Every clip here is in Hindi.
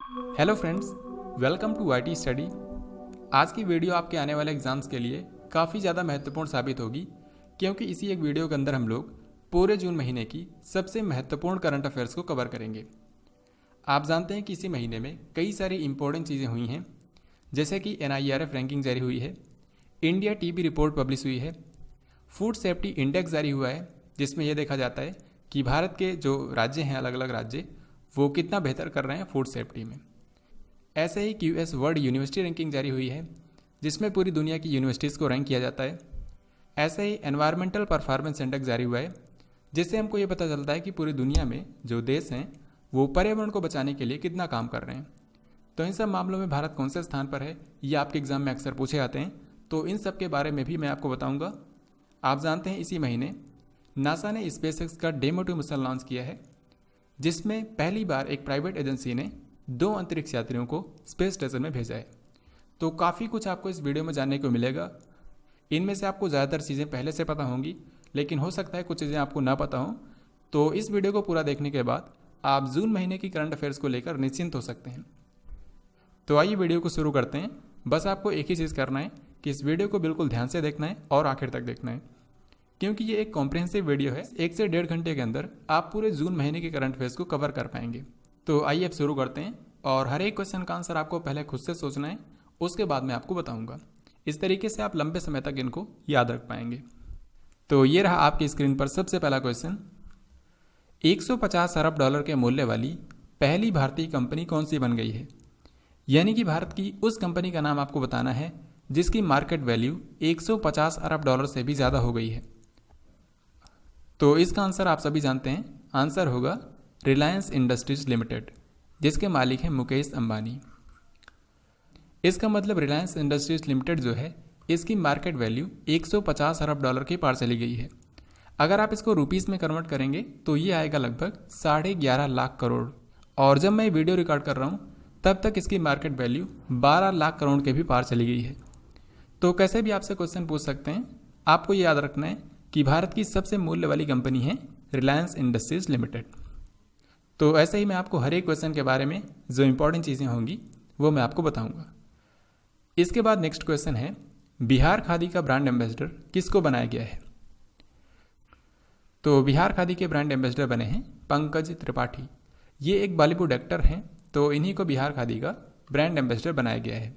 Hello friends, welcome to IT study. आज की वीडियो आपके आने वाले एग्जाम्स के लिए काफ़ी ज़्यादा महत्वपूर्ण साबित होगी, क्योंकि इसी एक वीडियो के अंदर हम लोग पूरे जून महीने की सबसे महत्वपूर्ण करंट अफेयर्स को कवर करेंगे। आप जानते हैं कि इसी महीने में कई सारी इंपॉर्टेंट चीज़ें हुई हैं, जैसे कि NIRF रैंकिंग जारी हुई है, इंडिया टीबी रिपोर्ट पब्लिश हुई है, फूड सेफ्टी इंडेक्स जारी हुआ है, जिसमें यह देखा जाता है कि भारत के जो राज्य हैं, अलग अलग राज्य, वो कितना बेहतर कर रहे हैं फूड सेफ्टी में। ऐसे ही QS वर्ल्ड यूनिवर्सिटी रैंकिंग जारी हुई है, जिसमें पूरी दुनिया की यूनिवर्सिटीज़ को रैंक किया जाता है। ऐसे ही एनवायरमेंटल परफॉर्मेंस इंडेक्स जारी हुआ है, जिससे हमको ये पता चलता है कि पूरी दुनिया में जो देश हैं वो पर्यावरण को बचाने के लिए कितना काम कर रहे हैं। तो इन सब मामलों में भारत कौन से स्थान पर है, ये आपके एग्जाम में अक्सर पूछे जाते हैं, तो इन सब के बारे में भी मैं आपको बताऊँगा। आप जानते हैं इसी महीने नासा ने SpaceX का डेमो 2 मिशन लॉन्च किया है, जिसमें पहली बार एक प्राइवेट एजेंसी ने 2 अंतरिक्ष यात्रियों को स्पेस स्टेशन में भेजा है। तो काफ़ी कुछ आपको इस वीडियो में जानने को मिलेगा। इनमें से आपको ज़्यादातर चीज़ें पहले से पता होंगी, लेकिन हो सकता है कुछ चीज़ें आपको ना पता हों। तो इस वीडियो को पूरा देखने के बाद आप जून महीने की करंट अफेयर्स को लेकर निश्चिंत हो सकते हैं। तो आइए वीडियो को शुरू करते हैं। बस आपको एक ही चीज़ करना है कि इस वीडियो को बिल्कुल ध्यान से देखना है और आखिर तक देखना है, क्योंकि ये एक कॉम्प्रिहेंसिव वीडियो है। 1 से 1.5 घंटे के अंदर आप पूरे जून महीने के करंट अफेयर्स को कवर कर पाएंगे। तो आइए अब शुरू करते हैं, और हर एक क्वेश्चन का आंसर आपको पहले खुद से सोचना है, उसके बाद मैं आपको बताऊंगा। इस तरीके से आप लंबे समय तक इनको याद रख पाएंगे। तो ये रहा आपकी स्क्रीन पर सबसे पहला क्वेश्चन। 150 अरब डॉलर के मूल्य वाली पहली भारतीय कंपनी कौन सी बन गई है? यानी कि भारत की उस कंपनी का नाम आपको बताना है जिसकी मार्केट वैल्यू 150 अरब डॉलर से भी ज़्यादा हो गई है। तो इसका आंसर आप सभी जानते हैं, आंसर होगा रिलायंस इंडस्ट्रीज लिमिटेड, जिसके मालिक हैं मुकेश अंबानी। इसका मतलब रिलायंस इंडस्ट्रीज लिमिटेड जो है, इसकी मार्केट वैल्यू 150 अरब डॉलर के पार चली गई है। अगर आप इसको रुपीस में कन्वर्ट करेंगे तो ये आएगा लगभग 11.5 लाख करोड़। और जब मैं वीडियो रिकॉर्ड कर रहा हूँ तब तक इसकी मार्केट वैल्यू 12 लाख करोड़ के भी पार चली गई है। तो कैसे भी आपसे क्वेश्चन पूछ सकते हैं, आपको ये याद रखना है कि भारत की सबसे मूल्य वाली कंपनी है रिलायंस इंडस्ट्रीज लिमिटेड। तो ऐसे ही मैं आपको हर एक क्वेश्चन के बारे में जो इंपॉर्टेंट चीज़ें होंगी वो मैं आपको बताऊंगा। इसके बाद नेक्स्ट क्वेश्चन है, बिहार खादी का ब्रांड एम्बेसडर किसको बनाया गया है? तो बिहार खादी के ब्रांड एम्बेसडर बने हैं पंकज त्रिपाठी। ये एक बॉलीवुड एक्टर हैं, तो इन्हीं को बिहार खादी का ब्रांड एम्बेसडर बनाया गया है।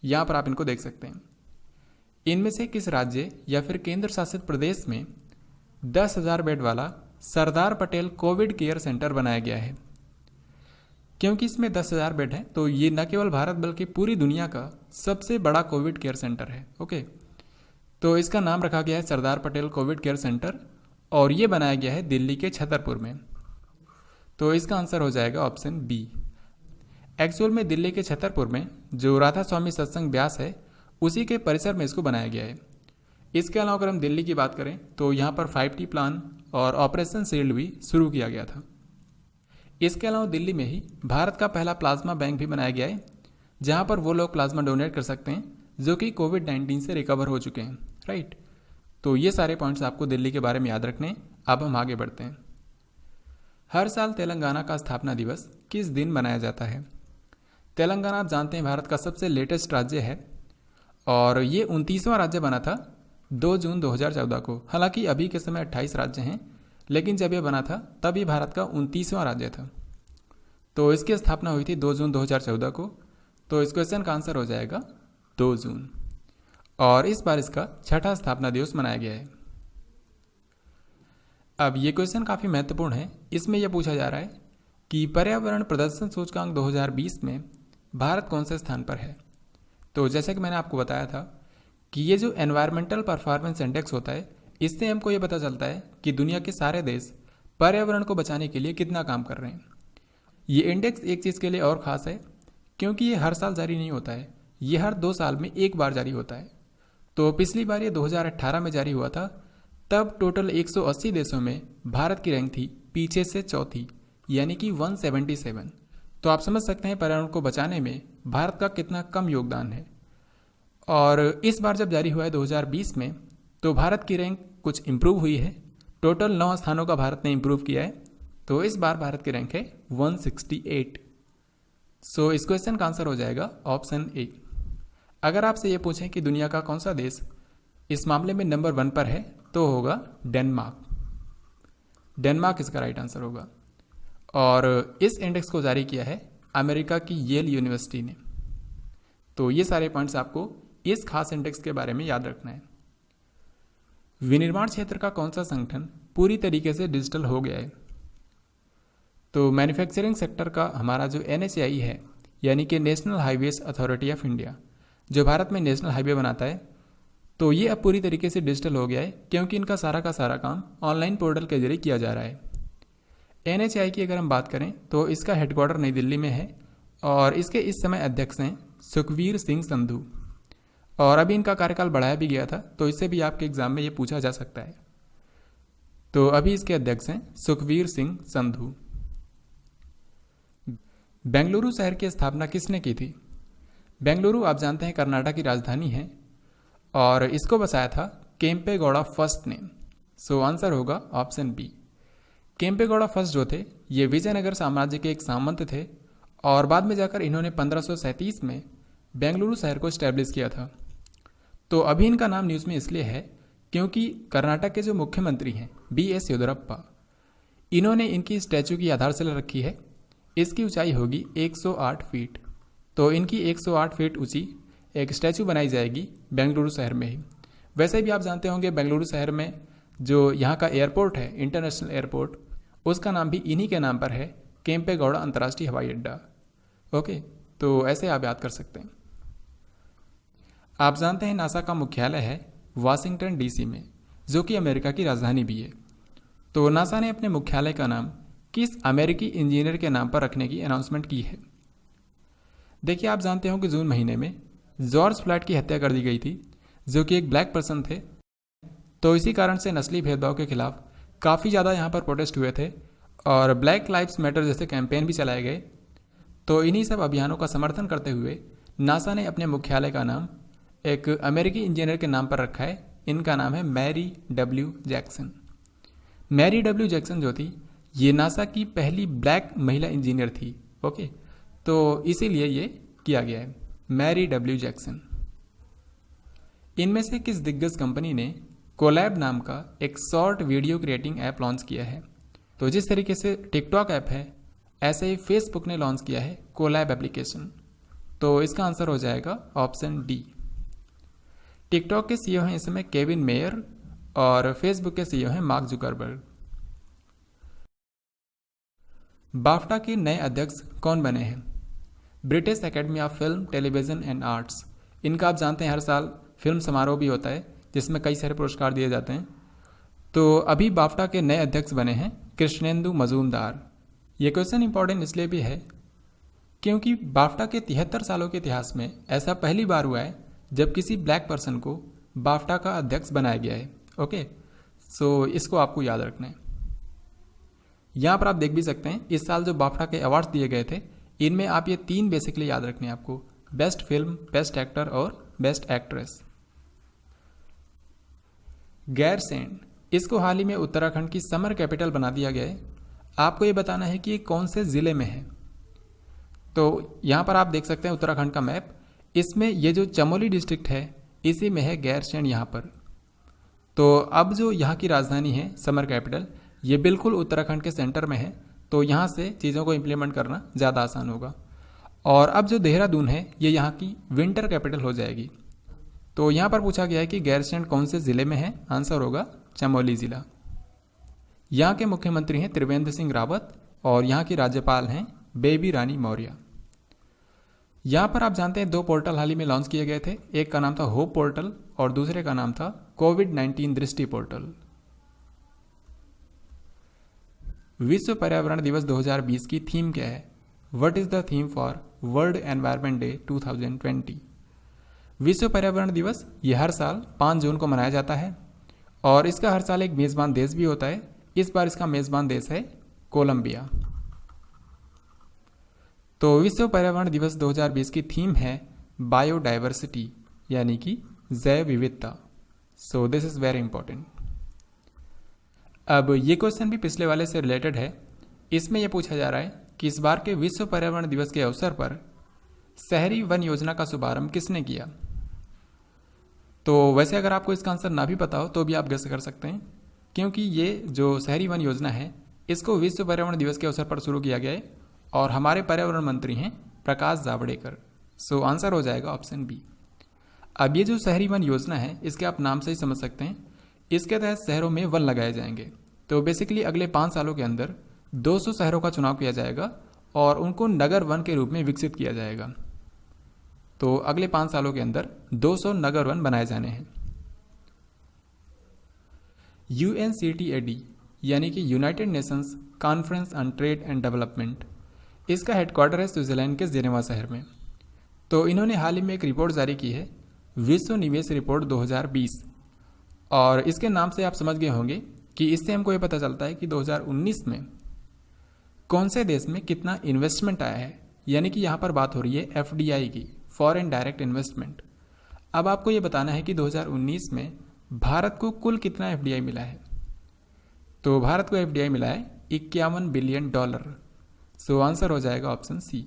यहाँ पर आप इनको देख सकते हैं। इनमें से किस राज्य या फिर केंद्र शासित प्रदेश में 10,000 बेड वाला Sardar Patel Covid care centre बनाया गया है? क्योंकि इसमें 10,000 बेड है, तो ये न केवल भारत बल्कि पूरी दुनिया का सबसे बड़ा कोविड केयर सेंटर है। ओके, तो इसका नाम रखा गया है Sardar Patel Covid care centre, और ये बनाया गया है दिल्ली के छतरपुर में। तो इसका आंसर हो जाएगा ऑप्शन बी। एक्चुअल में दिल्ली के छतरपुर में जो राधा स्वामी सत्संग ब्यास है, उसी के परिसर में इसको बनाया गया है। इसके अलावा अगर हम दिल्ली की बात करें तो यहाँ पर 5T प्लान और ऑपरेशन शील्ड भी शुरू किया गया था। इसके अलावा दिल्ली में ही भारत का पहला प्लाज्मा बैंक भी बनाया गया है, जहाँ पर वो लोग प्लाज्मा डोनेट कर सकते हैं जो कि कोविड-19 से रिकवर हो चुके हैं। राइट, तो ये सारे पॉइंट्स आपको दिल्ली के बारे में याद रखने। अब हम आगे बढ़ते हैं। हर साल तेलंगाना का स्थापना दिवस किस दिन मनाया जाता है? तेलंगाना आप जानते हैं भारत का सबसे लेटेस्ट राज्य है, और ये 29वां राज्य बना था 2 जून 2014 को। हालांकि अभी के समय 28 राज्य हैं, लेकिन जब ये बना था तब ये भारत का 29वां राज्य था। तो इसकी स्थापना हुई थी 2 जून 2014 को। तो इस क्वेश्चन का आंसर हो जाएगा 2 जून, और इस बार इसका 6ठा स्थापना दिवस मनाया गया है। अब ये क्वेश्चन काफ़ी महत्वपूर्ण है। इसमें यह पूछा जा रहा है कि पर्यावरण प्रदर्शन सूचकांक 2020 में भारत कौन से स्थान पर है? तो जैसे कि मैंने आपको बताया था कि ये जो एनवायरमेंटल परफॉर्मेंस इंडेक्स होता है, इससे हमको ये पता चलता है कि दुनिया के सारे देश पर्यावरण को बचाने के लिए कितना काम कर रहे हैं। ये इंडेक्स एक चीज़ के लिए और ख़ास है, क्योंकि ये हर साल जारी नहीं होता है, ये हर 2 साल में एक बार जारी होता है। तो पिछली बार ये 2018 में जारी हुआ था, तब टोटल 180 देशों में भारत की रैंक थी पीछे से चौथी, यानी कि 177। तो आप समझ सकते हैं पर्यावरण को बचाने में भारत का कितना कम योगदान है। और इस बार जब जारी हुआ है 2020 में, तो भारत की रैंक कुछ इम्प्रूव हुई है। टोटल 9 स्थानों का भारत ने इम्प्रूव किया है। तो इस बार भारत की रैंक है 168। सो इस क्वेश्चन का आंसर हो जाएगा ऑप्शन ए। अगर आपसे ये पूछें कि दुनिया का कौन सा देश इस मामले में नंबर 1 पर है तो होगा डेनमार्क। डेनमार्क इसका राइट आंसर होगा। और इस इंडेक्स को जारी किया है अमेरिका की येल यूनिवर्सिटी ने। तो ये सारे पॉइंट्स आपको इस खास इंडेक्स के बारे में याद रखना है। विनिर्माण क्षेत्र का कौन सा संगठन पूरी तरीके से डिजिटल हो गया है? तो मैन्युफैक्चरिंग सेक्टर का हमारा जो NHAI है, यानी कि national highways authority of India, जो भारत में नेशनल हाईवे बनाता है, तो ये अब पूरी तरीके से डिजिटल हो गया है क्योंकि इनका सारा का सारा काम ऑनलाइन पोर्टल के जरिए किया जा रहा है। NHAI की अगर हम बात करें तो इसका हेडक्वार्टर नई दिल्ली में है और इसके इस समय अध्यक्ष हैं सुखवीर सिंह संधू। और अभी इनका कार्यकाल बढ़ाया भी गया था, तो इससे भी आपके एग्जाम में ये पूछा जा सकता है। तो अभी इसके अध्यक्ष हैं सुखवीर सिंह संधू। बेंगलुरु शहर की स्थापना किसने की थी? बेंगलुरु आप जानते हैं कर्नाटक की राजधानी है और इसको बसाया था केम्पेगौड़ा फर्स्ट ने। सो आंसर होगा ऑप्शन बी। केम्पेगौड़ा फर्स्ट जो थे ये विजयनगर साम्राज्य के एक सामंत थे और बाद में जाकर इन्होंने 1537 में बेंगलुरु शहर को स्टैब्लिश किया था। तो अभी इनका नाम न्यूज़ में इसलिए है क्योंकि कर्नाटक के जो मुख्यमंत्री हैं BS येदियुरप्पा, इन्होंने इनकी स्टैचू की आधारशिला रखी है। इसकी ऊंचाई होगी 108 फीट। तो इनकी 108 फीट ऊंची एक स्टैचू बनाई जाएगी बेंगलुरु शहर में ही। वैसे भी आप जानते होंगे बेंगलुरु शहर में जो यहाँ का एयरपोर्ट है, इंटरनेशनल एयरपोर्ट, उसका नाम भी इन्हीं के नाम पर है, केम्पेगौड़ा अंतर्राष्ट्रीय हवाई अड्डा। ओके, तो ऐसे आप याद कर सकते हैं। आप जानते हैं नासा का मुख्यालय है वाशिंगटन DC में, जो कि अमेरिका की राजधानी भी है। तो नासा ने अपने मुख्यालय का नाम किस अमेरिकी इंजीनियर के नाम पर रखने की अनाउंसमेंट की है? देखिए, आप जानते हो कि जून महीने में जॉर्ज फ्लॉयड की हत्या कर दी गई थी, जो कि एक ब्लैक पर्सन थे। तो इसी कारण से नस्ली भेदभाव के खिलाफ काफ़ी ज़्यादा यहाँ पर प्रोटेस्ट हुए थे और ब्लैक लाइव्स मैटर जैसे कैंपेन भी चलाए गए। तो इन्हीं सब अभियानों का समर्थन करते हुए नासा ने अपने मुख्यालय का नाम एक अमेरिकी इंजीनियर के नाम पर रखा है। इनका नाम है Mary W Jackson. Mary W Jackson जो थी ये नासा की पहली ब्लैक महिला इंजीनियर थी। ओके, तो इसीलिए ये किया गया है मैरी W जैक्सन। इनमें से किस दिग्गज कंपनी ने कोलैब नाम का एक short video creating app launch किया है? तो जिस तरीके से टिकटॉक ऐप है, ऐसे ही फेसबुक ने लॉन्च किया है कोलैब एप्लीकेशन। तो इसका आंसर हो जाएगा ऑप्शन डी। टिकटॉक के CEO हैं इस समय केविन मेयर और फेसबुक के CEO हैं मार्क जुकरबर्ग। बाफ्टा के नए अध्यक्ष कौन बने हैं? British academy of film, television and arts. इनका आप जानते हैं हर साल फिल्म समारोह भी होता है जिसमें कई सारे पुरस्कार दिए जाते हैं। तो अभी बाफ्टा के नए अध्यक्ष बने हैं कृष्णेंदु मजूमदार। ये क्वेश्चन इंपॉर्टेंट इसलिए भी है क्योंकि बाफ्टा के 73 सालों के इतिहास में ऐसा पहली बार हुआ है जब किसी ब्लैक पर्सन को बाफ्टा का अध्यक्ष बनाया गया है। ओके, सो इसको आपको याद रखना है। यहाँ पर आप देख भी सकते हैं इस साल जो बाफ्टा के अवार्ड्स दिए गए थे, इनमें आप ये 3 बेसिकली याद रखने हैं आपको, बेस्ट फिल्म, बेस्ट एक्टर और बेस्ट एक्ट्रेस। गैरसैंण, इसको हाल ही में उत्तराखंड की समर कैपिटल बना दिया गया है। आपको ये बताना है कि ये कौन से ज़िले में है। तो यहाँ पर आप देख सकते हैं उत्तराखंड का मैप, इसमें ये जो चमोली डिस्ट्रिक्ट है इसी में है गैरसैंण यहाँ पर। तो अब जो यहाँ की राजधानी है समर कैपिटल, ये बिल्कुल उत्तराखंड के सेंटर में है, तो यहाँ से चीज़ों को इम्प्लीमेंट करना ज़्यादा आसान होगा। और अब जो देहरादून है ये यहाँ की विंटर कैपिटल हो जाएगी। तो यहाँ पर पूछा गया है कि गैरसैंण कौन से ज़िले में है, आंसर होगा चमोली ज़िला। यहाँ के मुख्यमंत्री हैं त्रिवेंद्र सिंह रावत और यहाँ की राज्यपाल हैं बेबी रानी मौर्य। यहाँ पर आप जानते हैं 2 पोर्टल हाल ही में लॉन्च किए गए थे, एक का नाम था होप पोर्टल और दूसरे का नाम था कोविड-19 दृष्टि पोर्टल। विश्व पर्यावरण दिवस 2020 की थीम क्या है? What is the theme for world environment day 2020? विश्व पर्यावरण दिवस ये हर साल 5 जून को मनाया जाता है और इसका हर साल एक मेज़बान देश भी होता है। इस बार इसका मेज़बान देश है कोलंबिया। तो विश्व पर्यावरण दिवस 2020 की थीम है बायोडाइवर्सिटी, यानी कि जैव विविधता। So this is very important. अब ये क्वेश्चन भी पिछले वाले से रिलेटेड है। इसमें यह पूछा जा रहा है कि इस बार के विश्व पर्यावरण दिवस के अवसर पर शहरी वन योजना का शुभारंभ किसने किया। तो वैसे अगर आपको इसका आंसर ना भी पता हो तो भी आप गेस कर सकते हैं, क्योंकि ये जो शहरी वन योजना है इसको विश्व पर्यावरण दिवस के अवसर पर शुरू किया गया है और हमारे पर्यावरण मंत्री हैं प्रकाश जावड़ेकर। सो आंसर हो जाएगा ऑप्शन बी। अब ये जो शहरी वन योजना है इसके आप नाम से ही समझ सकते हैं, इसके तहत शहरों में वन लगाए जाएंगे। तो बेसिकली अगले 5 सालों के अंदर 200 शहरों का चुनाव किया जाएगा और उनको नगर वन के रूप में विकसित किया जाएगा। तो अगले 5 सालों के अंदर 200 नगर वन बनाए जाने हैं। UNCTAD यानी कि United Nations conference on trade and development, इसका हेडक्वार्टर है स्विट्जरलैंड के जेनेवा शहर में। तो इन्होंने हाल ही में एक रिपोर्ट जारी की है, विश्व निवेश रिपोर्ट 2020, और इसके नाम से आप समझ गए होंगे कि इससे हमको ये पता चलता है कि 2019 में कौन से देश में कितना इन्वेस्टमेंट आया है, यानी कि यहाँ पर बात हो रही है FDI की, फॉरेन डायरेक्ट इन्वेस्टमेंट। अब आपको ये बताना है कि 2019 में भारत को कुल कितना FDI मिला है। तो भारत को FDI मिला है $51 बिलियन। सो आंसर हो जाएगा ऑप्शन सी।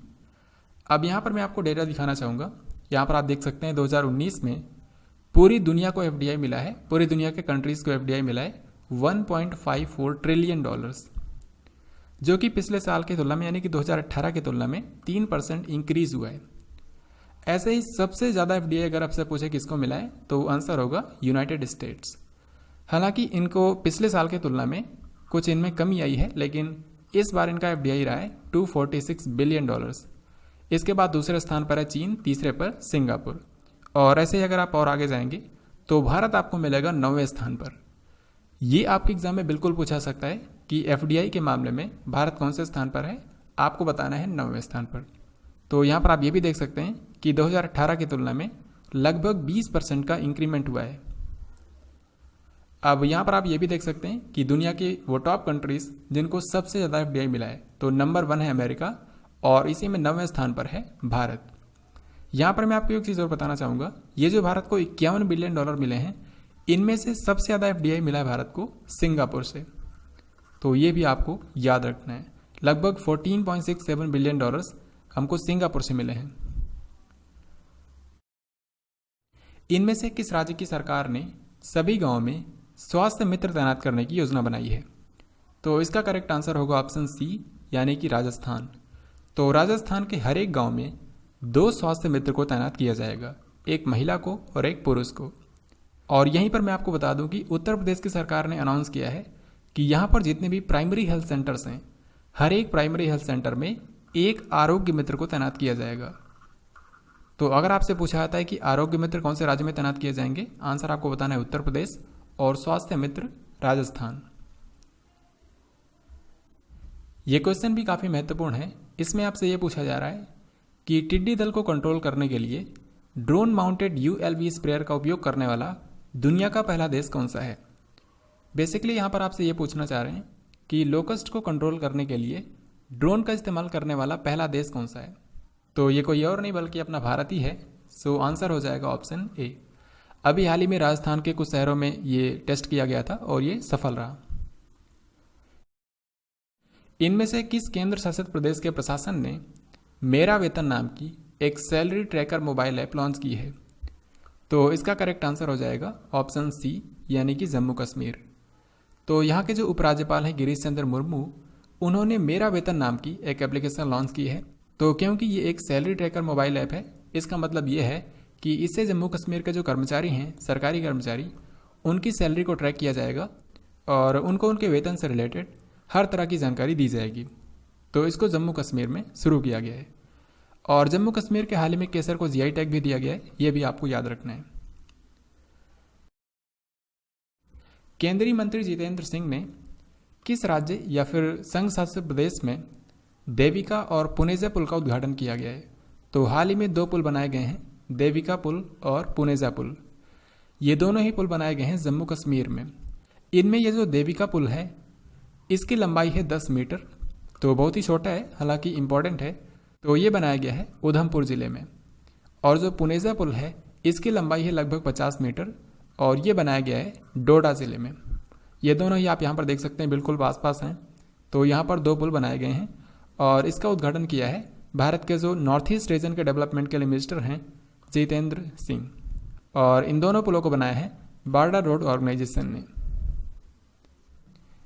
अब यहाँ पर मैं आपको डेटा दिखाना चाहूँगा। यहाँ पर आप देख सकते हैं 2019 में पूरी दुनिया को FDI मिला है, पूरी दुनिया के कंट्रीज़ को FDI मिला है $1.54 ट्रिलियन, जो कि पिछले साल की तुलना में यानी कि 2018 की तुलना में 3% इंक्रीज हुआ है। ऐसे ही सबसे ज़्यादा FDI अगर आपसे पूछे किसको मिला है तो आंसर होगा यूनाइटेड स्टेट्स। हालांकि इनको पिछले साल की तुलना में कुछ इनमें कमी आई है, लेकिन इस बार इनका FDI रहा है $246 बिलियन। इसके बाद दूसरे स्थान पर है चीन, तीसरे पर सिंगापुर, और ऐसे ही अगर आप और आगे जाएंगे तो भारत आपको मिलेगा 9वें स्थान पर। ये आपके एग्जाम में बिल्कुल पूछा सकता है कि FDI के मामले में भारत कौन से स्थान पर है, आपको बताना है 9वें स्थान पर। तो यहाँ पर आप ये भी देख सकते हैं कि 2018 की तुलना में लगभग 20% का इंक्रीमेंट हुआ है। अब यहाँ पर आप ये भी देख सकते हैं कि दुनिया के वो टॉप कंट्रीज जिनको सबसे ज़्यादा FDI मिला है, तो नंबर 1 है अमेरिका और इसी में 9वें स्थान पर है भारत। यहाँ पर मैं आपको एक चीज़ और बताना चाहूँगा, ये जो भारत को $51 बिलियन मिले हैं, इनमें से सबसे ज़्यादा FDI मिला है भारत को सिंगापुर से। तो ये भी आपको याद रखना है, लगभग $14.67 बिलियन हमको सिंगापुर से मिले हैं। इनमें से किस राज्य की सरकार ने सभी गांवों में स्वास्थ्य मित्र तैनात करने की योजना बनाई है। तो इसका करेक्ट आंसर होगा ऑप्शन सी, यानी कि राजस्थान। तो राजस्थान के हर एक गांव में 2 स्वास्थ्य मित्र को तैनात किया जाएगा, एक महिला को और एक पुरुष को। और यहीं पर मैं आपको बता दूं कि उत्तर प्रदेश की सरकार ने अनाउंस किया है कि यहाँ पर जितने भी प्राइमरी हेल्थ सेंटर्स हैं, हर एक प्राइमरी हेल्थ सेंटर में एक आरोग्य मित्र को तैनात किया जाएगा। तो अगर आपसे पूछा जाता है कि आरोग्य मित्र कौन से राज्य में तैनात किए जाएंगे, आंसर आपको बताना है उत्तर प्रदेश, और स्वास्थ्य मित्र राजस्थान। ये क्वेश्चन भी काफ़ी महत्वपूर्ण है। इसमें आपसे ये पूछा जा रहा है कि टिड्डी दल को कंट्रोल करने के लिए ड्रोन माउंटेड ULV स्प्रेयर का उपयोग करने वाला दुनिया का पहला देश कौन सा है। बेसिकली यहाँ पर आपसे ये पूछना चाह रहे हैं कि लोकस्ट को कंट्रोल करने के लिए ड्रोन का इस्तेमाल करने वाला पहला देश कौन सा है। तो ये कोई और नहीं बल्कि अपना भारत ही है। सो आंसर हो जाएगा ऑप्शन ए। अभी हाल ही में राजस्थान के कुछ शहरों में ये टेस्ट किया गया था और ये सफल रहा। इनमें से किस केंद्र शासित प्रदेश के प्रशासन ने मेरा वेतन नाम की एक salary tracker mobile app launch की है। तो इसका करेक्ट आंसर हो जाएगा ऑप्शन सी, यानी कि जम्मू कश्मीर। तो यहाँ के जो उपराज्यपाल हैं गिरीश चंद्र मुर्मू, उन्होंने मेरा वेतन नाम की एक एप्लीकेशन लॉन्च की है। तो क्योंकि ये एक सैलरी ट्रैकर मोबाइल ऐप है, इसका मतलब ये है कि इससे जम्मू कश्मीर के जो कर्मचारी हैं, सरकारी कर्मचारी, उनकी सैलरी को ट्रैक किया जाएगा और उनको उनके वेतन से रिलेटेड हर तरह की जानकारी दी जाएगी। तो इसको जम्मू कश्मीर में शुरू किया गया है और जम्मू कश्मीर के हाल ही में केसर को GI टैग भी दिया गया है, ये भी आपको याद रखना है। केंद्रीय मंत्री जितेंद्र सिंह ने किस राज्य या फिर संघ शासित प्रदेश में देविका और पुनेजा पुल का उद्घाटन किया गया है। तो हाल ही में 2 पुल बनाए गए हैं, देविका पुल और पुनेजा पुल। ये दोनों ही पुल बनाए गए हैं जम्मू कश्मीर में। इनमें ये जो देविका पुल है इसकी लंबाई है 10 मीटर, तो बहुत ही छोटा है, हालांकि इम्पॉर्टेंट है। तो ये बनाया गया है उधमपुर ज़िले में। और जो पुनेजा पुल है इसकी लंबाई है लगभग 50 मीटर और ये बनाया गया है डोडा ज़िले में। ये दोनों ही आप यहाँ पर देख सकते हैं, बिल्कुल पास पास हैं। तो यहाँ पर 2 पुल बनाए गए हैं और इसका उद्घाटन किया है भारत के जो नॉर्थ ईस्ट रीजन के डेवलपमेंट के लिए मिनिस्टर हैं जितेंद्र सिंह, और इन दोनों पुलों को बनाया है बॉर्डर रोड ऑर्गेनाइजेशन ने।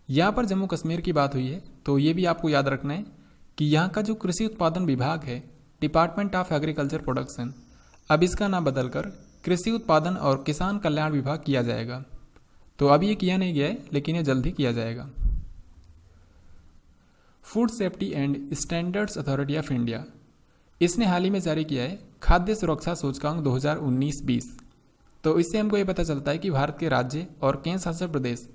यहाँ पर जम्मू कश्मीर की बात हुई है तो ये भी आपको याद रखना है कि यहाँ का जो कृषि उत्पादन विभाग है, डिपार्टमेंट ऑफ एग्रीकल्चर प्रोडक्शन, अब इसका नाम बदलकर कृषि उत्पादन और किसान कल्याण विभाग किया जाएगा। तो अभी ये किया नहीं गया है लेकिन ये जल्द ही किया जाएगा। Food safety and standards authority of India, इसने हाल ही में जारी किया है खाद्य सुरक्षा सूचकांक 2019-20। तो इससे हमको ये पता चलता है कि भारत के राज्य और केंद्र शासित प्रदेश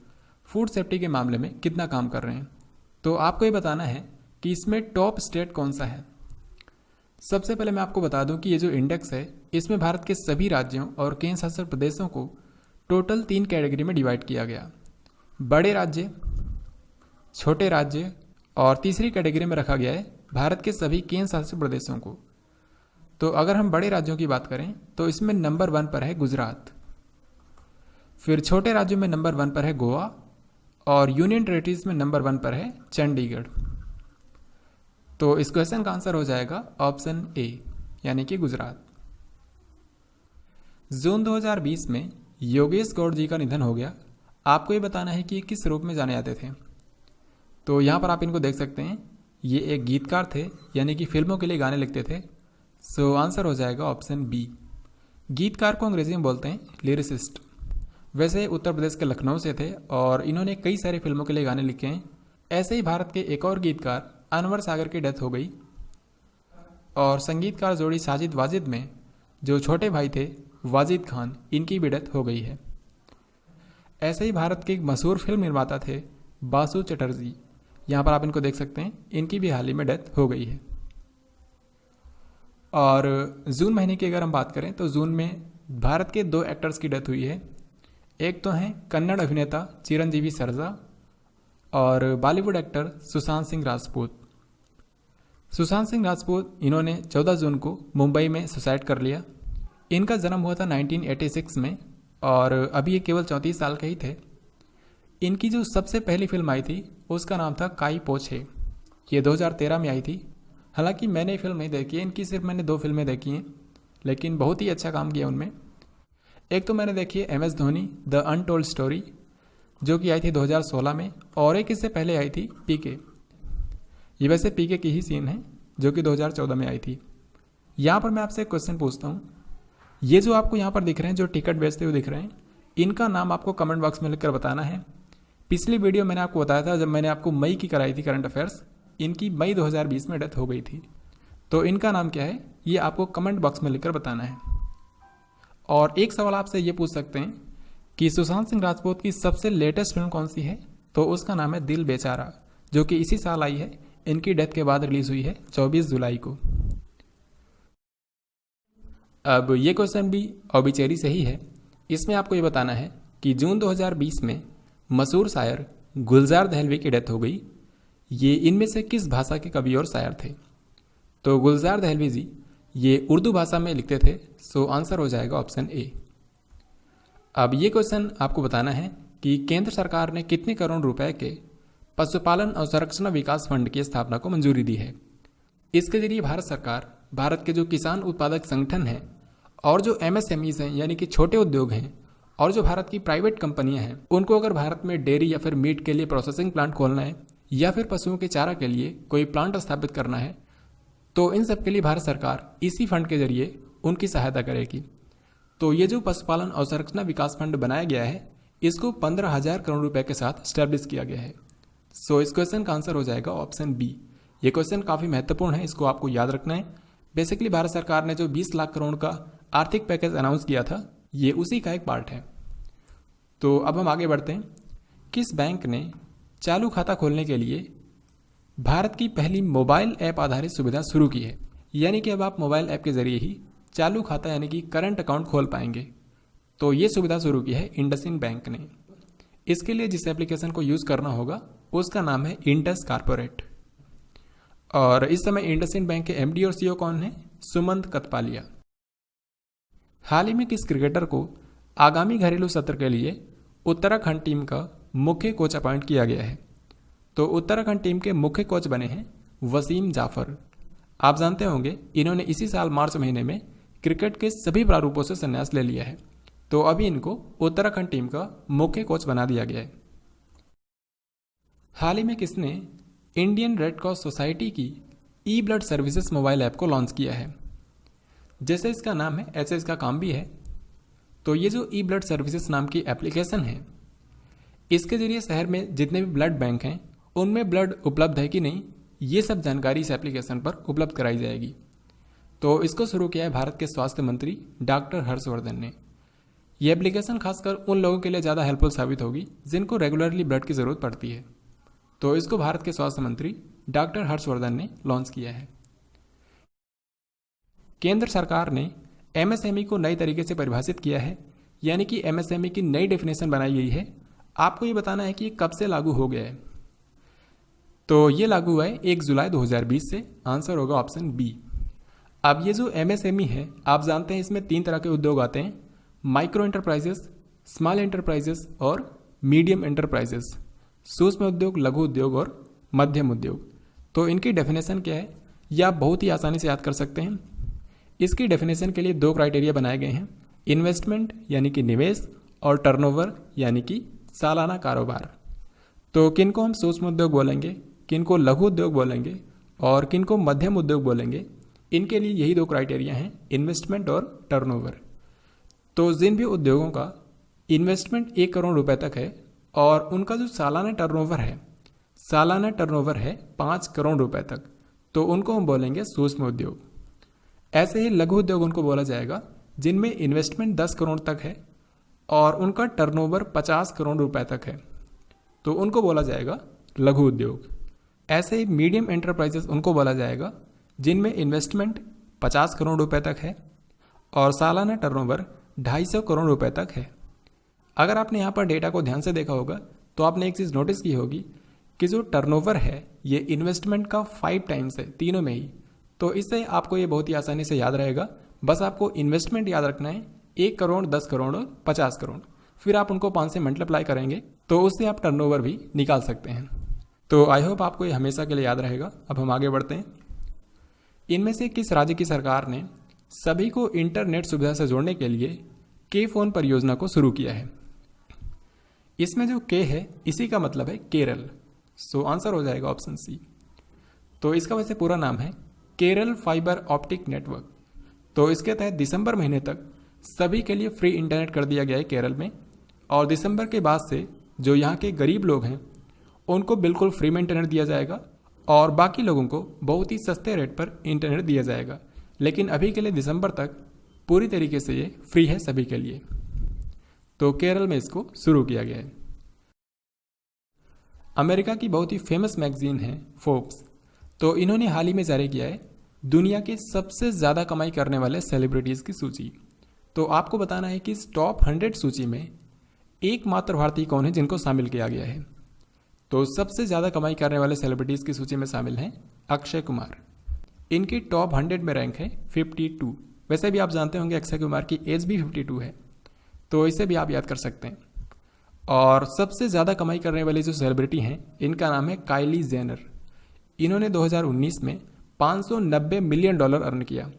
फूड सेफ्टी के मामले में कितना काम कर रहे हैं। तो आपको ये बताना है कि इसमें टॉप स्टेट कौन सा है। सबसे पहले मैं आपको बता दूं कि ये जो इंडेक्स है इसमें भारत के सभी राज्यों और केंद्र शासित प्रदेशों को टोटल 3 कैटेगरी में डिवाइड किया गया, बड़े राज्य, छोटे राज्य और तीसरी कैटेगरी में रखा गया है भारत के सभी केंद्र शासित प्रदेशों को। तो अगर हम बड़े राज्यों की बात करें तो इसमें नंबर 1 पर है गुजरात, फिर छोटे राज्यों में नंबर 1 पर है गोवा और यूनियन टेरिटरीज में नंबर 1 पर है चंडीगढ़। तो इस क्वेश्चन का आंसर हो जाएगा ऑप्शन ए यानी कि गुजरात। जून 2020 में योगेश गौड़ जी का निधन हो गया। आपको ये बताना है कि ये किस रूप में जाने जाते थे। तो यहाँ पर आप इनको देख सकते हैं, ये एक गीतकार थे यानी कि फिल्मों के लिए गाने लिखते थे। सो आंसर हो जाएगा ऑप्शन बी। गीतकार को अंग्रेजी में बोलते हैं लिरिसिस्ट। वैसे उत्तर प्रदेश के लखनऊ से थे और इन्होंने कई सारी फिल्मों के लिए गाने लिखे हैं। ऐसे ही भारत के एक और गीतकार अनवर सागर की डेथ हो गई और संगीतकार जोड़ी साजिद वाजिद में जो छोटे भाई थे वाजिद खान, इनकी भी डेथ हो गई है। ऐसे ही भारत के एक मशहूर फिल्म निर्माता थे बासु चटर्जी, यहाँ पर आप इनको देख सकते हैं, इनकी भी हाल ही में डेथ हो गई है। और जून महीने की अगर हम बात करें तो जून में भारत के 2 एक्टर्स की डेथ हुई है। एक तो हैं कन्नड़ अभिनेता चिरंजीवी सरजा और बॉलीवुड एक्टर सुशांत सिंह राजपूत। सुशांत सिंह राजपूत इन्होंने 14 जून को मुंबई में सुसाइड कर लिया। इनका जन्म हुआ था 1986 में और अभी ये केवल 34 साल के ही थे। इनकी जो सबसे पहली फिल्म आई थी उसका नाम था काई पो छे, ये 2013 में आई थी। हालांकि मैंने ये फिल्म नहीं देखी है, इनकी सिर्फ मैंने 2 फिल्में देखी हैं, लेकिन बहुत ही अच्छा काम किया उनमें। एक तो मैंने देखी है MS Dhoni the untold story जो कि आई थी 2016 में, और एक इससे पहले आई थी PK। ये वैसे PK की ही सीन है जो कि 2014 में आई थी। यहाँ पर मैं आपसे एक क्वेश्चन पूछता हूँ, ये जो आपको यहाँ पर दिख रहे हैं, जो टिकट बेचते हुए दिख रहे हैं, इनका नाम आपको कमेंट बॉक्स में लिखकर बताना है। पिछली वीडियो मैंने आपको बताया था, जब मैंने आपको मई की कराई थी करंट अफेयर्स, इनकी मई 2020 में डेथ हो गई थी। तो इनका नाम क्या है ये आपको कमेंट बॉक्स में लिखकर बताना है। और एक सवाल आपसे ये पूछ सकते हैं कि सुशांत सिंह राजपूत की सबसे लेटेस्ट फिल्म कौन सी है, तो उसका नाम है दिल बेचारा, जो कि इसी साल आई है। इनकी डेथ के बाद रिलीज हुई है 24 जुलाई को। अब ये क्वेश्चन भी ऑबिचरी से ही है। इसमें आपको ये बताना है कि जून 2020 में मशहूर शायर गुलजार दहलवी की डेथ हो गई। ये इनमें से किस भाषा के कवि और शायर थे? तो गुलजार दहलवी जी ये उर्दू भाषा में लिखते थे। सो आंसर हो जाएगा ऑप्शन ए। अब ये क्वेश्चन आपको बताना है कि केंद्र सरकार ने कितने करोड़ रुपए के पशुपालन अवसंरचना विकास फंड की स्थापना को मंजूरी दी है। इसके जरिए भारत सरकार भारत के जो किसान उत्पादक संगठन हैं और जो MSMEs हैं यानी कि छोटे उद्योग हैं और जो भारत की प्राइवेट कंपनियां हैं, उनको अगर भारत में डेयरी या फिर मीट के लिए प्रोसेसिंग प्लांट खोलना है या फिर पशुओं के चारा के लिए कोई प्लांट स्थापित करना है, तो इन सब के लिए भारत सरकार इसी फंड के जरिए उनकी सहायता करेगी। तो ये जो पशुपालन अवसंरचना विकास फंड बनाया गया है, इसको 15,000 करोड़ रुपए के साथ स्टैब्लिश किया गया है। सो इस क्वेश्चन का आंसर हो जाएगा ऑप्शन बी। ये क्वेश्चन काफ़ी महत्वपूर्ण है, इसको आपको याद रखना है। बेसिकली भारत सरकार ने जो 20 लाख करोड़ का आर्थिक पैकेज अनाउंस किया था, ये उसी का एक पार्ट है। तो अब हम आगे बढ़ते हैं। किस बैंक ने चालू खाता खोलने के लिए भारत की पहली मोबाइल ऐप आधारित सुविधा शुरू की है? यानी कि अब आप मोबाइल ऐप के जरिए ही चालू खाता यानी कि करंट अकाउंट खोल पाएंगे। तो ये सुविधा शुरू की है इंडसइंड बैंक ने। इसके लिए जिस एप्लीकेशन को यूज़ करना होगा उसका नाम है इंडस कॉर्पोरेट। और इस समय इंडसइंड बैंक के MD और CEO कौन है? सुमंत कथपालिया। हाल ही में किस क्रिकेटर को आगामी घरेलू सत्र के लिए उत्तराखंड टीम का मुख्य कोच अपॉइंट किया गया है? तो उत्तराखंड टीम के मुख्य कोच बने हैं वसीम जाफर। आप जानते होंगे इन्होंने इसी साल मार्च महीने में क्रिकेट के सभी प्रारूपों से संन्यास ले लिया है। तो अभी इनको उत्तराखंड टीम का मुख्य कोच बना दिया गया है। हाल ही में किसने इंडियन रेड क्रॉस सोसाइटी की ई ब्लड सर्विसेज मोबाइल ऐप को लॉन्च किया है। जैसे इसका नाम है ऐसे इसका काम भी है। तो ये जो ई ब्लड सर्विसेज नाम की एप्लीकेशन है, इसके जरिए शहर में जितने भी ब्लड बैंक हैं उनमें ब्लड उपलब्ध है कि नहीं, ये सब जानकारी इस एप्लीकेशन पर उपलब्ध कराई जाएगी। तो इसको शुरू किया है भारत के स्वास्थ्य मंत्री डॉक्टर हर्षवर्धन ने। यह एप्लीकेशन खासकर उन लोगों के लिए ज़्यादा हेल्पफुल साबित होगी जिनको रेगुलरली ब्लड की ज़रूरत पड़ती है। तो इसको भारत के स्वास्थ्य मंत्री डॉक्टर हर्षवर्धन ने लॉन्च किया है। केंद्र सरकार ने एमएसएमई को नए तरीके से परिभाषित किया है, यानी कि एमएसएमई की नई डेफिनेशन बनाई गई है। आपको ये बताना है कि ये कब से लागू हो गया है। तो ये लागू हुआ है 1 जुलाई 2020 से। आंसर होगा ऑप्शन बी। अब ये जो एमएसएमई है, आप जानते हैं इसमें 3 तरह के उद्योग आते हैं, माइक्रो एंटरप्राइजेस, स्मॉल एंटरप्राइजेस और मीडियम एंटरप्राइजेस। सूक्ष्म उद्योग, लघु उद्योग और मध्यम उद्योग। तो इनकी डेफिनेशन क्या है, यह आप बहुत ही आसानी से याद कर सकते हैं। इसकी डेफिनेशन के लिए 2 क्राइटेरिया बनाए गए हैं, इन्वेस्टमेंट यानी कि निवेश और टर्नओवर यानी कि सालाना कारोबार। तो किनको हम सूक्ष्म उद्योग बोलेंगे, किनको लघु उद्योग बोलेंगे और किनको मध्यम उद्योग बोलेंगे, इनके लिए यही 2 क्राइटेरिया हैं, इन्वेस्टमेंट और टर्नओवर। तो जिन भी उद्योगों का इन्वेस्टमेंट 1 करोड़ रुपए तक है और उनका जो सालाना टर्नओवर है 5 करोड़ रुपए तक, तो उनको हम बोलेंगे सूक्ष्म उद्योग। ऐसे ही लघु उद्योग उनको बोला जाएगा जिनमें इन्वेस्टमेंट 10 करोड़ तक है और उनका टर्नओवर 50 करोड़ रुपए तक है, तो उनको बोला जाएगा लघु उद्योग। ऐसे ही मीडियम एंटरप्राइजेस उनको बोला जाएगा जिनमें इन्वेस्टमेंट 50 करोड़ रुपए तक है और सालाना टर्नओवर 250 करोड़ रुपए तक है। अगर आपने यहाँ पर डेटा को ध्यान से देखा होगा तो आपने एक चीज़ नोटिस की होगी कि जो टर्नओवर है ये इन्वेस्टमेंट का 5 टाइम्स है, तीनों में ही। तो इससे आपको ये बहुत ही आसानी से याद रहेगा। बस आपको इन्वेस्टमेंट याद रखना है, 1 करोड़, 10 करोड़ और 50 करोड़। फिर आप उनको 5 से मल्टीप्लाई करेंगे तो उससे आप टर्नओवर भी निकाल सकते हैं। तो आई होप आपको ये हमेशा के लिए याद रहेगा। अब हम आगे बढ़ते हैं। इनमें से किस राज्य की सरकार ने सभी को इंटरनेट सुविधा से जोड़ने के लिए के फोन परियोजना को शुरू किया है। इसमें जो के है इसी का मतलब है केरल। सो आंसर हो जाएगा ऑप्शन सी। तो इसका वैसे पूरा नाम है केरल फाइबर ऑप्टिक नेटवर्क। तो इसके तहत दिसंबर महीने तक सभी के लिए फ्री इंटरनेट कर दिया गया है केरल में, और दिसंबर के बाद से जो यहाँ के गरीब लोग हैं उनको बिल्कुल फ्री में इंटरनेट दिया जाएगा और बाकी लोगों को बहुत ही सस्ते रेट पर इंटरनेट दिया जाएगा। लेकिन अभी के लिए दिसंबर तक पूरी तरीके से ये फ्री है सभी के लिए। तो केरल में इसको शुरू किया गया है। अमेरिका की बहुत ही फेमस मैगजीन है फोर्ब्स। तो इन्होंने हाल ही में जारी किया है दुनिया के सबसे ज़्यादा कमाई करने वाले सेलिब्रिटीज़ की सूची। तो आपको बताना है कि इस टॉप 100 सूची में एकमात्र भारतीय कौन है जिनको शामिल किया गया है। तो सबसे ज़्यादा कमाई करने वाले सेलिब्रिटीज़ की सूची में शामिल हैं अक्षय कुमार। इनकी टॉप 100 में रैंक है 52। वैसे भी आप जानते होंगे अक्षय कुमार की एज भी 52 है, तो इसे भी आप याद कर सकते हैं। और सबसे ज़्यादा कमाई करने वाली जो सेलिब्रिटी हैं इनका नाम है काइली जेनर। इन्होंने 2019 में $590 मिलियन अर्न किया।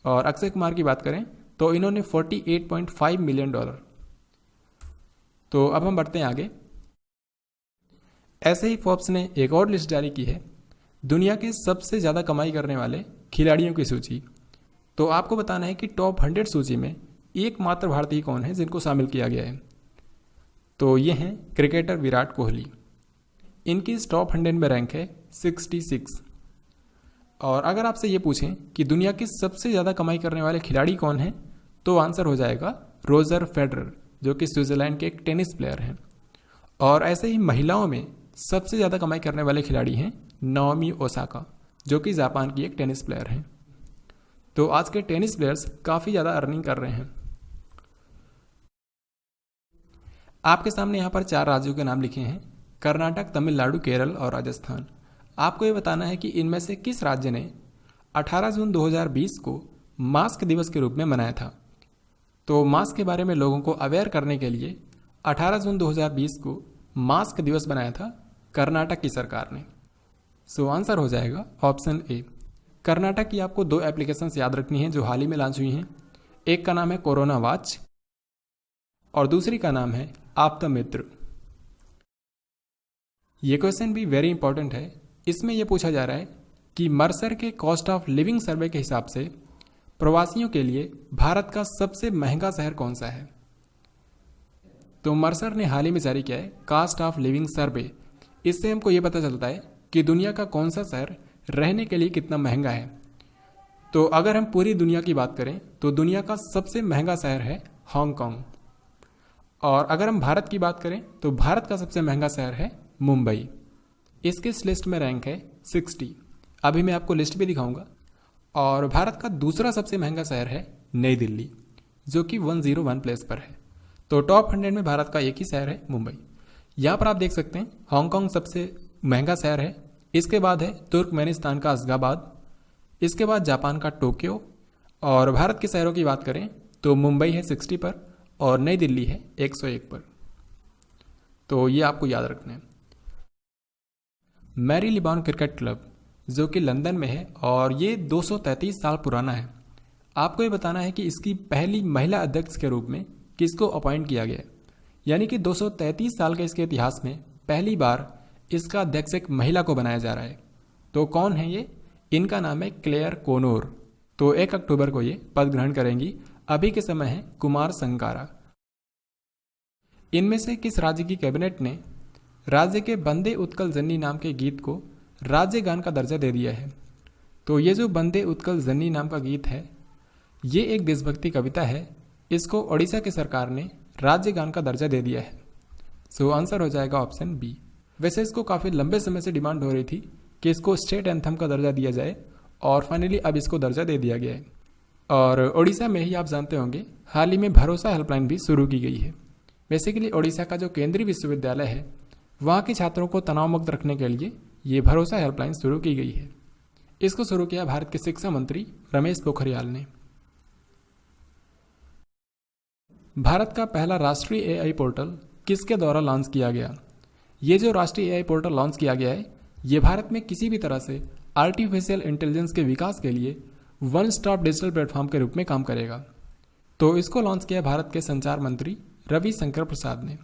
और अक्षय कुमार की बात करें तो इन्होंने $48.5 मिलियन। तो अब हम बढ़ते हैं आगे। ऐसे ही फोर्ब्स ने एक और लिस्ट जारी की है दुनिया के सबसे ज़्यादा कमाई करने वाले खिलाड़ियों की सूची। तो आपको बताना है कि टॉप 100 सूची में एकमात्र भारतीय कौन है जिनको शामिल किया गया है। तो ये हैं क्रिकेटर विराट कोहली। इनकी इस टॉप 100 में रैंक है 66। और अगर आपसे ये पूछें कि दुनिया के सबसे ज़्यादा कमाई करने वाले खिलाड़ी कौन हैं, तो आंसर हो जाएगा रोजर फेडरर, जो कि स्विट्जरलैंड के एक टेनिस प्लेयर हैं। और ऐसे ही महिलाओं में सबसे ज़्यादा कमाई करने वाले खिलाड़ी हैं नाओमी ओसाका, जो कि जापान की एक टेनिस प्लेयर हैं। तो आज के टेनिस प्लेयर्स काफ़ी ज़्यादा अर्निंग कर रहे हैं। आपके सामने यहाँ पर 4 राज्यों के नाम लिखे हैं, कर्नाटक, तमिलनाडु, केरल और राजस्थान। आपको ये बताना है कि इनमें से किस राज्य ने 18 जून 2020 को मास्क दिवस के रूप में मनाया था। तो मास्क के बारे में लोगों को अवेयर करने के लिए 18 जून 2020 को मास्क दिवस बनाया था कर्नाटक की सरकार ने। सो आंसर हो जाएगा ऑप्शन ए। कर्नाटक की आपको 2 एप्लीकेशंस याद रखनी है जो हाल ही में लॉन्च हुई हैं। एक का नाम है कोरोना वॉच और दूसरी का नाम है आपदा मित्र। ये क्वेश्चन भी वेरी इंपॉर्टेंट है। इसमें यह पूछा जा रहा है कि मर्सर के कॉस्ट ऑफ लिविंग सर्वे के हिसाब से प्रवासियों के लिए भारत का सबसे महंगा शहर कौन सा है। तो मर्सर ने हाल ही में जारी किया है कॉस्ट ऑफ लिविंग सर्वे। इससे हमको ये पता चलता है कि दुनिया का कौन सा शहर रहने के लिए कितना महंगा है। तो अगर हम पूरी दुनिया की बात करें तो दुनिया का सबसे महंगा शहर है हांगकांग। और अगर हम भारत की बात करें तो भारत का सबसे महंगा शहर है मुंबई। इसके इस लिस्ट में रैंक है 60। अभी मैं आपको लिस्ट भी दिखाऊंगा। और भारत का दूसरा सबसे महंगा शहर है नई दिल्ली, जो कि 101 प्लेस पर है। तो टॉप 100 में भारत का एक ही शहर है मुंबई। यहाँ पर आप देख सकते हैं हांगकांग सबसे महंगा शहर है। इसके बाद है तुर्कमेनिस्तान का अशगाबाद, इसके बाद जापान का टोक्यो। और भारत के शहरों की बात करें तो मुंबई है 60 पर और नई दिल्ली है 101 पर। तो ये आपको याद रखना है। मैरीलिबॉन क्रिकेट क्लब जो कि लंदन में है और ये 233 साल पुराना है। आपको ये बताना है कि इसकी पहली महिला अध्यक्ष के रूप में किसको अपॉइंट किया गया, यानी कि 233 साल के इसके इतिहास में पहली बार इसका अध्यक्ष एक महिला को बनाया जा रहा है। तो कौन है ये? इनका नाम है क्लेयर कोनोर। तो 1 अक्टूबर को ये पद ग्रहण करेंगी। अभी के समय है कुमार संकारा। इनमें से किस राज्य की कैबिनेट ने राज्य के बंदे उत्कल जननी नाम के गीत को राज्य गान का दर्जा दे दिया है? तो ये जो बंदे उत्कल जननी नाम का गीत है ये एक देशभक्ति कविता है। इसको ओडिशा की सरकार ने राज्य गान का दर्जा दे दिया है। सो आंसर हो जाएगा ऑप्शन बी। वैसे इसको काफ़ी लंबे समय से डिमांड हो रही थी कि इसको स्टेट एंथम का दर्जा दिया जाए और फाइनली अब इसको दर्जा दे दिया गया है। और ओडिशा में ही आप जानते होंगे हाल ही में भरोसा हेल्पलाइन भी शुरू की गई है। बेसिकली ओडिशा का जो केंद्रीय विश्वविद्यालय है वहाँ के छात्रों को तनाव मुक्त रखने के लिए ये भरोसा हेल्पलाइन शुरू की गई है। इसको शुरू किया भारत के शिक्षा मंत्री रमेश पोखरियाल ने। भारत का पहला राष्ट्रीय एआई पोर्टल किसके द्वारा लॉन्च किया गया? ये जो राष्ट्रीय एआई पोर्टल लॉन्च किया गया है ये भारत में किसी भी तरह से आर्टिफिशियल इंटेलिजेंस के विकास के लिए वन स्टॉप डिजिटल प्लेटफॉर्म के रूप में काम करेगा। तो इसको लॉन्च किया भारत के संचार मंत्री रविशंकर प्रसाद ने।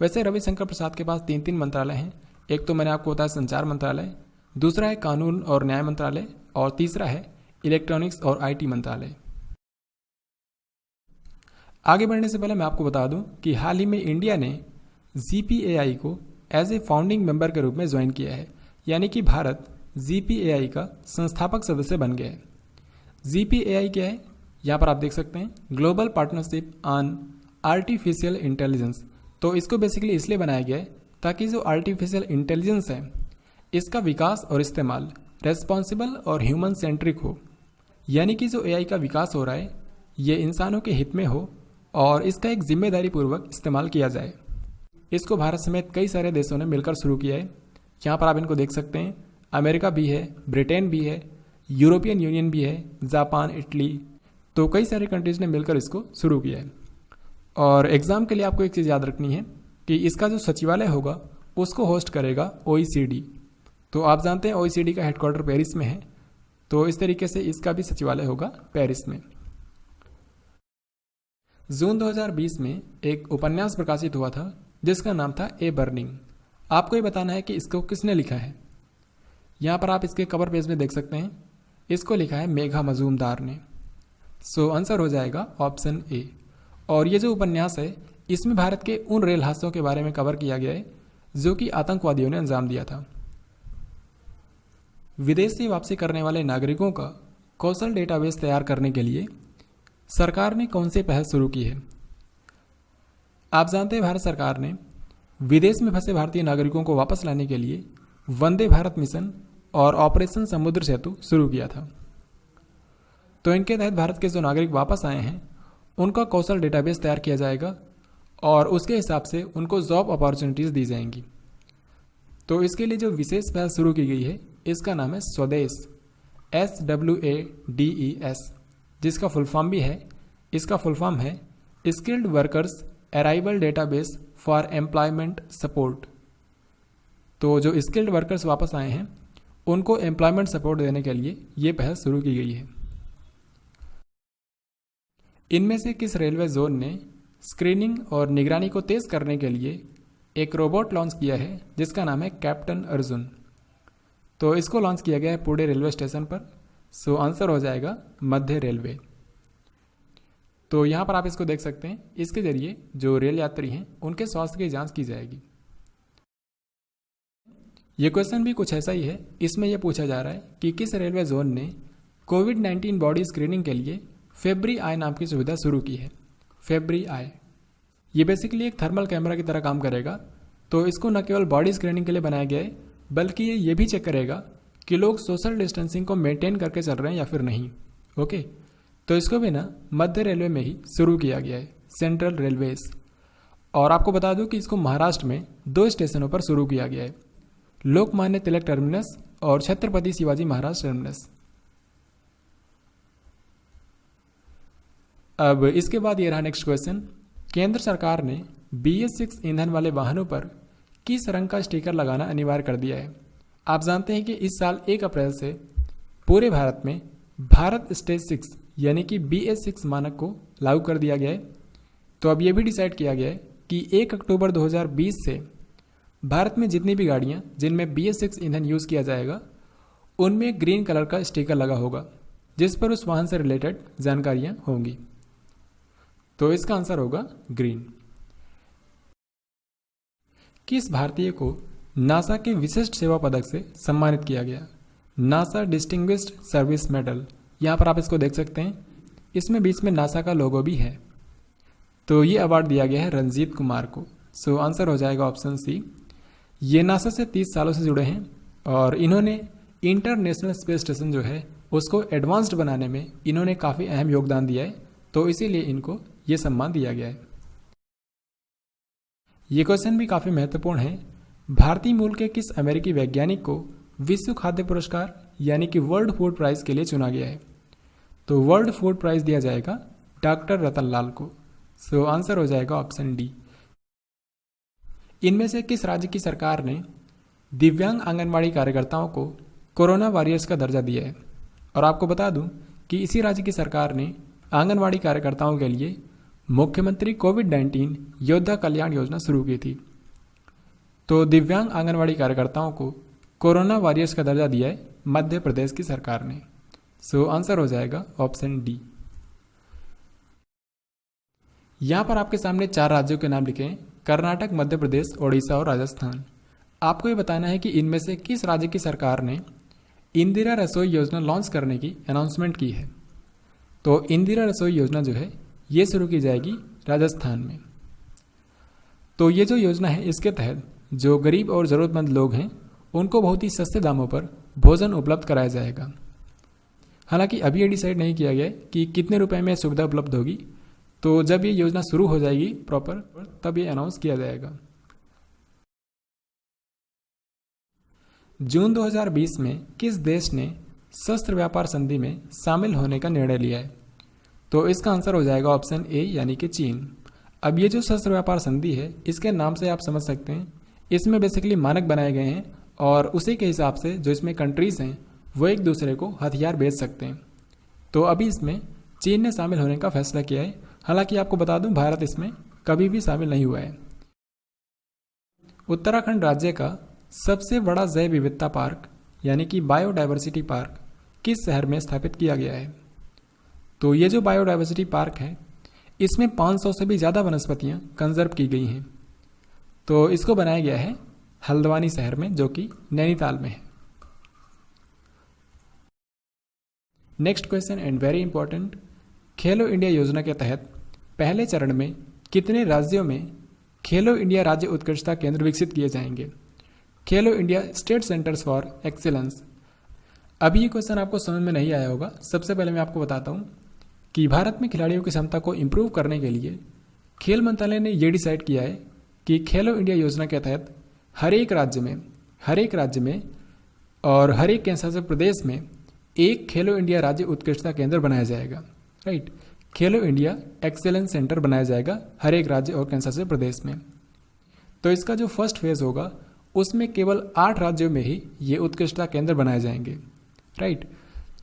वैसे रविशंकर प्रसाद के पास 3 मंत्रालय हैं। एक तो मैंने आपको बताया संचार मंत्रालय, दूसरा है कानून और न्याय मंत्रालय और तीसरा है इलेक्ट्रॉनिक्स और आईटी मंत्रालय। आगे बढ़ने से पहले मैं आपको बता दूं कि हाल ही में इंडिया ने जीपीएआई को एज ए फाउंडिंग मेंबर के रूप में ज्वाइन किया है, यानी कि भारत जीपीएआई का संस्थापक सदस्य बन गया है। जीपीएआई क्या है? यहाँ पर आप देख सकते हैं global partnership on artificial intelligence. तो इसको बेसिकली इसलिए बनाया गया है ताकि जो आर्टिफिशियल इंटेलिजेंस है इसका विकास और इस्तेमाल रेस्पॉन्सिबल और ह्यूमन सेंट्रिक हो, यानी कि जो एआई का विकास हो रहा है ये इंसानों के हित में हो और इसका एक जिम्मेदारी पूर्वक इस्तेमाल किया जाए। इसको भारत समेत कई सारे देशों ने मिलकर शुरू किया है। यहाँ पर आप इनको देख सकते हैं, अमेरिका भी है, ब्रिटेन भी है, यूरोपियन यूनियन भी है, जापान, इटली। तो कई सारे कंट्रीज ने मिलकर इसको शुरू किया है। और एग्ज़ाम के लिए आपको एक चीज़ याद रखनी है कि इसका जो सचिवालय होगा उसको होस्ट करेगा ओईसीडी। तो आप जानते हैं ओईसीडी का हेडक्वार्टर पेरिस में है, तो इस तरीके से इसका भी सचिवालय होगा पेरिस में। जून 2020 में एक उपन्यास प्रकाशित हुआ था जिसका नाम था ए बर्निंग। आपको ये बताना है कि इसको किसने लिखा है। यहाँ पर आप इसके कवर पेज में देख सकते हैं, इसको लिखा है मेघा मजूमदार ने। सो आंसर हो जाएगा ऑप्शन ए। और ये जो उपन्यास है इसमें भारत के उन रेल हादसों के बारे में कवर किया गया है जो कि आतंकवादियों ने अंजाम दिया था। विदेश से वापसी करने वाले नागरिकों का कौशल डेटाबेस तैयार करने के लिए सरकार ने कौन सी पहल शुरू की है? आप जानते हैं भारत सरकार ने विदेश में फंसे भारतीय नागरिकों को वापस लाने के लिए वंदे भारत मिशन और ऑपरेशन समुद्र सेतु शुरू किया था। तो इनके तहत भारत के जो नागरिक वापस आए हैं उनका कौशल डेटाबेस तैयार किया जाएगा और उसके हिसाब से उनको जॉब अपॉर्चुनिटीज़ दी जाएंगी। तो इसके लिए जो विशेष पहल शुरू की गई है इसका नाम है स्वदेश, SWADES, जिसका फुल फॉर्म भी है, इसका फुल फॉर्म है skilled workers arrival database for employment support. तो जो स्किल्ड वर्कर्स वापस आए हैं उनको एम्प्लॉयमेंट सपोर्ट देने के लिए ये पहल शुरू की गई है। इनमें से किस रेलवे जोन ने स्क्रीनिंग और निगरानी को तेज करने के लिए एक रोबोट लॉन्च किया है जिसका नाम है कैप्टन अर्जुन? तो इसको लॉन्च किया गया है पुणे रेलवे स्टेशन पर। सो आंसर हो जाएगा मध्य रेलवे। तो यहाँ पर आप इसको देख सकते हैं, इसके जरिए जो रेल यात्री हैं उनके स्वास्थ्य की जांच की जाएगी। ये क्वेश्चन भी कुछ ऐसा ही है। इसमें यह पूछा जा रहा है कि किस रेलवे जोन ने कोविड-19 बॉडी स्क्रीनिंग के लिए फेब्री आई नाम की सुविधा शुरू की है। फेब्री आई ये बेसिकली एक थर्मल कैमरा की तरह काम करेगा। तो इसको न केवल बॉडी स्क्रीनिंग के लिए बनाया गया है बल्कि ये भी चेक करेगा कि लोग सोशल डिस्टेंसिंग को मेंटेन करके चल रहे हैं या फिर नहीं। ओके, तो इसको भी ना मध्य रेलवे में ही शुरू किया गया है, सेंट्रल रेलवेज। और आपको बता दूं कि इसको महाराष्ट्र में 2 स्टेशनों पर शुरू किया गया है, लोकमान्य तिलक टर्मिनस और छत्रपति शिवाजी महाराज टर्मिनस। अब इसके बाद ये रहा नेक्स्ट क्वेश्चन। केंद्र सरकार ने BS6 ईंधन वाले वाहनों पर किस रंग का स्टिकर लगाना अनिवार्य कर दिया है? आप जानते हैं कि इस साल 1 अप्रैल से पूरे भारत में भारत स्टेज 6 यानी कि BS6 मानक को लागू कर दिया गया है। तो अब यह भी डिसाइड किया गया है कि 1 अक्टूबर 2020 से भारत में जितनी भी गाड़ियां जिनमें BS6 ईंधन यूज़ किया जाएगा उनमें ग्रीन कलर का स्टिकर लगा होगा जिस पर उस वाहन से रिलेटेड जानकारियां होंगी। तो इसका आंसर होगा ग्रीन। किस भारतीय को नासा के विशिष्ट सेवा पदक से सम्मानित किया गया? NASA distinguished service medal. यहाँ पर आप इसको देख सकते हैं, इसमें बीच में नासा का लोगो भी है। तो ये अवार्ड दिया गया है रंजीत कुमार को। सो आंसर हो जाएगा ऑप्शन सी। ये नासा से 30 सालों से जुड़े हैं और इन्होंने इंटरनेशनल स्पेस स्टेशन जो है उसको एडवांस्ड बनाने में इन्होंने काफ़ी अहम योगदान दिया है। तो इसीलिए इनको ये सम्मान दिया गया है। ये क्वेश्चन भी काफ़ी महत्वपूर्ण है। भारतीय मूल के किस अमेरिकी वैज्ञानिक को विश्व खाद्य पुरस्कार यानी कि वर्ल्ड फूड प्राइज के लिए चुना गया है? तो वर्ल्ड फूड प्राइज दिया जाएगा डॉक्टर रतनलाल को। सो आंसर हो जाएगा ऑप्शन डी। इनमें से किस राज्य की सरकार ने दिव्यांग आंगनबाड़ी कार्यकर्ताओं को कोरोना वॉरियर्स का दर्जा दिया है? और आपको बता दूं कि इसी राज्य की सरकार ने आंगनबाड़ी कार्यकर्ताओं के लिए मुख्यमंत्री कोविड-19 योद्धा कल्याण योजना शुरू की थी। तो दिव्यांग आंगनबाड़ी कार्यकर्ताओं को कोरोना वॉरियर्स का दर्जा दिया है मध्य प्रदेश की सरकार ने। सो आंसर हो जाएगा ऑप्शन डी। यहां पर आपके सामने 4 राज्यों के नाम लिखे हैं, कर्नाटक, मध्य प्रदेश, ओडिशा और राजस्थान। आपको ये बताना है कि इनमें से किस राज्य की सरकार ने इंदिरा रसोई योजना लॉन्च करने की अनाउंसमेंट की है। तो इंदिरा रसोई योजना जो है ये शुरू की जाएगी राजस्थान में। तो ये जो योजना है इसके तहत जो गरीब और ज़रूरतमंद लोग हैं उनको बहुत ही सस्ते दामों पर भोजन उपलब्ध कराया जाएगा। हालांकि अभी ये डिसाइड नहीं किया गया है कि कितने रुपए में सुविधा उपलब्ध होगी। तो जब ये योजना शुरू हो जाएगी प्रॉपर तब ये अनाउंस किया जाएगा। जून 2020 में किस देश ने शस्त्र व्यापार संधि में शामिल होने का निर्णय लिया है? तो इसका आंसर हो जाएगा ऑप्शन ए यानी कि चीन। अब ये जो शस्त्र व्यापार संधि है इसके नाम से आप समझ सकते हैं इसमें बेसिकली मानक बनाए गए हैं और उसी के हिसाब से जो इसमें कंट्रीज़ हैं वो एक दूसरे को हथियार बेच सकते हैं। तो अभी इसमें चीन ने शामिल होने का फैसला किया है। हालांकि आपको बता दूं भारत इसमें कभी भी शामिल नहीं हुआ है। उत्तराखंड राज्य का सबसे बड़ा जैव विविधता पार्क यानी कि बायोडायवर्सिटी पार्क किस शहर में स्थापित किया गया है? तो ये जो बायोडायवर्सिटी पार्क है इसमें 500 से भी ज़्यादा वनस्पतियाँ कंजर्व की गई हैं। तो इसको बनाया गया है हल्द्वानी शहर में जो कि नैनीताल में है। Next question and very important, Khelo India योजना के तहत पहले चरण में कितने राज्यों में खेलो इंडिया राज्य उत्कृष्टता केंद्र विकसित किए जाएंगे? खेलो India state centres for excellence. अभी ये क्वेश्चन आपको समझ में नहीं आया होगा। सबसे पहले मैं आपको बताता हूँ कि भारत में खिलाड़ियों की क्षमता को इम्प्रूव करने के लिए खेल मंत्रालय ने ये डिसाइड किया है कि खेलो इंडिया योजना के तहत हर एक राज्य में और हर एक केंद्रशासित प्रदेश में एक खेलो इंडिया राज्य उत्कृष्टता केंद्र बनाया जाएगा। राइट, खेलो इंडिया एक्सेलेंस सेंटर बनाया जाएगा हर एक राज्य और केंद्रशासित प्रदेश में। तो इसका जो फर्स्ट फेज होगा उसमें केवल 8 राज्यों में ही ये उत्कृष्टता केंद्र बनाए जाएंगे, राइट।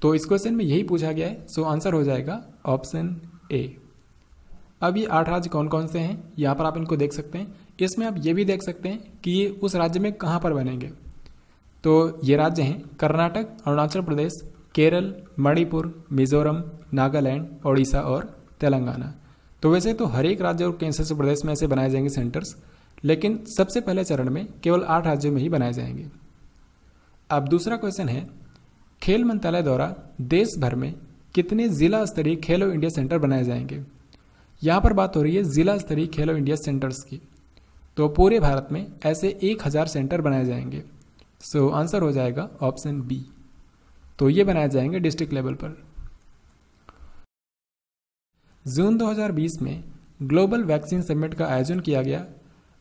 तो इस क्वेश्चन में यही पूछा गया है, सो आंसर हो जाएगा ऑप्शन ए। अब ये 8 राज्य कौन कौन से हैं, यहाँ पर आप इनको देख सकते हैं। इसमें आप ये भी देख सकते हैं कि ये उस राज्य में कहाँ पर बनेंगे। तो ये राज्य हैं कर्नाटक, अरुणाचल प्रदेश, केरल, मणिपुर, मिजोरम, नागालैंड, ओडिशा और तेलंगाना। तो वैसे तो हर एक राज्य और केंद्र शासित प्रदेश में ऐसे बनाए जाएंगे सेंटर्स, लेकिन सबसे पहले चरण में केवल 8 राज्यों में ही बनाए जाएंगे। अब दूसरा क्वेश्चन है, खेल मंत्रालय द्वारा देश भर में कितने जिला स्तरीय खेलो इंडिया सेंटर बनाए जाएंगे। यहाँ पर बात हो रही है जिला स्तरीय खेलो इंडिया सेंटर्स की। तो पूरे भारत में ऐसे 1000 सेंटर बनाए जाएंगे। सो आंसर हो जाएगा ऑप्शन बी। तो ये बनाए जाएंगे डिस्ट्रिक्ट लेवल पर। जून 2020 में ग्लोबल वैक्सीन समिट का आयोजन किया गया।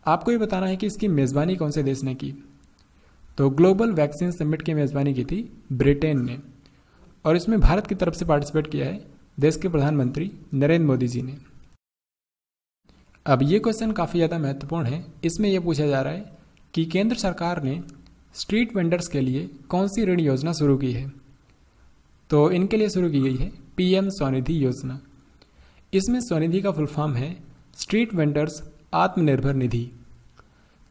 आपको ये बताना है कि इसकी मेज़बानी कौन से देश ने की। तो ग्लोबल वैक्सीन समिट की मेज़बानी की थी ब्रिटेन ने, और इसमें भारत की तरफ से पार्टिसिपेट किया है देश के प्रधानमंत्री नरेंद्र मोदी जी ने। अब ये क्वेश्चन काफ़ी ज़्यादा महत्वपूर्ण है। इसमें यह पूछा जा रहा है कि केंद्र सरकार ने स्ट्रीट वेंडर्स के लिए कौन सी ऋण योजना शुरू की है। तो इनके लिए शुरू की गई है पीएम स्वनिधि योजना। इसमें स्वनिधि का फुल फॉर्म है स्ट्रीट वेंडर्स आत्मनिर्भर निधि।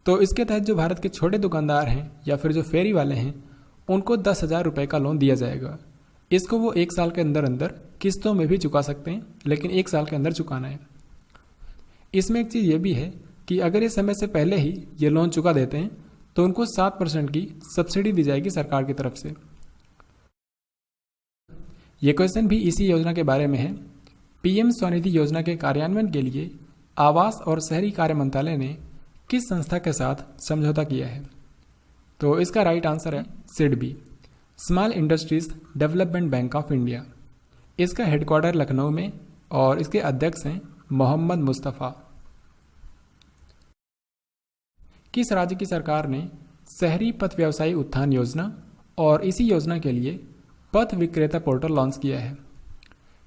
तो इसके तहत जो भारत के छोटे दुकानदार हैं या फिर जो फेरी वाले हैं, उनको 10,000 रुपये का लोन दिया जाएगा। इसको वो 1 साल के अंदर अंदर किस्तों में भी चुका सकते हैं, लेकिन 1 साल के अंदर चुकाना है। इसमें एक चीज़ ये भी है कि अगर ये समय से पहले ही ये लोन चुका देते हैं तो उनको 7% की सब्सिडी दी जाएगी सरकार की तरफ से। ये क्वेश्चन भी इसी योजना के बारे में है। पीएम स्वनिधि योजना के कार्यान्वयन के लिए आवास और शहरी कार्य मंत्रालय ने किस संस्था के साथ समझौता किया है। तो इसका राइट आंसर है SIDBI, small industries development bank of India. इसका हेडक्वार्टर लखनऊ में और इसके अध्यक्ष हैं मोहम्मद मुस्तफ़ा। किस राज्य की सरकार ने शहरी पथ व्यवसायी उत्थान योजना और इसी योजना के लिए पथ विक्रेता पोर्टल लॉन्च किया है।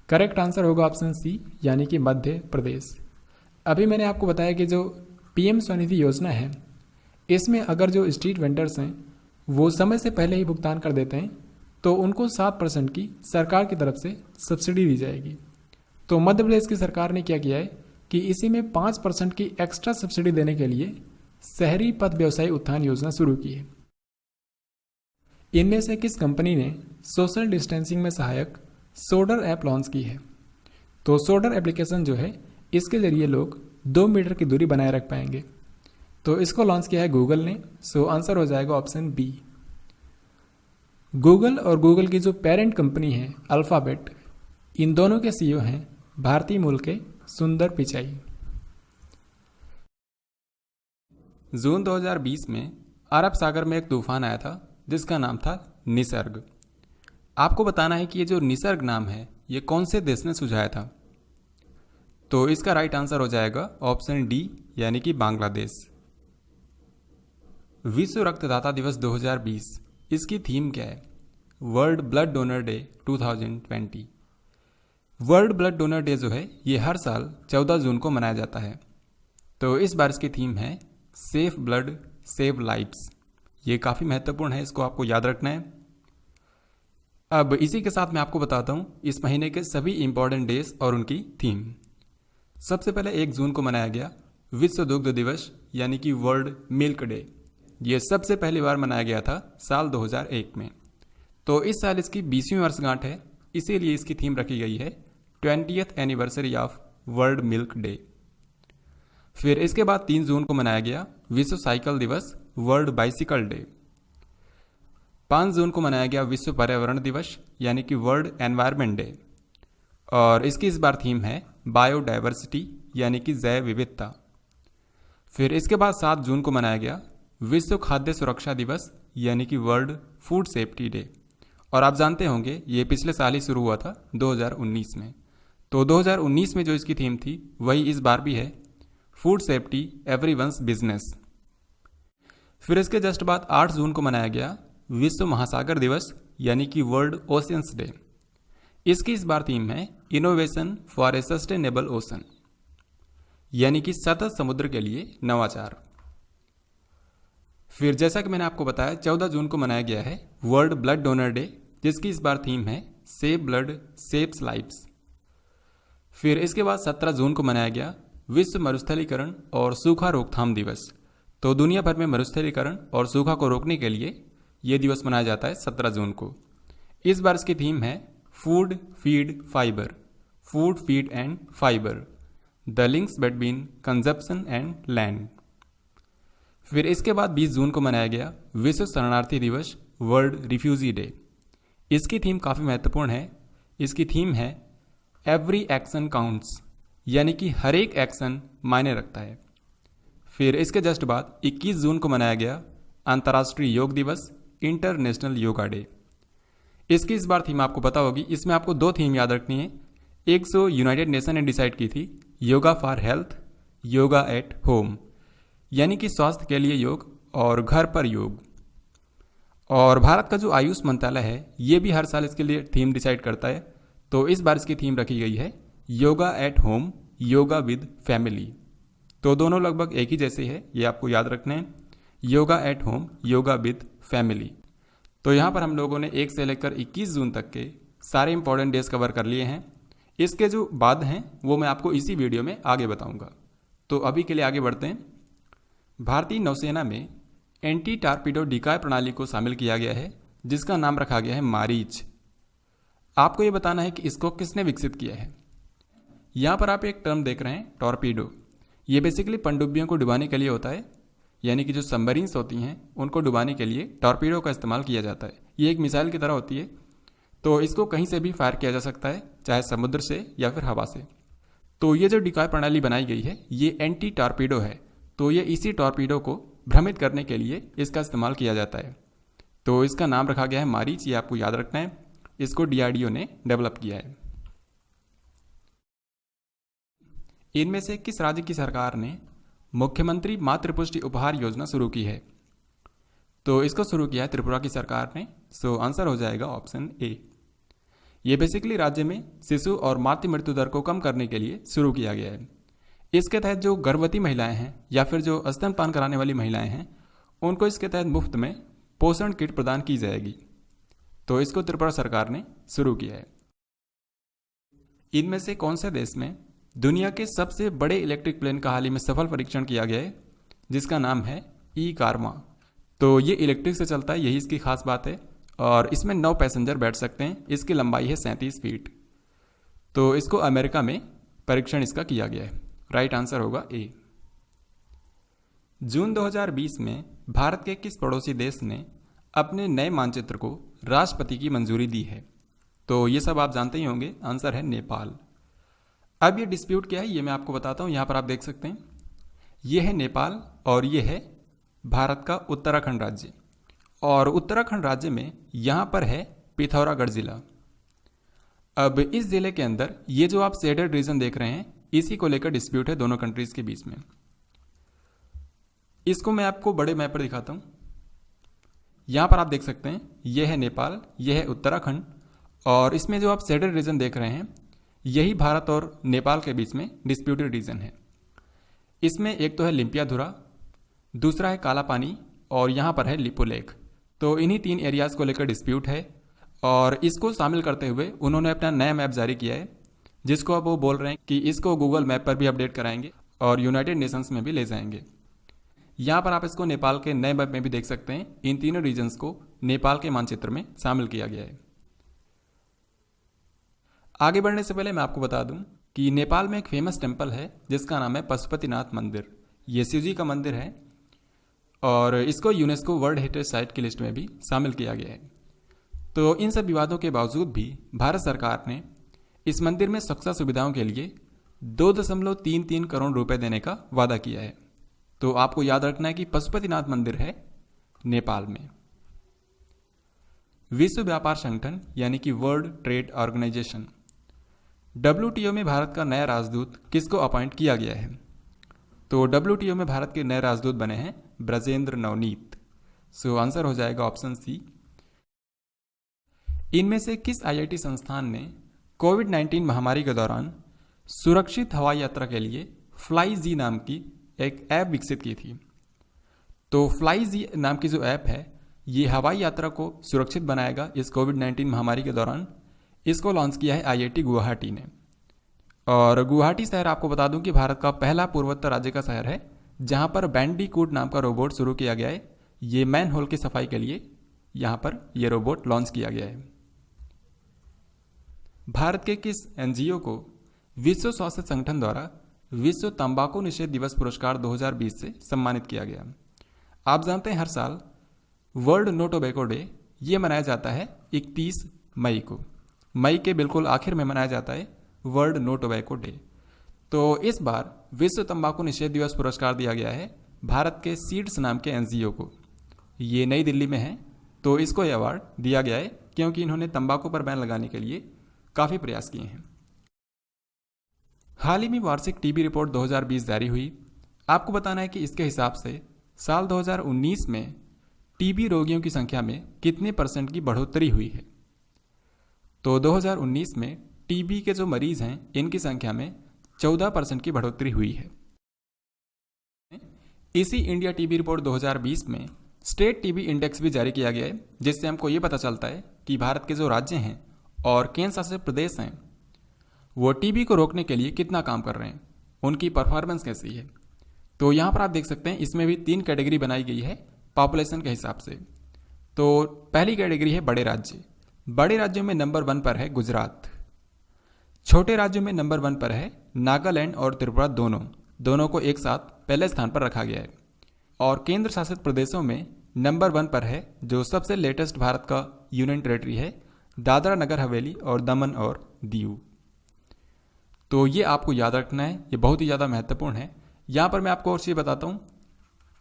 करेक्ट आंसर होगा ऑप्शन सी, यानी कि मध्य प्रदेश। अभी मैंने आपको बताया कि जो पीएम स्वनिधि योजना है, इसमें अगर जो स्ट्रीट वेंडर्स हैं वो समय से पहले ही भुगतान कर देते हैं तो उनको 7% की सरकार की तरफ से सब्सिडी दी जाएगी। तो मध्य प्रदेश की सरकार ने क्या किया है कि इसी में 5% की एक्स्ट्रा सब्सिडी देने के लिए शहरी पथ व्यवसायी उत्थान योजना शुरू की है। इनमें से किस कंपनी ने सोशल डिस्टेंसिंग में सहायक सोडर ऐप लॉन्च की है। तो सोडर एप्लीकेशन जो है, इसके जरिए लोग 2 मीटर की दूरी बनाए रख पाएंगे। तो इसको लॉन्च किया है गूगल ने। सो आंसर हो जाएगा ऑप्शन बी। गूगल और गूगल की जो पेरेंट कंपनी है अल्फाबेट, इन दोनों के सीईओ हैं भारतीय मूल के सुंदर पिचाई। जून 2020 में अरब सागर में एक तूफान आया था जिसका नाम था निसर्ग। आपको बताना है कि ये जो निसर्ग नाम है ये कौन से देश ने सुझाया था। तो इसका राइट आंसर हो जाएगा ऑप्शन डी, यानी कि बांग्लादेश। विश्व रक्तदाता दिवस 2020, इसकी थीम क्या है। World blood donor day 2020। World blood donor day जो है ये हर साल 14 जून को मनाया जाता है। तो इस बार इसकी थीम है सेफ ब्लड सेव लाइव्स। ये काफ़ी महत्वपूर्ण है, इसको आपको याद रखना है। अब इसी के साथ मैं आपको बताता हूँ इस महीने के सभी इंपॉर्टेंट डेज और उनकी थीम। सबसे पहले 1 जून को मनाया गया विश्व दुग्ध दिवस, यानी कि वर्ल्ड मिल्क डे। ये सबसे पहली बार मनाया गया था साल 2001 में। तो इस साल इसकी 20वीं वर्षगांठ है, इसीलिए इसकी थीम रखी गई है 20th anniversary of world milk day. फिर इसके बाद 3 जून को मनाया गया विश्व साइकिल दिवस, वर्ल्ड बाइसिकल डे। 5 जून को मनाया गया विश्व पर्यावरण दिवस, यानी कि वर्ल्ड एनवायरनमेंट डे। और इसकी इस बार थीम है बायोडाइवर्सिटी, यानी कि जैव विविधता। फिर इसके बाद 7 जून को मनाया गया विश्व खाद्य सुरक्षा दिवस, यानी कि वर्ल्ड फूड सेफ्टी डे। और आप जानते होंगे ये पिछले साल ही शुरू हुआ था 2019 में। तो 2019 में जो इसकी थीम थी वही इस बार भी है, फूड सेफ्टी एवरीवन्स बिजनेस। फिर इसके जस्ट बाद 8 जून को मनाया गया विश्व महासागर दिवस, यानी कि वर्ल्ड ओशियंस डे। इसकी इस बार थीम है innovation for a sustainable ocean, यानी कि सतत समुद्र के लिए नवाचार। फिर जैसा कि मैंने आपको बताया 14 जून को मनाया गया है वर्ल्ड ब्लड डोनर डे, जिसकी इस बार थीम है सेव ब्लड सेव्स लाइव्स। फिर इसके बाद 17 जून को मनाया गया विश्व मरुस्थलीकरण और सूखा रोकथाम दिवस। तो दुनिया भर में मरुस्थलीकरण और सूखा को रोकने के लिए ये दिवस मनाया जाता है 17 जून को। इस बार इसकी थीम है food feed fibre, food feed and fibre, the links between consumption and land. फिर इसके बाद 20 जून को मनाया गया विश्व शरणार्थी दिवस, वर्ल्ड रिफ्यूजी डे। इसकी थीम काफ़ी महत्वपूर्ण है। इसकी थीम है एवरी एक्शन काउंट्स, यानी कि हर एक एक्शन मायने रखता है। फिर इसके जस्ट बाद 21 जून को मनाया गया अंतर्राष्ट्रीय योग दिवस, इंटरनेशनल योगा डे। इसकी इस बार थीम आपको पता होगी। इसमें आपको 2 थीम याद रखनी है। एक सो यूनाइटेड नेशन ने डिसाइड की थी yoga for health, yoga at home, यानी कि स्वास्थ्य के लिए योग और घर पर योग। और भारत का जो आयुष मंत्रालय है ये भी हर साल इसके लिए थीम डिसाइड करता है। तो इस बार इसकी थीम रखी गई है yoga at home, yoga with family. तो दोनों लगभग एक ही जैसे है, ये आपको याद रखना है, yoga at home, yoga with family. तो यहाँ पर हम लोगों ने 1 से लेकर 21 जून तक के सारे इंपॉर्टेंट डेज कवर कर लिए हैं। इसके जो बाद हैं वो मैं आपको इसी वीडियो में आगे बताऊंगा। तो अभी के लिए आगे बढ़ते हैं। भारतीय नौसेना में एंटी टारपीडो डिकॉय प्रणाली को शामिल किया गया है, जिसका नाम रखा गया है मारीच। आपको ये बताना है कि इसको किसने विकसित किया है। यहाँ पर आप एक टर्म देख रहे हैं टॉर्पीडो। ये बेसिकली पनडुब्बियों को डुबाने के लिए होता है, यानी कि जो सबमरीन्स होती हैं उनको डुबाने के लिए टॉर्पीडो का इस्तेमाल किया जाता है। ये एक मिसाइल की तरह होती है, तो इसको कहीं से भी फायर किया जा सकता है, चाहे समुद्र से या फिर हवा से। तो ये जो डिकॉय प्रणाली बनाई गई है ये एंटी टॉर्पीडो है। तो ये इसी टॉर्पीडो को भ्रमित करने के लिए इसका इस्तेमाल किया जाता है। तो इसका नाम रखा गया है मारीच, ये आपको याद रखना है। इसको DRDO ने डेवलप किया है। इनमें से किस राज्य की सरकार ने मुख्यमंत्री मातृपुष्टि उपहार योजना शुरू की है? तो इसको शुरू किया है त्रिपुरा की सरकार ने। सो आंसर हो जाएगा ऑप्शन ए। ये बेसिकली राज्य में शिशु और मातृ मृत्यु दर को कम करने के लिए शुरू किया गया है। इसके तहत जो गर्भवती महिलाएं हैं या फिर जो स्तनपान कराने वाली महिलाएं हैं उनको इसके तहत मुफ्त में पोषण किट प्रदान की जाएगी। तो इसको त्रिपुरा सरकार ने शुरू किया है। इनमें से कौन से देश में दुनिया के सबसे बड़े इलेक्ट्रिक प्लेन का हाल ही में सफल परीक्षण किया गया है, जिसका नाम है ई-कारमा। तो ये इलेक्ट्रिक से चलता है, यही इसकी खास बात है। और इसमें 9 पैसेंजर बैठ सकते हैं। इसकी लंबाई है 37 फीट। तो इसको अमेरिका में परीक्षण इसका किया गया है। राइट आंसर होगा ए। जून 2020 में भारत के किस पड़ोसी देश ने अपने नए मानचित्र को राष्ट्रपति की मंजूरी दी है? तो ये सब आप जानते ही होंगे, आंसर है नेपाल। अब ये डिस्प्यूट क्या है ये मैं आपको बताता हूँ। यहाँ पर आप देख सकते हैं ये है नेपाल और ये है भारत का उत्तराखंड राज्य। और उत्तराखंड राज्य में यहाँ पर है पिथौरागढ़ जिला। अब इस जिले के अंदर ये जो आप शेडेड रीजन देख रहे हैं इसी को लेकर डिस्प्यूट है दोनों कंट्रीज के बीच में। इसको मैं आपको बड़े मैप पर दिखाता हूं। यहां पर आप देख सकते हैं यह है नेपाल, यह है उत्तराखंड, और इसमें जो आप शेडेड रीजन देख रहे हैं यही भारत और नेपाल के बीच में डिस्प्यूटेड रीजन है। इसमें एक तो है लिम्पियाधुरा, दूसरा है काला पानी और यहां पर है लिपुलेख। तो इन्हीं 3 एरियाज को लेकर डिस्प्यूट है और इसको शामिल करते हुए उन्होंने अपना नया मैप जारी किया है, जिसको अब वो बोल रहे हैं कि इसको गूगल मैप पर भी अपडेट कराएंगे और यूनाइटेड नेशंस में भी ले जाएंगे। यहाँ पर आप इसको नेपाल के नए मैप में भी देख सकते हैं। इन तीनों रीजन्स को नेपाल के मानचित्र में शामिल किया गया है। आगे बढ़ने से पहले मैं आपको बता दूं कि नेपाल में एक फेमस टेम्पल है जिसका नाम है पशुपतिनाथ मंदिर। ये शिव जी का मंदिर है और इसको यूनेस्को वर्ल्ड हेरिटेज साइट की लिस्ट में भी शामिल किया गया है। तो इन सब विवादों के बावजूद भी भारत सरकार ने इस मंदिर में सुरक्षा सुविधाओं के लिए 2.33 करोड़ रुपए देने का वादा किया है। तो आपको याद रखना है कि पशुपतिनाथ मंदिर है नेपाल में। विश्व व्यापार संगठन यानी कि वर्ल्ड ट्रेड ऑर्गेनाइजेशन WTO में भारत का नया राजदूत किसको अपॉइंट किया गया है? तो WTO में भारत के नए राजदूत बने हैं ब्रजेंद्र नवनीत। सो आंसर हो जाएगा ऑप्शन सी। इनमें से किस IIT संस्थान ने कोविड-19 महामारी के दौरान सुरक्षित हवाई यात्रा के लिए फ्लाई जी नाम की एक ऐप विकसित की थी? तो फ्लाइज नाम की जो ऐप है ये हवाई यात्रा को सुरक्षित बनाएगा इस कोविड-19 महामारी के दौरान। इसको लॉन्च किया है IIT गुवाहाटी ने। और गुवाहाटी शहर आपको बता दूं कि भारत का पहला पूर्वोत्तर राज्य का शहर है जहां पर बैंडीकूट नाम का रोबोट शुरू किया गया है। ये मैन होल की सफाई के लिए यहां पर यह रोबोट लॉन्च किया गया है। भारत के किस NGO को विश्व स्वास्थ्य संगठन द्वारा विश्व तंबाकू निषेध दिवस पुरस्कार 2020 से सम्मानित किया गया? आप जानते हैं हर साल वर्ल्ड नो टोबैको डे ये मनाया जाता है 31 मई को। मई के बिल्कुल आखिर में मनाया जाता है वर्ल्ड नो टोबैको डे। तो इस बार विश्व तंबाकू निषेध दिवस पुरस्कार दिया गया है भारत के सीड्स नाम के NGO को। ये नई दिल्ली में है, तो इसको ये अवार्ड दिया गया है क्योंकि इन्होंने तंबाकू पर बैन लगाने के लिए काफ़ी प्रयास किए हैं। हाल ही में वार्षिक टीबी रिपोर्ट 2020 जारी हुई। आपको बताना है कि इसके हिसाब से साल 2019 में टीबी रोगियों की संख्या में कितने % की बढ़ोतरी हुई है? तो 2019 में टीबी के जो मरीज हैं इनकी संख्या में 14% की बढ़ोतरी हुई है। इसी इंडिया टीबी रिपोर्ट 2020 में स्टेट टीबी इंडेक्स भी जारी किया गया है, जिससे हमको ये पता चलता है कि भारत के जो राज्य हैं और केंद्र शासित प्रदेश हैं वो टीबी को रोकने के लिए कितना काम कर रहे हैं, उनकी परफॉर्मेंस कैसी है। तो यहाँ पर आप देख सकते हैं इसमें भी 3 कैटेगरी बनाई गई है पॉपुलेशन के हिसाब से। तो पहली कैटेगरी है बड़े राज्य। बड़े राज्यों में नंबर 1 पर है गुजरात। छोटे राज्यों में नंबर 1 पर है नागालैंड और त्रिपुरा, दोनों को एक साथ पहले स्थान पर रखा गया है। और केंद्र शासित प्रदेशों में नंबर 1 पर है जो सबसे लेटेस्ट भारत का यूनियन टेरेटरी है, दादरा नगर हवेली और दमन और दीव। तो ये आपको याद रखना है, ये बहुत ही ज़्यादा महत्वपूर्ण है। यहाँ पर मैं आपको और चीज़ बताता हूँ।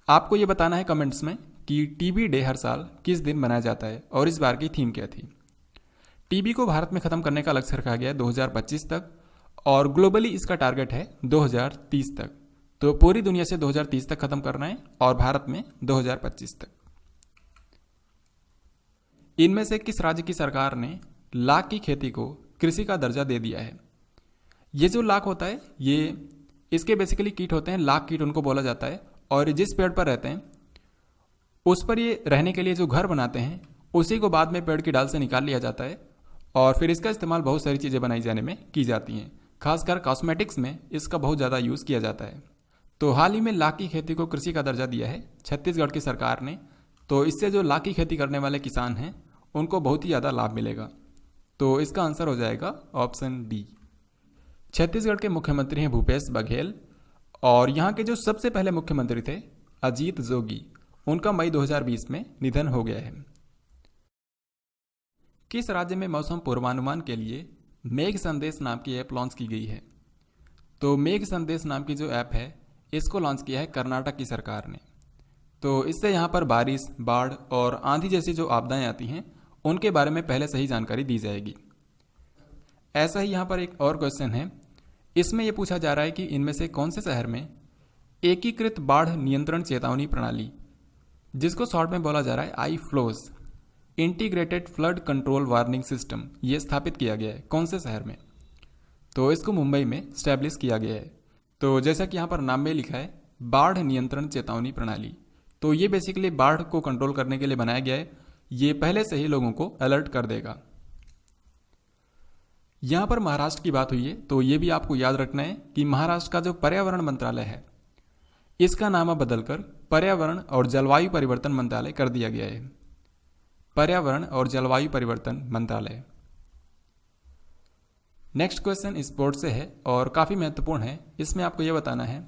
आपको ये बताना है कमेंट्स में कि टीबी डे हर साल किस दिन मनाया जाता है और इस बार की थीम क्या थी। टीबी को भारत में ख़त्म करने का लक्ष्य रखा गया है 2025 तक और ग्लोबली इसका टारगेट है 2030 तक। तो पूरी दुनिया से 2030 तक खत्म करना है और भारत में 2025 तक। इनमें से किस राज्य की सरकार ने लाख की खेती को कृषि का दर्जा दे दिया है? ये जो लाख होता है ये इसके बेसिकली कीट होते हैं, लाख कीट उनको बोला जाता है। और जिस पेड़ पर रहते हैं उस पर ये रहने के लिए जो घर बनाते हैं उसी को बाद में पेड़ की डाल से निकाल लिया जाता है और फिर इसका इस्तेमाल बहुत सारी चीज़ें बनाई जाने में की जाती हैं। खासकर कॉस्मेटिक्स में इसका बहुत ज़्यादा यूज़ किया जाता है। तो हाल ही में लाख की खेती को कृषि का दर्जा दिया है छत्तीसगढ़ की सरकार ने। तो इससे जो लाख की खेती करने वाले किसान हैं उनको बहुत ही ज़्यादा लाभ मिलेगा। तो इसका आंसर हो जाएगा ऑप्शन डी। छत्तीसगढ़ के मुख्यमंत्री हैं भूपेश बघेल और यहाँ के जो सबसे पहले मुख्यमंत्री थे अजीत जोगी, उनका मई 2020 में निधन हो गया है। किस राज्य में मौसम पूर्वानुमान के लिए मेघ संदेश नाम की ऐप लॉन्च की गई है? तो मेघ संदेश नाम की जो ऐप है इसको लॉन्च किया है कर्नाटक की सरकार ने। तो इससे यहाँ पर बारिश, बाढ़ और आंधी जैसी जो आपदाएं आती हैं उनके बारे में पहले से ही जानकारी दी जाएगी। ऐसा ही यहाँ पर एक और क्वेश्चन है, इसमें यह पूछा जा रहा है कि इनमें से कौन से शहर में एकीकृत बाढ़ नियंत्रण चेतावनी प्रणाली, जिसको शॉर्ट में बोला जा रहा है I Flows, integrated flood control warning system, ये स्थापित किया गया है कौन से शहर में? तो इसको मुंबई में स्टैब्लिश किया गया है। तो जैसा कि यहाँ पर नाम में लिखा है बाढ़ नियंत्रण चेतावनी प्रणाली, तो ये बेसिकली बाढ़ को कंट्रोल करने के लिए बनाया गया है। ये पहले से ही लोगों को अलर्ट कर देगा। यहाँ पर महाराष्ट्र की बात हुई है तो ये भी आपको याद रखना है कि महाराष्ट्र का जो पर्यावरण मंत्रालय है इसका नाम अब बदलकर पर्यावरण और जलवायु परिवर्तन मंत्रालय कर दिया गया है। पर्यावरण और जलवायु परिवर्तन मंत्रालय। नेक्स्ट क्वेश्चन स्पोर्ट्स से है और काफ़ी महत्वपूर्ण है। इसमें आपको ये बताना है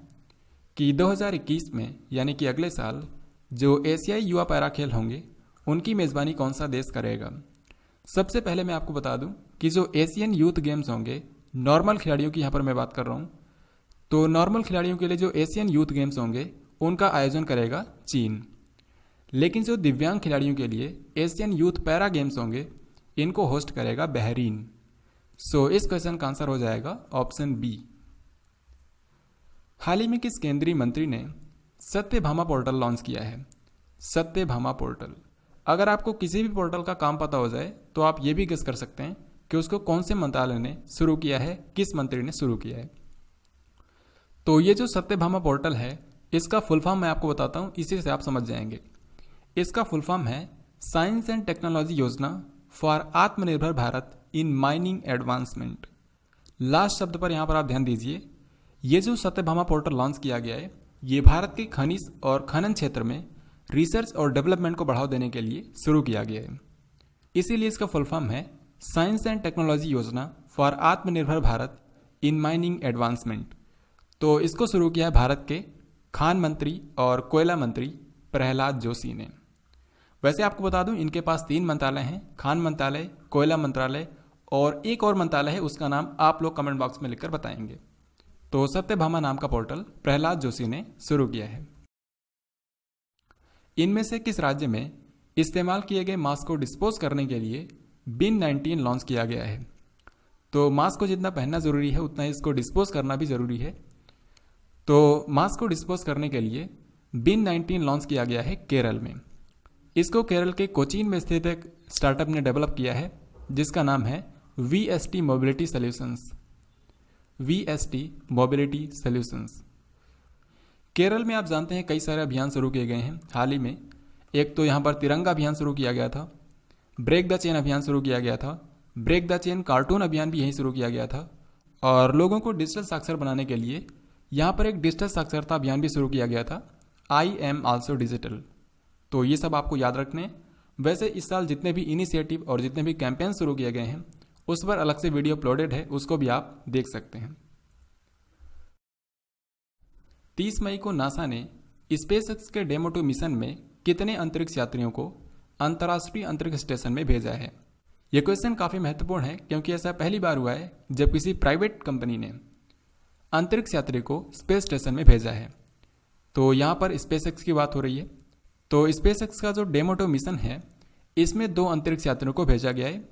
कि 2021 में यानी कि अगले साल जो एशियाई युवा पैरा खेल होंगे उनकी मेज़बानी कौन सा देश करेगा? सबसे पहले मैं आपको बता दूं कि जो एशियन यूथ गेम्स होंगे, नॉर्मल खिलाड़ियों की यहाँ पर मैं बात कर रहा हूँ, तो नॉर्मल खिलाड़ियों के लिए जो एशियन यूथ गेम्स होंगे उनका आयोजन करेगा चीन। लेकिन जो दिव्यांग खिलाड़ियों के लिए एशियन यूथ पैरा गेम्स होंगे इनको होस्ट करेगा बहरीन। सो इस क्वेश्चन का आंसर हो जाएगा ऑप्शन बी। हाल ही में किस केंद्रीय मंत्री ने सत्यभामा पोर्टल लॉन्च किया है? सत्यभामा पोर्टल। अगर आपको किसी भी पोर्टल का काम पता हो जाए तो आप ये भी गेस कर सकते हैं कि उसको कौन से मंत्रालय ने शुरू किया है, किस मंत्री ने शुरू किया है। तो ये जो सत्यभामा पोर्टल है इसका फुल फॉर्म मैं आपको बताता हूँ, इसी से आप समझ जाएंगे। इसका फुल फॉर्म है साइंस एंड टेक्नोलॉजी योजना फॉर आत्मनिर्भर Bharat in mining advancement. Last शब्द पर यहाँ पर आप ध्यान दीजिए। ये जो सत्यभामा पोर्टल लॉन्च किया गया है, ये भारत के खनिज और खनन क्षेत्र में रिसर्च और डेवलपमेंट को बढ़ावा देने के लिए शुरू किया गया है। इसीलिए इसका फुल फॉर्म है साइंस एंड टेक्नोलॉजी योजना फॉर आत्मनिर्भर भारत इन माइनिंग एडवांसमेंट। तो इसको शुरू किया है भारत के खान मंत्री और कोयला मंत्री प्रहलाद जोशी ने। वैसे आपको बता दूं, इनके पास 3 मंत्रालय हैं, खान मंत्रालय, कोयला मंत्रालय और एक और मंत्रालय है, उसका नाम आप लोग कमेंट बॉक्स में लिखकर बताएंगे। तो सत्यभामा नाम का पोर्टल प्रहलाद जोशी ने शुरू किया है। इनमें से किस राज्य में इस्तेमाल किए गए मास्क को डिस्पोज करने के लिए बिन 19 लॉन्च किया गया है? तो मास्क को जितना पहनना जरूरी है उतना इसको डिस्पोज करना भी जरूरी है। तो मास्क को डिस्पोज करने के लिए बिन 19 लॉन्च किया गया है केरल में। इसको केरल के कोचीन में स्थित एक स्टार्टअप ने डेवलप किया है, जिसका नाम है VST mobility solutions. VST mobility solutions. Kerala में आप जानते हैं कई सारे अभियान शुरू किए गए हैं हाल ही में। एक तो यहाँ पर तिरंगा अभियान शुरू किया गया था, ब्रेक द चेन अभियान शुरू किया गया था, ब्रेक द चेन कार्टून अभियान भी यहीं शुरू किया गया था, और लोगों को डिजिटल साक्षर बनाने के लिए यहाँ पर एक डिजिटल साक्षरता अभियान भी शुरू किया गया था, आई एम आल्सो डिजिटल। तो ये सब आपको याद रखने। वैसे इस साल जितने भी इनिशिएटिव और जितने भी कैंपेन शुरू किए गए हैं उस पर अलग से वीडियो अपलोडेड है, उसको भी आप देख सकते हैं। 30 मई को नासा ने स्पेसएक्स के डेमो 2 मिशन में कितने अंतरिक्ष यात्रियों को अंतर्राष्ट्रीय अंतरिक्ष स्टेशन में भेजा है? यह क्वेश्चन काफी महत्वपूर्ण है, क्योंकि ऐसा पहली बार हुआ है जब किसी प्राइवेट कंपनी ने अंतरिक्ष यात्री को स्पेस स्टेशन में भेजा है। तो यहाँ पर स्पेसएक्स की बात हो रही है। तो स्पेसएक्स का जो डेमो 2 मिशन है, इसमें 2 अंतरिक्ष यात्रियों को भेजा गया है।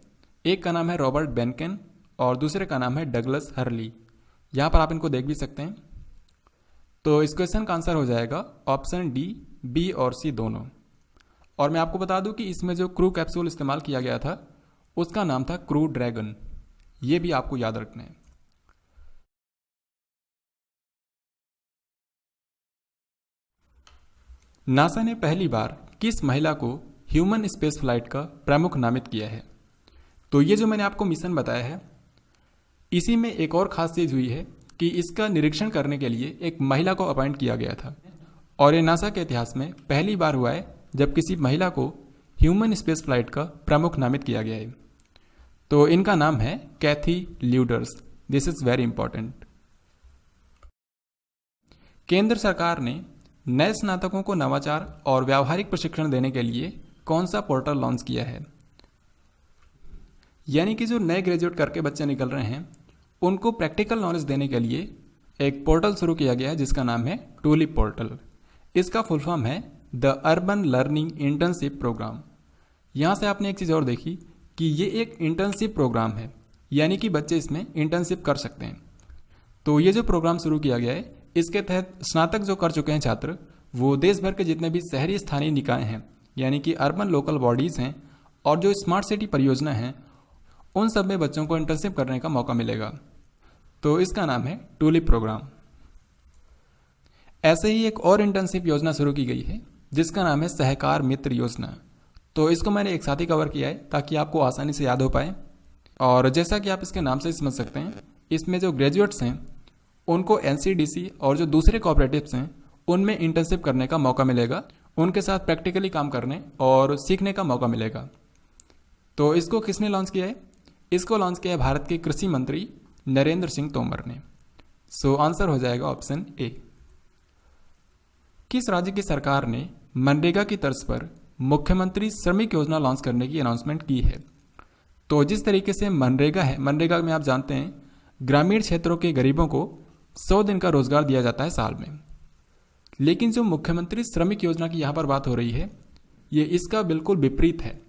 एक का नाम है रॉबर्ट बेनकेन और दूसरे का नाम है डगलस हर्ली। यहाँ पर आप इनको देख भी सकते हैं। तो इस क्वेश्चन का आंसर हो जाएगा ऑप्शन डी, बी और सी दोनों। और मैं आपको बता दूं कि इसमें जो क्रू कैप्सूल इस्तेमाल किया गया था उसका नाम था क्रू ड्रैगन। ये भी आपको याद रखना है। नासा ने पहली बार किस महिला को ह्यूमन स्पेस फ्लाइट का प्रमुख नामित किया है? तो ये जो मैंने आपको मिशन बताया है, इसी में एक और खास चीज हुई है कि इसका निरीक्षण करने के लिए एक महिला को अपॉइंट किया गया था। और ये नासा के इतिहास में पहली बार हुआ है जब किसी महिला को ह्यूमन स्पेस फ्लाइट का प्रमुख नामित किया गया है। तो इनका नाम है Kathy Lueders. This is very important. केंद्र सरकार ने नए स्नातकों को नवाचार और व्यावहारिक प्रशिक्षण देने के लिए कौन सा पोर्टल लॉन्च किया है? यानी कि जो नए ग्रेजुएट करके बच्चे निकल रहे हैं उनको प्रैक्टिकल नॉलेज देने के लिए एक पोर्टल शुरू किया गया है, जिसका नाम है टूलिप पोर्टल। इसका फुल फॉर्म है the urban learning internship program. यहाँ से आपने एक चीज़ और देखी कि ये एक इंटर्नशिप प्रोग्राम है, यानी कि बच्चे इसमें इंटर्नशिप कर सकते हैं। तो ये जो प्रोग्राम शुरू किया गया है, इसके तहत स्नातक जो कर चुके हैं छात्र, वो देश भर के जितने भी शहरी स्थानीय निकाय हैं, यानी कि अर्बन लोकल बॉडीज़ हैं, और जो स्मार्ट सिटी परियोजना है, उन सब में बच्चों को इंटर्नशिप करने का मौका मिलेगा। तो इसका नाम है टूलिप प्रोग्राम। ऐसे ही एक और इंटर्नशिप योजना शुरू की गई है जिसका नाम है सहकार मित्र योजना। तो इसको मैंने एक साथ ही कवर किया है ताकि आपको आसानी से याद हो पाए। और जैसा कि आप इसके नाम से समझ सकते हैं, इसमें जो ग्रेजुएट्स हैं उनको NCDC और जो दूसरे कोऑपरेटिव्स हैं उनमें इंटर्नशिप करने का मौका मिलेगा, उनके साथ प्रैक्टिकली काम करने और सीखने का मौका मिलेगा। तो इसको किसने लॉन्च किया है? इसको लॉन्च किया है भारत के कृषि मंत्री नरेंद्र सिंह तोमर ने। सो आंसर हो जाएगा ऑप्शन ए। किस राज्य की सरकार ने मनरेगा की तर्ज पर मुख्यमंत्री श्रमिक योजना लॉन्च करने की अनाउंसमेंट की है? तो जिस तरीके से मनरेगा है, मनरेगा में आप जानते हैं ग्रामीण क्षेत्रों के गरीबों को 100 दिन का रोजगार दिया जाता है साल में। लेकिन जो मुख्यमंत्री श्रमिक योजना की यहाँ पर बात हो रही है, ये इसका बिल्कुल विपरीत है।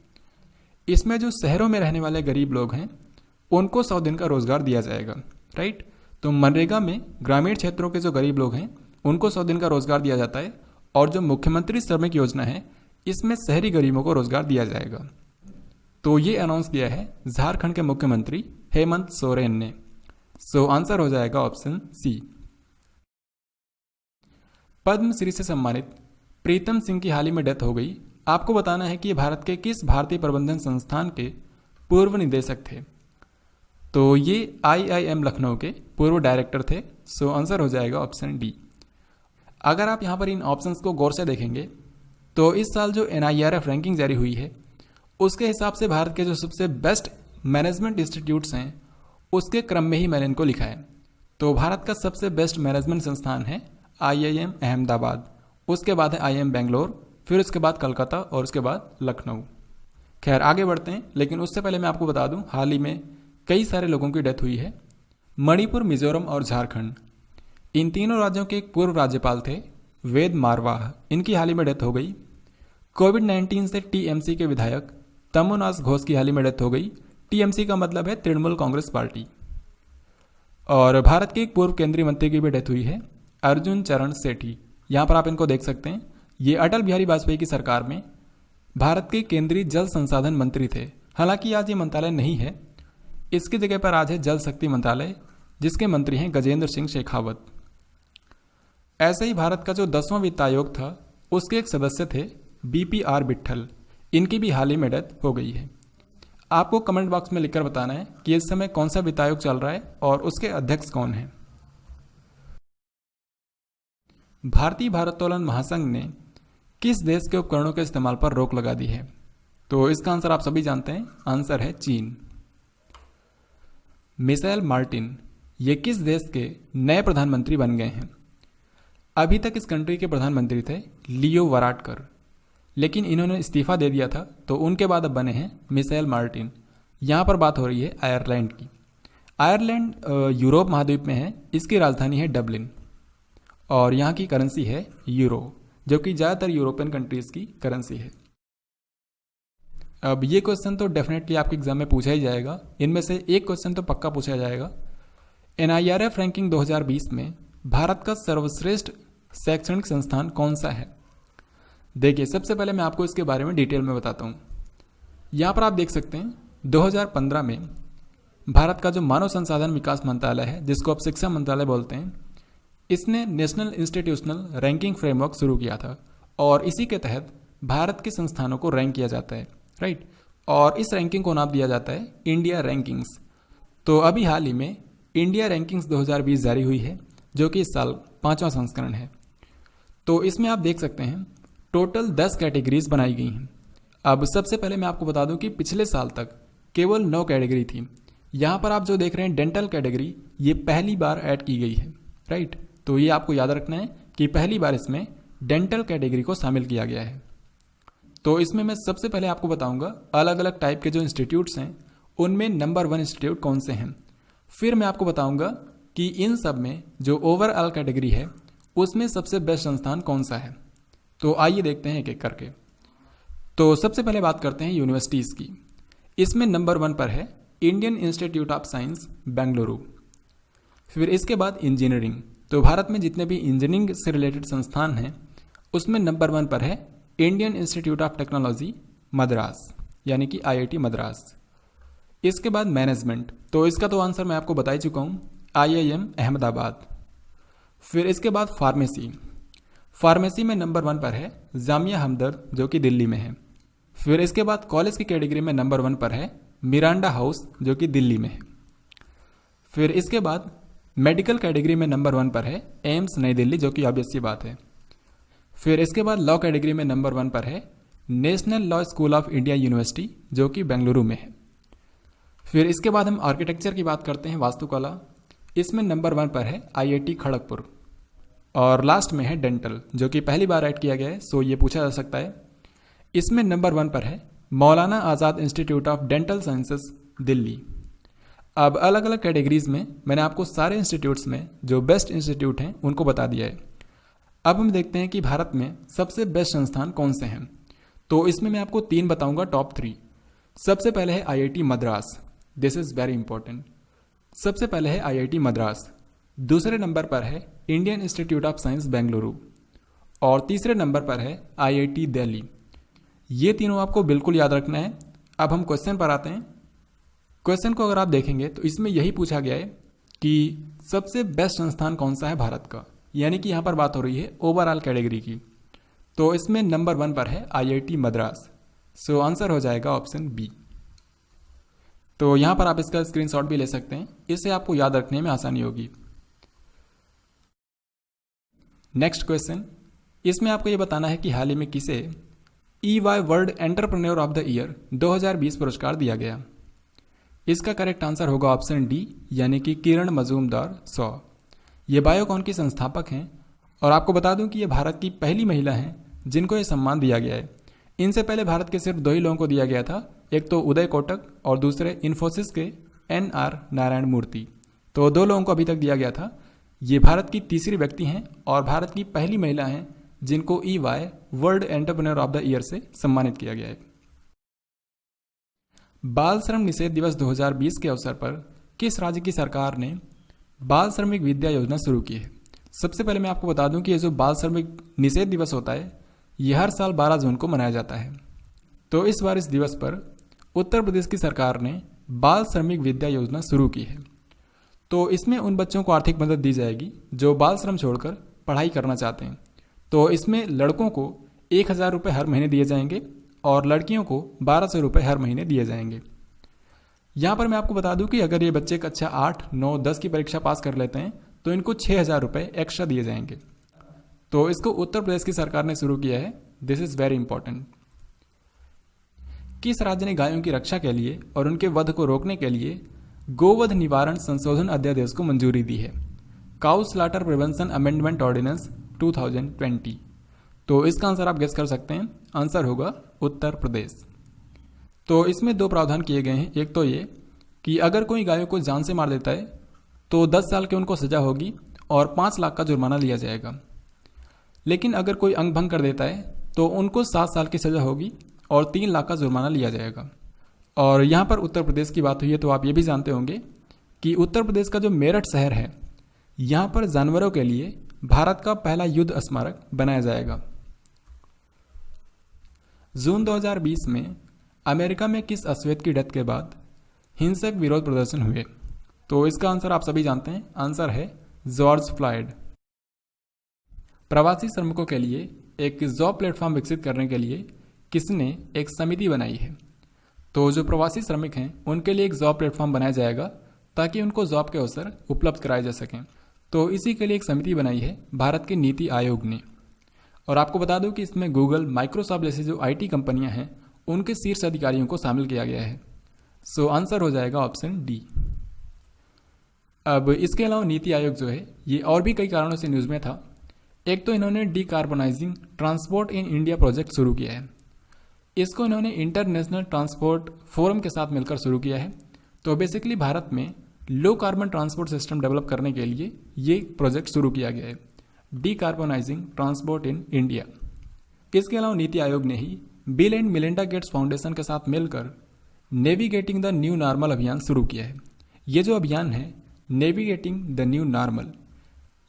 इसमें जो शहरों में रहने वाले गरीब लोग हैं उनको 100 दिन का रोजगार दिया जाएगा, राइट। तो मनरेगा में ग्रामीण क्षेत्रों के जो गरीब लोग हैं उनको 100 दिन का रोजगार दिया जाता है, और जो मुख्यमंत्री श्रमिक योजना है इसमें शहरी गरीबों को रोजगार दिया जाएगा। तो ये अनाउंस किया है झारखंड के मुख्यमंत्री हेमंत सोरेन ने। सो आंसर हो जाएगा ऑप्शन सी। पद्मश्री से सम्मानित प्रीतम सिंह की हाल ही में डेथ हो गई। आपको बताना है कि ये भारत के किस भारतीय प्रबंधन संस्थान के पूर्व निदेशक थे। तो ये IIM लखनऊ के पूर्व डायरेक्टर थे। सो आंसर हो जाएगा ऑप्शन डी। अगर आप यहाँ पर इन ऑप्शंस को गौर से देखेंगे तो इस साल जो NIRF रैंकिंग जारी हुई है उसके हिसाब से भारत के जो सबसे बेस्ट मैनेजमेंट इंस्टीट्यूट्स हैं उसके क्रम में ही मैंने इनको लिखा है। तो भारत का सबसे बेस्ट मैनेजमेंट संस्थान है IIM अहमदाबाद, उसके बाद है IIM बेंगलोर, फिर उसके बाद कलकत्ता और उसके बाद लखनऊ। खैर आगे बढ़ते हैं, लेकिन उससे पहले मैं आपको बता दूं हाल ही में कई सारे लोगों की डेथ हुई है। मणिपुर, मिजोरम और झारखंड, इन तीनों राज्यों के एक पूर्व राज्यपाल थे वेद मारवाह, इनकी हाल ही में डेथ हो गई। कोविड-19 से TMC के विधायक तमुनास घोष की हाल ही में डेथ हो गई। TMC का मतलब है तृणमूल कांग्रेस पार्टी। और भारत के एक पूर्व केंद्रीय मंत्री की भी डेथ हुई है, अर्जुन चरण सेठी। यहाँ पर आप इनको देख सकते हैं, ये अटल बिहारी वाजपेयी की सरकार में भारत के केंद्रीय जल संसाधन मंत्री थे। हालांकि आज ये मंत्रालय नहीं है, इसकी जगह पर आज है जल शक्ति मंत्रालय, जिसके मंत्री हैं गजेंद्र सिंह शेखावत। ऐसे ही भारत का जो 10वां वित्त आयोग था उसके एक सदस्य थे BPR विट्ठल, इनकी भी हाल ही में डेथ हो गई है। आपको कमेंट बॉक्स में लिखकर बताना है कि इस समय कौन सा वित्त आयोग चल रहा है और उसके अध्यक्ष कौन हैं। भारतीय भारोत्तोलन महासंघ ने किस देश के उपकरणों के इस्तेमाल पर रोक लगा दी है? तो इसका आंसर आप सभी जानते हैं, आंसर है चीन। मिशेल मार्टिन ये किस देश के नए प्रधानमंत्री बन गए हैं? अभी तक इस कंट्री के प्रधानमंत्री थे लियो वराडकर, लेकिन इन्होंने इस्तीफा दे दिया था, तो उनके बाद अब बने हैं मिशेल मार्टिन। यहाँ पर बात हो रही है आयरलैंड की। आयरलैंड यूरोप महाद्वीप में है, इसकी राजधानी है डबलिन और यहाँ की करेंसी है यूरो, जो कि ज़्यादातर यूरोपियन कंट्रीज़ की करेंसी है। अब ये क्वेश्चन तो डेफिनेटली आपके एग्जाम में पूछा ही जाएगा, इनमें से एक क्वेश्चन तो पक्का पूछा जाएगा। NIRF रैंकिंग 2020 में भारत का सर्वश्रेष्ठ शैक्षणिक संस्थान कौन सा है? देखिए, सबसे पहले मैं आपको इसके बारे में डिटेल में बताता हूँ। यहाँ पर आप देख सकते हैं 2015 में भारत का जो मानव संसाधन विकास मंत्रालय है, जिसको आप शिक्षा मंत्रालय बोलते हैं, इसने नेशनल इंस्टीट्यूशनल रैंकिंग फ्रेमवर्क शुरू किया था और इसी के तहत भारत के संस्थानों को रैंक किया जाता है, राइट। और इस रैंकिंग को नाम दिया जाता है इंडिया रैंकिंग्स। तो अभी हाल ही में इंडिया रैंकिंग्स 2020 जारी हुई है, जो कि इस साल 5वां संस्करण है। तो इसमें आप देख सकते हैं टोटल 10 कैटेगरीज बनाई गई हैं। अब सबसे पहले मैं आपको बता दूं कि पिछले साल तक केवल 9 कैटेगरी थी। यहाँ पर आप जो देख रहे हैं डेंटल कैटेगरी, ये पहली बार ऐड की गई है, राइट। तो ये आपको याद रखना है कि पहली बार इसमें डेंटल कैटेगरी को शामिल किया गया है। तो इसमें मैं सबसे पहले आपको बताऊंगा अलग अलग टाइप के जो इंस्टीट्यूट्स हैं उनमें नंबर 1 इंस्टीट्यूट कौन से हैं। फिर मैं आपको बताऊंगा कि इन सब में जो ओवरऑल कैटेगरी है उसमें सबसे बेस्ट संस्थान कौन सा है। तो आइए देखते हैं एक एक करके। तो सबसे पहले बात करते हैं यूनिवर्सिटीज़ की। इसमें नंबर 1 पर है Indian institute of science Bengaluru. फिर इसके बाद इंजीनियरिंग, तो भारत में जितने भी इंजीनियरिंग से रिलेटेड संस्थान हैं उसमें नंबर 1 पर है Indian institute of technology Madras, यानी कि IIT मद्रास। इसके बाद मैनेजमेंट, तो इसका तो आंसर मैं आपको बता ही चुका हूँ, IIM अहमदाबाद। फिर इसके बाद फार्मेसी में नंबर 1 पर है जामिया हमदर्द, जो कि दिल्ली में है। फिर इसके बाद कॉलेज की कैटेगरी में नंबर 1 पर है मिरांडा हाउस, जो कि दिल्ली में है। फिर इसके बाद मेडिकल कैटेगरी में नंबर 1 पर है एम्स नई दिल्ली, जो कि ऑब्वियस सी बात है। फिर इसके बाद लॉ कैटेगरी में नंबर 1 पर है national law school of India university, जो कि बेंगलुरु में है। फिर इसके बाद हम आर्किटेक्चर की बात करते हैं, वास्तुकला। इसमें नंबर 1 पर है IIT खड़गपुर। और लास्ट में है डेंटल, जो कि पहली बार ऐड किया गया है, सो ये पूछा जा सकता है। इसमें नंबर 1 पर है Maulana Azad Institute of Dental Sciences Delhi. अब अलग अलग कैटेगरीज में मैंने आपको सारे इंस्टीट्यूट्स में जो बेस्ट इंस्टीट्यूट हैं उनको बता दिया है। अब हम देखते हैं कि भारत में सबसे बेस्ट संस्थान कौन से हैं। तो इसमें मैं आपको 3 बताऊंगा, टॉप 3। सबसे पहले है IIT Madras, this is very important. सबसे पहले है IIT मद्रास, दूसरे नंबर पर है Indian institute of science Bengaluru और तीसरे नंबर पर है IIT दिल्ली। ये तीनों आपको बिल्कुल याद रखना है। अब हम क्वेश्चन पर आते हैं। क्वेश्चन को अगर आप देखेंगे तो इसमें यही पूछा गया है कि सबसे बेस्ट संस्थान कौन सा है भारत का, यानी कि यहाँ पर बात हो रही है ओवरऑल कैटेगरी की। तो इसमें नंबर 1 पर है IIT मद्रास। सो आंसर हो जाएगा ऑप्शन बी। तो यहाँ पर आप इसका स्क्रीनशॉट भी ले सकते हैं, इससे आपको याद रखने में आसानी होगी। नेक्स्ट क्वेश्चन, इसमें आपको ये बताना है कि हाल ही में किसे EY world entrepreneur of the year 2020 पुरस्कार दिया गया। इसका करेक्ट आंसर होगा ऑप्शन डी, यानी कि किरण मजूमदार शॉ। ये बायोकॉन की संस्थापक हैं और आपको बता दूं कि ये भारत की पहली महिला हैं जिनको ये सम्मान दिया गया है। इनसे पहले भारत के सिर्फ 2 ही लोगों को दिया गया था, एक तो उदय कोटक और दूसरे इन्फोसिस के NR नारायण मूर्ति। तो 2 लोगों को अभी तक दिया गया था। ये भारत की तीसरी व्यक्ति हैं और भारत की पहली महिला हैं जिनको EY world entrepreneur of the year से सम्मानित किया गया है। बाल श्रम निषेध दिवस 2020 के अवसर पर किस राज्य की सरकार ने बाल श्रमिक विद्या योजना शुरू की है। सबसे पहले मैं आपको बता दूं कि ये जो बाल श्रमिक निषेध दिवस होता है ये हर साल 12 जून को मनाया जाता है। तो इस बार इस दिवस पर उत्तर प्रदेश की सरकार ने बाल श्रमिक विद्या योजना शुरू की है। तो इसमें उन बच्चों को आर्थिक मदद दी जाएगी जो बाल श्रम छोड़कर पढ़ाई करना चाहते हैं। तो इसमें लड़कों को 1000 रुपये हर महीने दिए जाएंगे और लड़कियों को 1200 रुपये हर महीने दिए जाएंगे। यहाँ पर मैं आपको बता दूं कि अगर ये बच्चे कक्षा 8, 9, 10 की परीक्षा पास कर लेते हैं तो इनको 6000 रुपये एक्स्ट्रा दिए जाएंगे। तो इसको उत्तर प्रदेश की सरकार ने शुरू किया है। This is very important. किस राज्य ने गायों की रक्षा के लिए और उनके वध को रोकने के लिए गोवध निवारण संशोधन अध्यादेश को मंजूरी दी है? Cow slaughter prevention amendment ordinance 2020। तो इसका आंसर आप गेस कर सकते हैं, आंसर होगा उत्तर प्रदेश। तो इसमें 2 प्रावधान किए गए हैं। एक तो ये कि अगर कोई गायों को जान से मार देता है तो 10 साल की उनको सजा होगी और 5 लाख का जुर्माना लिया जाएगा। लेकिन अगर कोई अंग भंग कर देता है तो उनको 7 साल की सजा होगी और 3 लाख का जुर्माना लिया जाएगा। और यहाँ पर उत्तर प्रदेश की बात हुई है तो आप ये भी जानते होंगे कि उत्तर प्रदेश का जो मेरठ शहर है यहाँ पर जानवरों के लिए भारत का पहला युद्ध स्मारक बनाया जाएगा। जून 2020 में अमेरिका में किस अश्वेत की डेथ के बाद हिंसक विरोध प्रदर्शन हुए? तो इसका आंसर आप सभी जानते हैं, आंसर है जॉर्ज फ्लॉयड। प्रवासी श्रमिकों के लिए एक जॉब प्लेटफॉर्म विकसित करने के लिए किसने एक समिति बनाई है? तो जो प्रवासी श्रमिक हैं उनके लिए एक जॉब प्लेटफॉर्म बनाया जाएगा ताकि उनको जॉब के अवसर उपलब्ध कराए जा सकें। तो इसी के लिए एक समिति बनाई है भारत के नीति आयोग ने। और आपको बता दूं कि इसमें गूगल, माइक्रोसॉफ्ट जैसी जो IT कंपनियां हैं उनके शीर्ष अधिकारियों को शामिल किया गया है। सो आंसर हो जाएगा ऑप्शन डी। अब इसके अलावा नीति आयोग जो है ये और भी कई कारणों से न्यूज़ में था। एक तो इन्होंने decarbonising transport in India project शुरू किया है। इसको इन्होंने इंटरनेशनल ट्रांसपोर्ट फोरम के साथ मिलकर शुरू किया है। तो बेसिकली भारत में low carbon transport system develop करने के लिए ये प्रोजेक्ट शुरू किया गया है, डीकार्बोनाइजिंग ट्रांसपोर्ट इन इंडिया। इसके अलावा नीति आयोग ने ही Bill and Melinda Gates Foundation के साथ मिलकर नेविगेटिंग द न्यू नॉर्मल अभियान शुरू किया है। ये जो अभियान है नेविगेटिंग द न्यू नॉर्मल,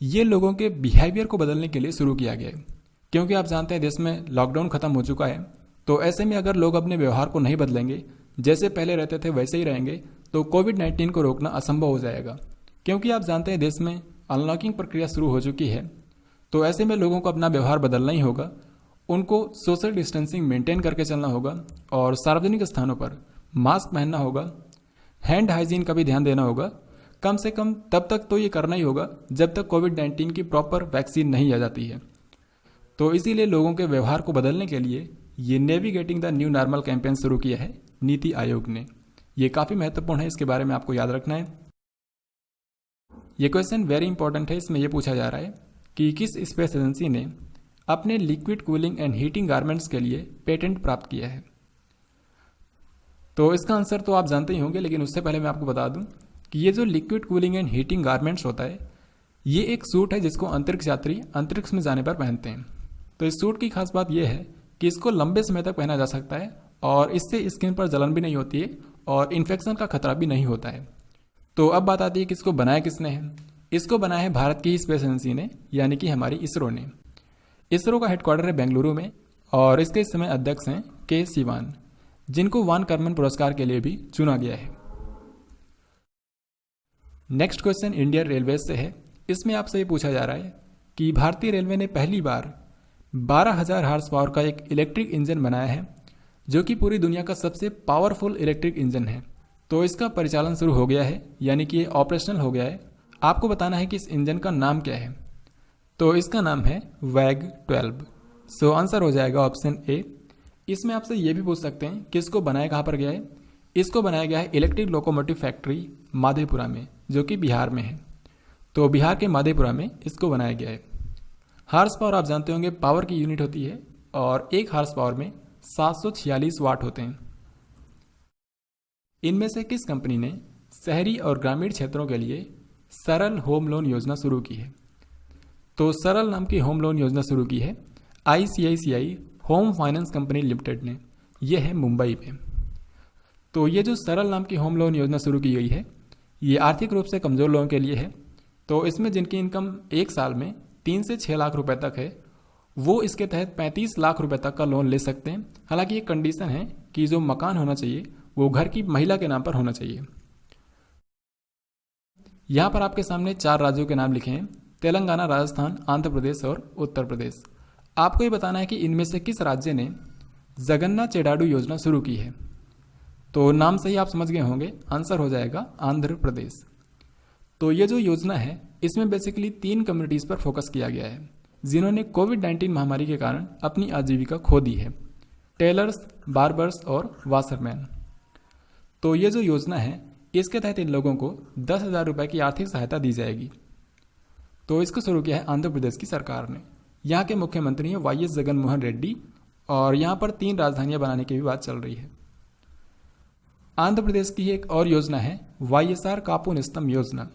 ये लोगों के बिहेवियर को बदलने के लिए शुरू किया गया है। क्योंकि आप जानते हैं देश में लॉकडाउन खत्म हो चुका है, तो ऐसे में अगर लोग अपने व्यवहार को नहीं बदलेंगे, जैसे पहले रहते थे वैसे ही रहेंगे, तो कोविड-19 को रोकना असंभव हो जाएगा। क्योंकि आप जानते हैं देश में अनलॉकिंग प्रक्रिया शुरू हो चुकी है। तो ऐसे में लोगों को अपना व्यवहार बदलना ही होगा। उनको सोशल डिस्टेंसिंग मेंटेन करके चलना होगा और सार्वजनिक स्थानों पर मास्क पहनना होगा, हैंड हाइजीन का भी ध्यान देना होगा। कम से कम तब तक तो ये करना ही होगा जब तक कोविड-19 की प्रॉपर वैक्सीन नहीं आ जाती है। तो इसीलिए लोगों के व्यवहार को बदलने के लिए ये navigating the new normal campaign शुरू किया है नीति आयोग ने। ये काफ़ी महत्वपूर्ण है, इसके बारे में आपको याद रखना है। ये क्वेश्चन वेरी इंपॉर्टेंट है। इसमें यह पूछा जा रहा है कि किस स्पेस एजेंसी ने अपने liquid cooling and heating garments के लिए पेटेंट प्राप्त किया है? तो इसका आंसर तो आप जानते ही होंगे, लेकिन उससे पहले मैं आपको बता दूं कि ये जो liquid cooling and heating garments होता है, ये एक सूट है जिसको अंतरिक्ष यात्री अंतरिक्ष में जाने पर पहनते हैं। तो इस सूट की खास बात यह है कि इसको लंबे समय तक पहना जा सकता है और इससे स्किन पर जलन भी नहीं होती है और इन्फेक्शन का खतरा भी नहीं होता है। तो अब बात आती है कि इसको बनाया किसने है। इसको बनाया है भारत की ही स्पेस एजेंसी ने, यानी कि हमारी इसरो ने। इसरो का हेडक्वार्टर है बेंगलुरु में और इसके इस समय अध्यक्ष हैं के सिवान, जिनको वान कर्मन पुरस्कार के लिए भी चुना गया है। नेक्स्ट क्वेश्चन इंडियन रेलवे से है। इसमें आपसे ये पूछा जा रहा है कि भारतीय रेलवे ने पहली बार 12,000 हार्स पावर का एक इलेक्ट्रिक इंजन बनाया है, जो कि पूरी दुनिया का सबसे पावरफुल इलेक्ट्रिक इंजन है। तो इसका परिचालन शुरू हो गया है, यानी कि ये ऑपरेशनल हो गया है। आपको बताना है कि इस इंजन का नाम क्या है। तो इसका नाम है वैग 12। सो आंसर हो जाएगा ऑप्शन ए। इसमें आपसे ये भी पूछ सकते हैं कि इसको बनाया कहाँ पर गया है। इसको बनाया गया है इलेक्ट्रिक लोकोमोटिव फैक्ट्री माधेपुरा में, जो कि बिहार में है। तो बिहार के माधेपुरा में इसको बनाया गया है। हार्स पावर आप जानते होंगे पावर की यूनिट होती है, और एक हार्स पावर में 746 वाट होते हैं। इनमें से किस कंपनी ने शहरी और ग्रामीण क्षेत्रों के लिए सरल होम लोन योजना शुरू की है? तो सरल नाम की होम लोन योजना शुरू की है ICICI home finance company limited ने। यह है मुंबई में। तो ये जो सरल नाम की होम लोन योजना शुरू की गई है, ये आर्थिक रूप से कमज़ोर लोगों के लिए है। तो इसमें जिनकी इनकम एक साल में 3 से 6 लाख रुपए तक है, वो इसके तहत 35 लाख रुपए तक का लोन ले सकते हैं। हालांकि ये कंडीशन है कि जो मकान होना चाहिए वो घर की महिला के नाम पर होना चाहिए। यहाँ पर आपके सामने 4 राज्यों के नाम लिखे हैं: तेलंगाना, राजस्थान, आंध्र प्रदेश और उत्तर प्रदेश। आपको ये बताना है कि इनमें से किस राज्य ने जगन्नाथ चेडाडू योजना शुरू की है। तो नाम से ही आप समझ गए होंगे, आंसर हो जाएगा आंध्र प्रदेश। तो ये जो योजना है, इसमें बेसिकली 3 कम्युनिटीज़ पर फोकस किया गया है जिन्होंने कोविड-19 महामारी के कारण अपनी आजीविका खो दी है: टेलर्स, बार्बर्स और वाशरमैन। तो ये जो योजना है, इसके तहत इन लोगों को 10,000 रुपये की आर्थिक सहायता दी जाएगी। तो इसको शुरू किया है आंध्र प्रदेश की सरकार ने। यहाँ के मुख्यमंत्री हैं YS जगन मोहन रेड्डी, और यहाँ पर 3 राजधानियाँ बनाने की भी बात चल रही है। आंध्र प्रदेश की एक और योजना है YSR कापू निस्तम योजना।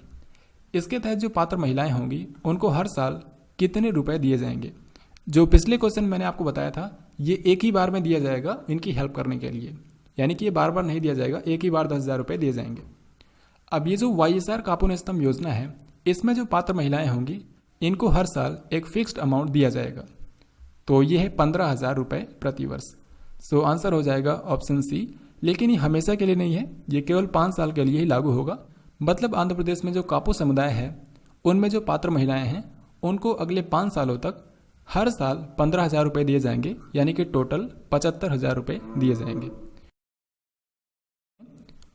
इसके तहत जो पात्र महिलाएं होंगी उनको हर साल कितने रुपए दिए जाएंगे? जो पिछले क्वेश्चन मैंने आपको बताया था, ये एक ही बार में दिया जाएगा इनकी हेल्प करने के लिए, यानी कि ये बार बार नहीं दिया जाएगा, एक ही बार 10,000 रुपये दिए जाएंगे। अब ये जो YSR कापू निस्तम योजना है, इसमें जो पात्र महिलाएं होंगी इनको हर साल एक फिक्स्ड अमाउंट दिया जाएगा। तो ये है 15,000 रुपये प्रति वर्ष। सो आंसर हो जाएगा ऑप्शन सी। लेकिन ये हमेशा के लिए नहीं है, ये केवल 5 साल के लिए ही लागू होगा। मतलब आंध्र प्रदेश में जो कापू समुदाय है, उनमें जो पात्र महिलाएं हैं उनको अगले 5 सालों तक हर साल 15,000 रुपये दिए जाएंगे, यानी कि टोटल 75,000 रुपये दिए जाएंगे।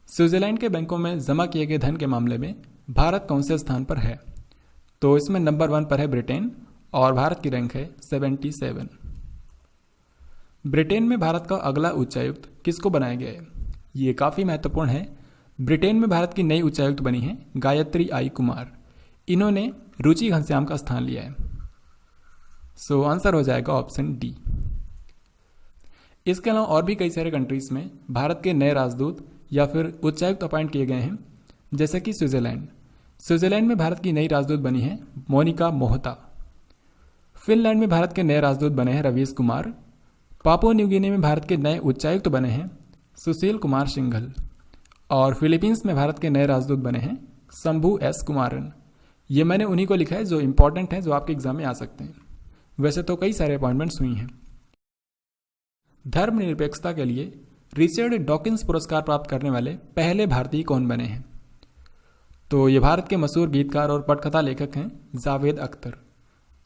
स्विट्जरलैंड के बैंकों में जमा किए गए धन के मामले में भारत कौन से स्थान पर है? तो इसमें नंबर 1 पर है ब्रिटेन, और भारत की रैंक है 77। ब्रिटेन में भारत का अगला उच्चायुक्त किसको बनाया गया है? ये काफ़ी महत्वपूर्ण है। ब्रिटेन में भारत की नई उच्चायुक्त बनी है गायत्री आई कुमार। इन्होंने रुचि घनश्याम का स्थान लिया है। सो आंसर हो जाएगा ऑप्शन डी। इसके अलावा और भी कई सारे कंट्रीज में भारत के नए राजदूत या फिर उच्चायुक्त अपॉइंट किए गए हैं, जैसे कि स्विट्जरलैंड। स्विट्जरलैंड में भारत की नई राजदूत बनी है मोनिका मोहता। फिनलैंड में भारत के नए राजदूत बने हैं Ravish Kumar. Papua New Guinea में भारत के नए उच्चायुक्त बने हैं सुशील कुमार सिंघल। और फिलीपींस में भारत के नए राजदूत बने हैं शंभू S कुमारन। ये मैंने उन्हीं को लिखा है जो इंपॉर्टेंट है, जो आपके एग्जाम में आ सकते हैं। वैसे तो कई सारे अपॉइंटमेंट्स हुई हैं। धर्मनिरपेक्षता के लिए रिचर्ड डॉकिंस पुरस्कार प्राप्त करने वाले पहले भारतीय कौन बने हैं? तो ये भारत के मशहूर गीतकार और पटकथा लेखक हैं जावेद अख्तर।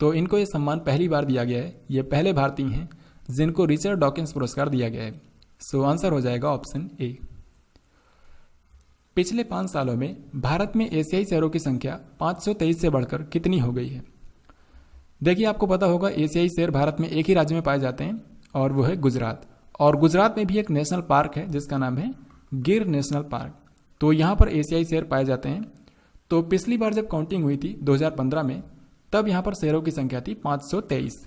तो इनको ये सम्मान पहली बार दिया गया है। ये पहले भारतीय हैं जिनको रिचर्ड डॉकिंस पुरस्कार दिया गया है। सो आंसर हो जाएगा ऑप्शन ए। पिछले 5 सालों में भारत में एशियाई शहरों की संख्या 523 से बढ़कर कितनी हो गई है? देखिए, आपको पता होगा एशियाई शहर भारत में एक ही राज्य में पाए जाते हैं, और वो है गुजरात। और गुजरात में भी एक नेशनल पार्क है जिसका नाम है गिर नेशनल पार्क। तो यहाँ पर एशियाई शहर पाए जाते हैं। तो पिछली बार जब काउंटिंग हुई थी 2015 में, तब यहाँ पर शहरों की संख्या थी 523।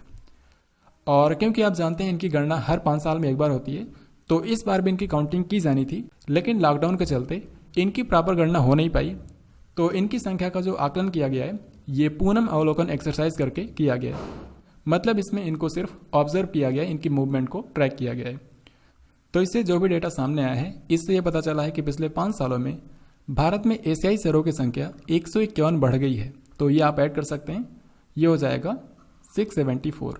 और क्योंकि आप जानते हैं इनकी गणना हर 5 साल में एक बार होती है, तो इस बार भी इनकी काउंटिंग की जानी थी, लेकिन लॉकडाउन के चलते इनकी प्रॉपर गणना हो नहीं पाई। तो इनकी संख्या का जो आकलन किया गया है, ये पूनम अवलोकन एक्सरसाइज करके किया गया है। मतलब इसमें इनको सिर्फ ऑब्जर्व किया गया है, इनकी मूवमेंट को ट्रैक किया गया है। तो इससे जो भी डेटा सामने आया है, इससे ये पता चला है कि पिछले 5 सालों में भारत में एशियाई शहरों की संख्या 151 बढ़ गई है। तो ये आप ऐड कर सकते हैं, ये हो जाएगा 674।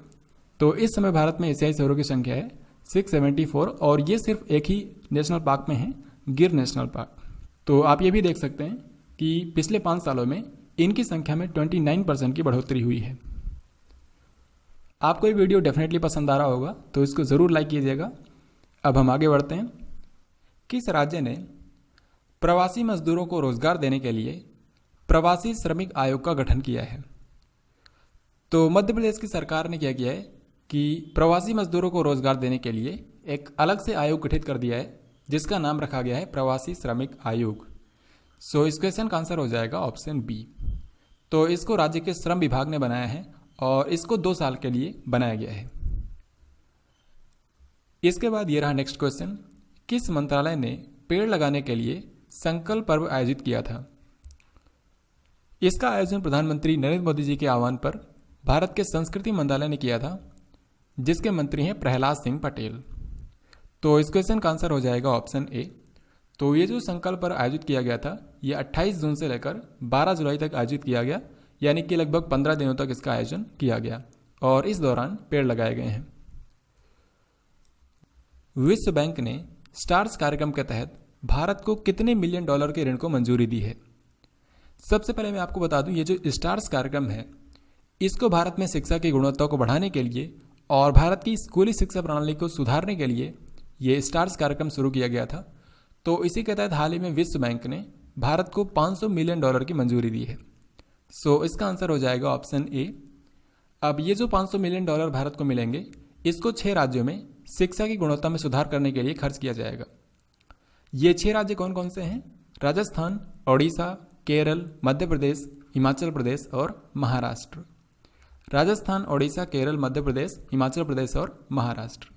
तो इस समय भारत में एशियाई शहरों की संख्या है 674, और ये सिर्फ एक ही नेशनल पार्क में है, गिर नेशनल पार्क। तो आप ये भी देख सकते हैं कि पिछले 5 सालों में इनकी संख्या में 29% की बढ़ोतरी हुई है। आपको ये वीडियो डेफिनेटली पसंद आ रहा होगा, तो इसको ज़रूर लाइक कीजिएगा। अब हम आगे बढ़ते हैं। किस राज्य ने प्रवासी मजदूरों को रोजगार देने के लिए प्रवासी श्रमिक आयोग का गठन किया है? तो मध्य प्रदेश की सरकार ने क्या किया है कि प्रवासी मजदूरों को रोजगार देने के लिए एक अलग से आयोग गठित कर दिया है, जिसका नाम रखा गया है प्रवासी श्रमिक आयोग। सो इस क्वेश्चन का आंसर हो जाएगा ऑप्शन बी। तो इसको राज्य के श्रम विभाग ने बनाया है और इसको 2 साल के लिए बनाया गया है। इसके बाद ये रहा नेक्स्ट क्वेश्चन। किस मंत्रालय ने पेड़ लगाने के लिए संकल्प पर्व आयोजित किया था? इसका आयोजन प्रधानमंत्री नरेंद्र मोदी जी के आह्वान पर भारत के संस्कृति मंत्रालय ने किया था, जिसके मंत्री हैं प्रहलाद सिंह पटेल। तो इस क्वेश्चन का आंसर हो जाएगा ऑप्शन ए। तो ये जो संकल्प पर्व आयोजित किया गया था, ये 28 जून से लेकर 12 जुलाई तक आयोजित किया गया, यानी कि लगभग 15 दिनों तक इसका आयोजन किया गया और इस दौरान पेड़ लगाए गए हैं। विश्व बैंक ने स्टार्स कार्यक्रम के तहत भारत को कितने मिलियन डॉलर के ऋण को मंजूरी दी है? सबसे पहले मैं आपको बता दूं, ये जो स्टार्स कार्यक्रम है, इसको भारत में शिक्षा की गुणवत्ता को बढ़ाने के लिए और भारत की स्कूली शिक्षा प्रणाली को सुधारने के लिए ये स्टार्स कार्यक्रम शुरू किया गया था। तो इसी के तहत हाल ही में विश्व बैंक ने भारत को 500 मिलियन डॉलर की मंजूरी दी है। सो इसका आंसर हो जाएगा ऑप्शन ए। अब ये जो 500 मिलियन डॉलर भारत को मिलेंगे, इसको 6 राज्यों में शिक्षा की गुणवत्ता में सुधार करने के लिए खर्च किया जाएगा। ये 6 राज्य कौन कौन से हैं? राजस्थान, ओडिशा, केरल, मध्य प्रदेश, हिमाचल प्रदेश और महाराष्ट्र। राजस्थान, ओडिशा, केरल, मध्य प्रदेश, हिमाचल प्रदेश और महाराष्ट्र।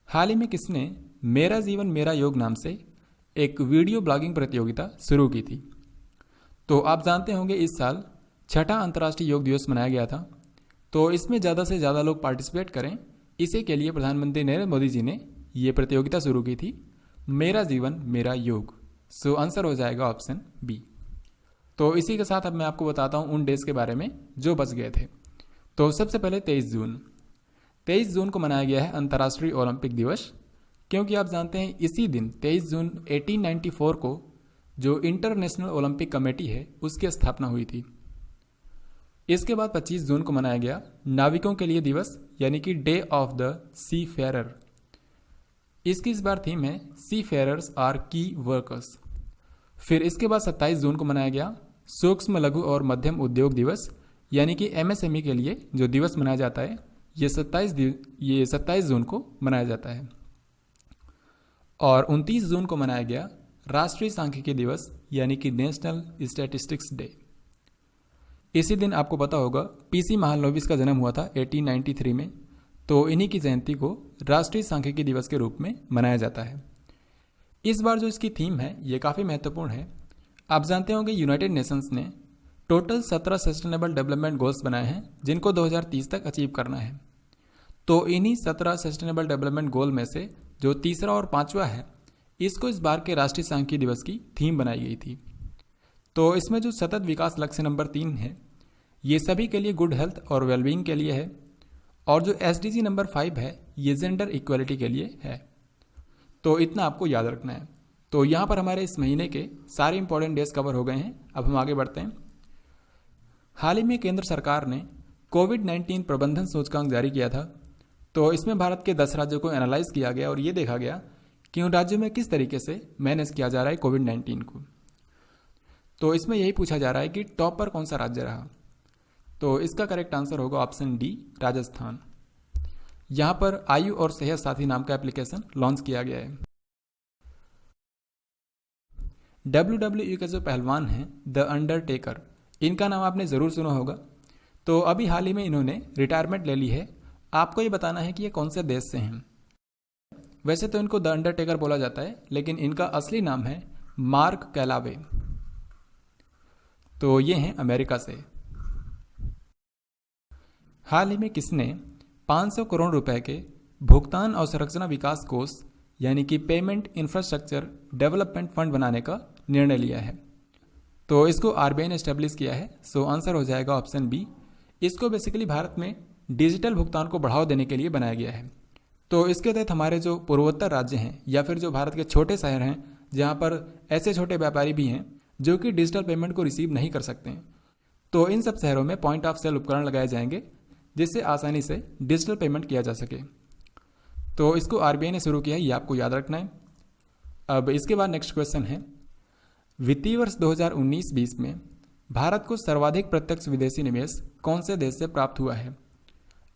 हाल ही में किसने मेरा जीवन मेरा योग नाम से एक वीडियो ब्लॉगिंग प्रतियोगिता शुरू की थी? तो आप जानते होंगे इस साल 6ठा अंतर्राष्ट्रीय योग दिवस मनाया गया था। तो इसमें ज़्यादा से ज़्यादा लोग पार्टिसिपेट करें, इसी के लिए प्रधानमंत्री नरेंद्र मोदी जी ने ये प्रतियोगिता शुरू की थी, मेरा जीवन मेरा योग। सो आंसर हो जाएगा ऑप्शन बी। तो इसी के साथ अब मैं आपको बताता हूँ उन डेज के बारे में जो बच गए थे। तो सबसे पहले 23 जून को मनाया गया है अंतर्राष्ट्रीय ओलंपिक दिवस, क्योंकि आप जानते हैं इसी दिन 23 जून 1894 को जो इंटरनेशनल ओलंपिक कमेटी है उसकी स्थापना हुई थी। इसके बाद 25 जून को मनाया गया नाविकों के लिए दिवस, यानी कि day of the seafarer. इसकी इस बार थीम है seafarers are key workers. फिर इसके बाद 27 जून को मनाया गया सूक्ष्म लघु और मध्यम उद्योग दिवस, यानी कि एमएसएमई के लिए जो दिवस मनाया जाता है, ये 27 जून को मनाया जाता है। और 29 जून को मनाया गया राष्ट्रीय सांख्यिकी दिवस, यानी कि नेशनल स्टैटिस्टिक्स डे। इसी दिन आपको पता होगा पीसी महालनोबिस का जन्म हुआ था 1893 में, तो इन्हीं की जयंती को राष्ट्रीय सांख्यिकी दिवस के रूप में मनाया जाता है। इस बार जो इसकी थीम है ये काफ़ी महत्वपूर्ण है। आप जानते होंगे यूनाइटेड नेशंस ने टोटल 17 सस्टेनेबल डेवलपमेंट गोल्स बनाए हैं, जिनको 2030 तक अचीव करना है। तो इन्हीं 17 सस्टेनेबल डेवलपमेंट गोल में से जो तीसरा और 5वां है, इसको इस बार के राष्ट्रीय सांख्यिकी दिवस की थीम बनाई गई थी। तो इसमें जो सतत विकास लक्ष्य नंबर 3 है, ये सभी के लिए गुड हेल्थ और वेलबींग के लिए है, और जो एसडीजी नंबर 5 है, ये जेंडर इक्वलिटी के लिए है। तो इतना आपको याद रखना है। तो यहाँ पर हमारे इस महीने के सारे इंपॉर्टेंट डेज कवर हो गए हैं। अब हम आगे बढ़ते हैं। हाल ही में केंद्र सरकार ने कोविड-19 प्रबंधन सूचकांक जारी किया था। तो इसमें भारत के 10 राज्यों को एनालाइज किया गया और ये देखा गया कि उन राज्यों में किस तरीके से मैनेज किया जा रहा है कोविड-19 को। तो इसमें यही पूछा जा रहा है कि टॉप पर कौन सा राज्य रहा। तो इसका करेक्ट आंसर होगा ऑप्शन डी, राजस्थान। यहाँ पर आयु और सेहत साथी नाम का एप्लीकेशन लॉन्च किया गया है। WWE के जो पहलवान हैं द अंडरटेकर, इनका नाम आपने ज़रूर सुना होगा। तो अभी हाल ही में इन्होंने रिटायरमेंट ले ली है। आपको ये बताना है कि ये कौन से देश से हैं। वैसे तो इनको द अंडरटेकर बोला जाता है, लेकिन इनका असली नाम है मार्क कैलावे। तो ये हैं अमेरिका से। हाल ही में किसने 500 करोड़ रुपए के भुगतान और संरचना विकास कोष, यानी कि पेमेंट इंफ्रास्ट्रक्चर डेवलपमेंट फंड बनाने का निर्णय लिया है? तो इसको आरबीआई ने एस्टेब्लिश किया है। सो आंसर हो जाएगा ऑप्शन बी। इसको बेसिकली भारत में डिजिटल भुगतान को बढ़ावा देने के लिए बनाया गया है। तो इसके तहत हमारे जो पूर्वोत्तर राज्य हैं या फिर जो भारत के छोटे शहर हैं, जहाँ पर ऐसे छोटे व्यापारी भी हैं जो कि डिजिटल पेमेंट को रिसीव नहीं कर सकते हैं, तो इन सब शहरों में पॉइंट ऑफ सेल उपकरण लगाए जाएंगे, जिससे आसानी से डिजिटल पेमेंट किया जा सके। तो इसको आरबीआई ने शुरू किया है, ये आपको याद रखना है। अब इसके बाद नेक्स्ट क्वेश्चन है, वित्तीय वर्ष 2019-20 में भारत को सर्वाधिक प्रत्यक्ष विदेशी निवेश कौन से देश से प्राप्त हुआ है?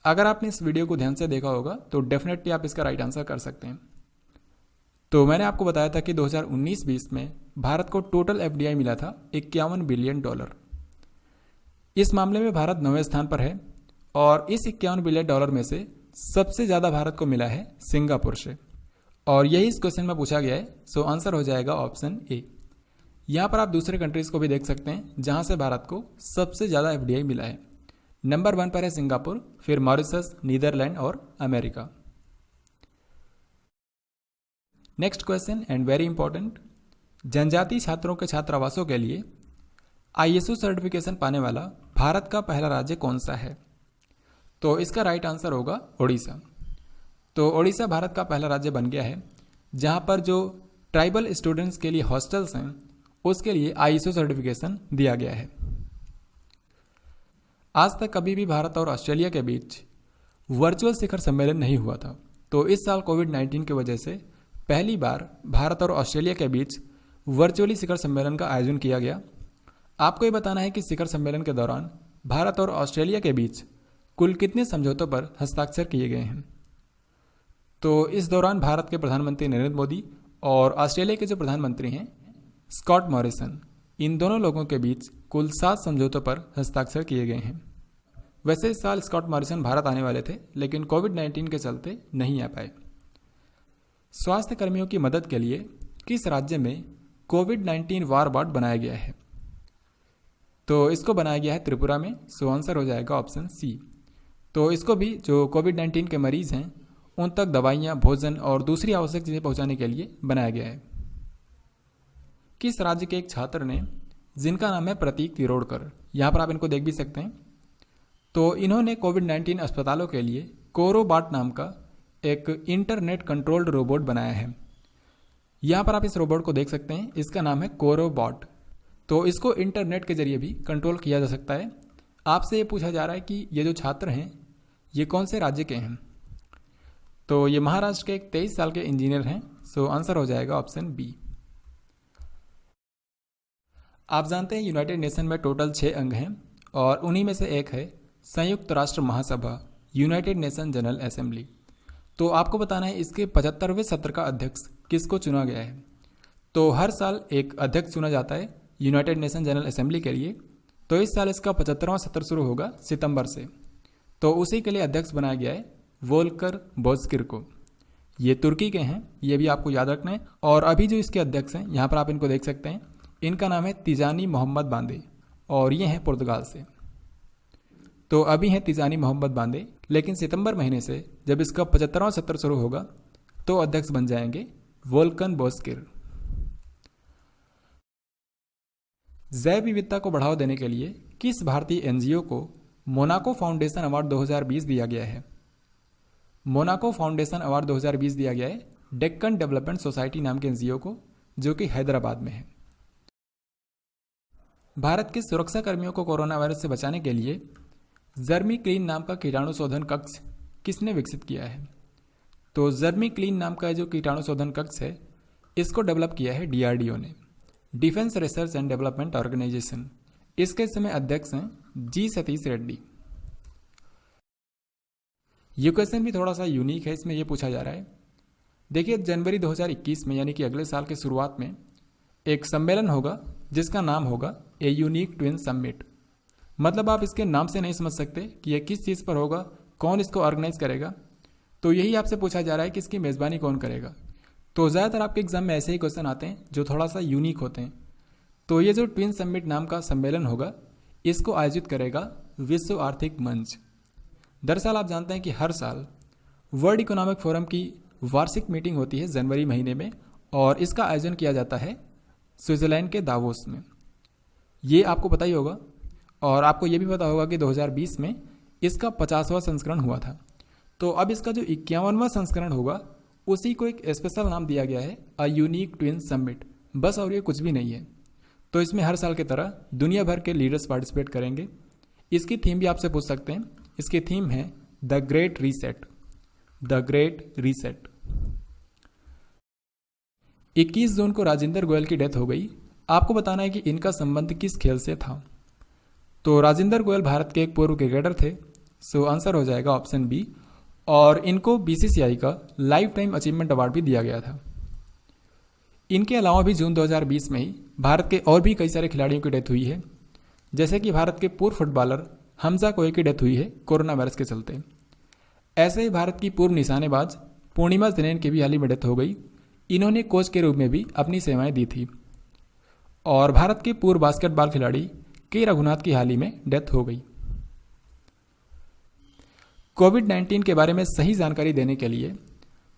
अगर आपने इस वीडियो को ध्यान से देखा होगा तो डेफिनेटली आप इसका राइट आंसर कर सकते हैं। तो मैंने आपको बताया था कि 2019-20 में भारत को टोटल एफडीआई मिला था $51 बिलियन। इस मामले में भारत 9वें स्थान पर है और इस $51 बिलियन में से सबसे ज़्यादा भारत को मिला है सिंगापुर से, और यही इस क्वेश्चन में पूछा गया है। सो आंसर हो जाएगा ऑप्शन ए। यहाँ पर आप दूसरे कंट्रीज़ को भी देख सकते हैं जहाँ से भारत को सबसे ज़्यादा एफडीआई मिला है। नंबर 1 पर है सिंगापुर, फिर मॉरिशस, नीदरलैंड और America. Next question and very important, जनजातीय छात्रों के छात्रावासों के लिए आईएसओ सर्टिफिकेशन पाने वाला भारत का पहला राज्य कौन सा है? तो इसका राइट आंसर होगा ओडिशा। तो ओडिशा भारत का पहला राज्य बन गया है जहां पर जो ट्राइबल स्टूडेंट्स के लिए हॉस्टल्स हैं उसके लिए आईएसओ सर्टिफिकेशन दिया गया है। आज तक कभी भी भारत और ऑस्ट्रेलिया के बीच वर्चुअल शिखर सम्मेलन नहीं हुआ था, तो इस साल कोविड-19 की वजह से पहली बार भारत और ऑस्ट्रेलिया के बीच वर्चुअली शिखर सम्मेलन का आयोजन किया गया। आपको ये बताना है कि शिखर सम्मेलन के दौरान भारत और ऑस्ट्रेलिया के बीच कुल कितने समझौतों पर हस्ताक्षर किए गए हैं। तो इस दौरान भारत के प्रधानमंत्री नरेंद्र मोदी और ऑस्ट्रेलिया के जो प्रधानमंत्री हैं स्कॉट मॉरिसन, इन दोनों लोगों के बीच कुल 7 समझौतों पर हस्ताक्षर किए गए हैं। वैसे इस साल स्कॉट मॉरिसन भारत आने वाले थे लेकिन कोविड-19 के चलते नहीं आ पाए। स्वास्थ्य कर्मियों की मदद के लिए किस राज्य में कोविड-19 वार वार्ड बनाया गया है? तो इसको बनाया गया है त्रिपुरा में। सो आंसर हो जाएगा ऑप्शन सी। तो इसको भी जो कोविड-19 के मरीज हैं उन तक दवाइयाँ, भोजन और दूसरी आवश्यक चीज़ें पहुँचाने के लिए बनाया गया है। किस राज्य के एक छात्र ने, जिनका नाम है प्रतीक तिरोड़कर, यहाँ पर आप इनको देख भी सकते हैं, तो इन्होंने कोविड-19 अस्पतालों के लिए कोरोबॉट नाम का एक इंटरनेट कंट्रोल्ड रोबोट बनाया है। यहाँ पर आप इस रोबोट को देख सकते हैं, इसका नाम है कोरोबॉट। तो इसको इंटरनेट के जरिए भी कंट्रोल किया जा सकता है। आपसे ये पूछा जा रहा है कि ये जो छात्र हैं ये कौन से राज्य के हैं? तो ये महाराष्ट्र के एक 23 साल के इंजीनियर हैं। सो आंसर हो जाएगा ऑप्शन बी। आप जानते हैं यूनाइटेड नेशन में टोटल 6 अंग हैं और उन्हीं में से एक है संयुक्त राष्ट्र महासभा, यूनाइटेड नेशन जनरल असेंबली। तो आपको बताना है इसके 75वें सत्र का अध्यक्ष किसको चुना गया है। तो हर साल एक अध्यक्ष चुना जाता है यूनाइटेड नेशन जनरल असेंबली के लिए। तो इस साल इसका 75वां सत्र शुरू होगा सितंबर से। तो उसी के लिए अध्यक्ष बनाया गया है वोल्कर बोजकिर को। ये तुर्की के हैं, ये भी आपको याद रखना है। और अभी जो इसके अध्यक्ष हैं यहाँ पर आप इनको देख सकते हैं, इनका नाम है तिजानी मोहम्मद बांदे और ये हैं पुर्तगाल से। तो अभी हैं तिजानी मोहम्मद बांदे, लेकिन सितंबर महीने से जब इसका 75वां सत्र शुरू होगा तो अध्यक्ष बन जाएंगे वोल्कन बोजकिर। जैव विविधता को बढ़ावा देने के लिए किस भारतीय एनजीओ को मोनाको फाउंडेशन अवार्ड 2020 दिया गया है? मोनाको फाउंडेशन अवार्ड 2020 दिया गया है डेक्कन डेवलपमेंट सोसाइटी नाम के एनजीओ को, जो कि हैदराबाद में है। भारत के सुरक्षा कर्मियों को कोरोना वायरस से बचाने के लिए जर्मी क्लीन नाम का कीटाणु शोधन कक्ष किसने विकसित किया है? तो जर्मी क्लीन नाम का जो कीटाणु शोधन कक्ष है इसको डेवलप किया है डीआरडीओ ने, defence research and development organisation. इसके समय अध्यक्ष हैं जी सतीश रेड्डी। ये क्वेश्चन भी थोड़ा सा यूनिक है, इसमें यह पूछा जा रहा है, देखिए जनवरी 2021 में यानी कि अगले साल के शुरुआत में एक सम्मेलन होगा जिसका नाम होगा ए यूनिक ट्विन समिट। मतलब आप इसके नाम से नहीं समझ सकते कि यह किस चीज़ पर होगा, कौन इसको ऑर्गेनाइज करेगा। तो यही आपसे पूछा जा रहा है कि इसकी मेज़बानी कौन करेगा। तो ज़्यादातर आपके एग्जाम में ऐसे ही क्वेश्चन आते हैं जो थोड़ा सा यूनिक होते हैं। तो ये जो ट्विन समिट नाम का सम्मेलन होगा इसको आयोजित करेगा विश्व आर्थिक मंच। दरअसल आप जानते हैं कि हर साल वर्ल्ड इकोनॉमिक फोरम की वार्षिक मीटिंग होती है जनवरी महीने में, और इसका आयोजन किया जाता है स्विट्जरलैंड के दावोस में। ये आपको पता ही होगा। और आपको ये भी पता होगा कि 2020 में इसका 50वां संस्करण हुआ था। तो अब इसका जो 51वां संस्करण होगा उसी को एक स्पेशल नाम दिया गया है अ यूनिक ट्विन समिट, बस, और ये कुछ भी नहीं है। तो इसमें हर साल की तरह दुनिया भर के लीडर्स पार्टिसिपेट करेंगे। इसकी थीम भी आपसे पूछ सकते हैं इसकी थीम है the great reset. The great reset. 21 जून को राजेंद्र गोयल की डेथ हो गई। आपको बताना है कि इनका संबंध किस खेल से था। तो राजेंद्र गोयल भारत के एक पूर्व क्रिकेटर थे। सो आंसर हो जाएगा ऑप्शन बी। और इनको बीसीसीआई का लाइफ टाइम अचीवमेंट अवार्ड भी दिया गया था। इनके अलावा भी जून 2020 में ही भारत के और भी कई सारे खिलाड़ियों की डेथ हुई है, जैसे कि भारत के पूर्व फुटबॉलर हमजा कोहे की डेथ हुई है कोरोना वायरस के चलते। ऐसे ही भारत की पूर्व निशानेबाज पूर्णिमा जनेन की भी हाल ही में डेथ हो गई। इन्होंने कोच के रूप में भी अपनी सेवाएं दी थी। और भारत के पूर्व बास्केटबॉल खिलाड़ी के रघुनाथ की हाल ही में डेथ हो गई। कोविड-19 के बारे में सही जानकारी देने के लिए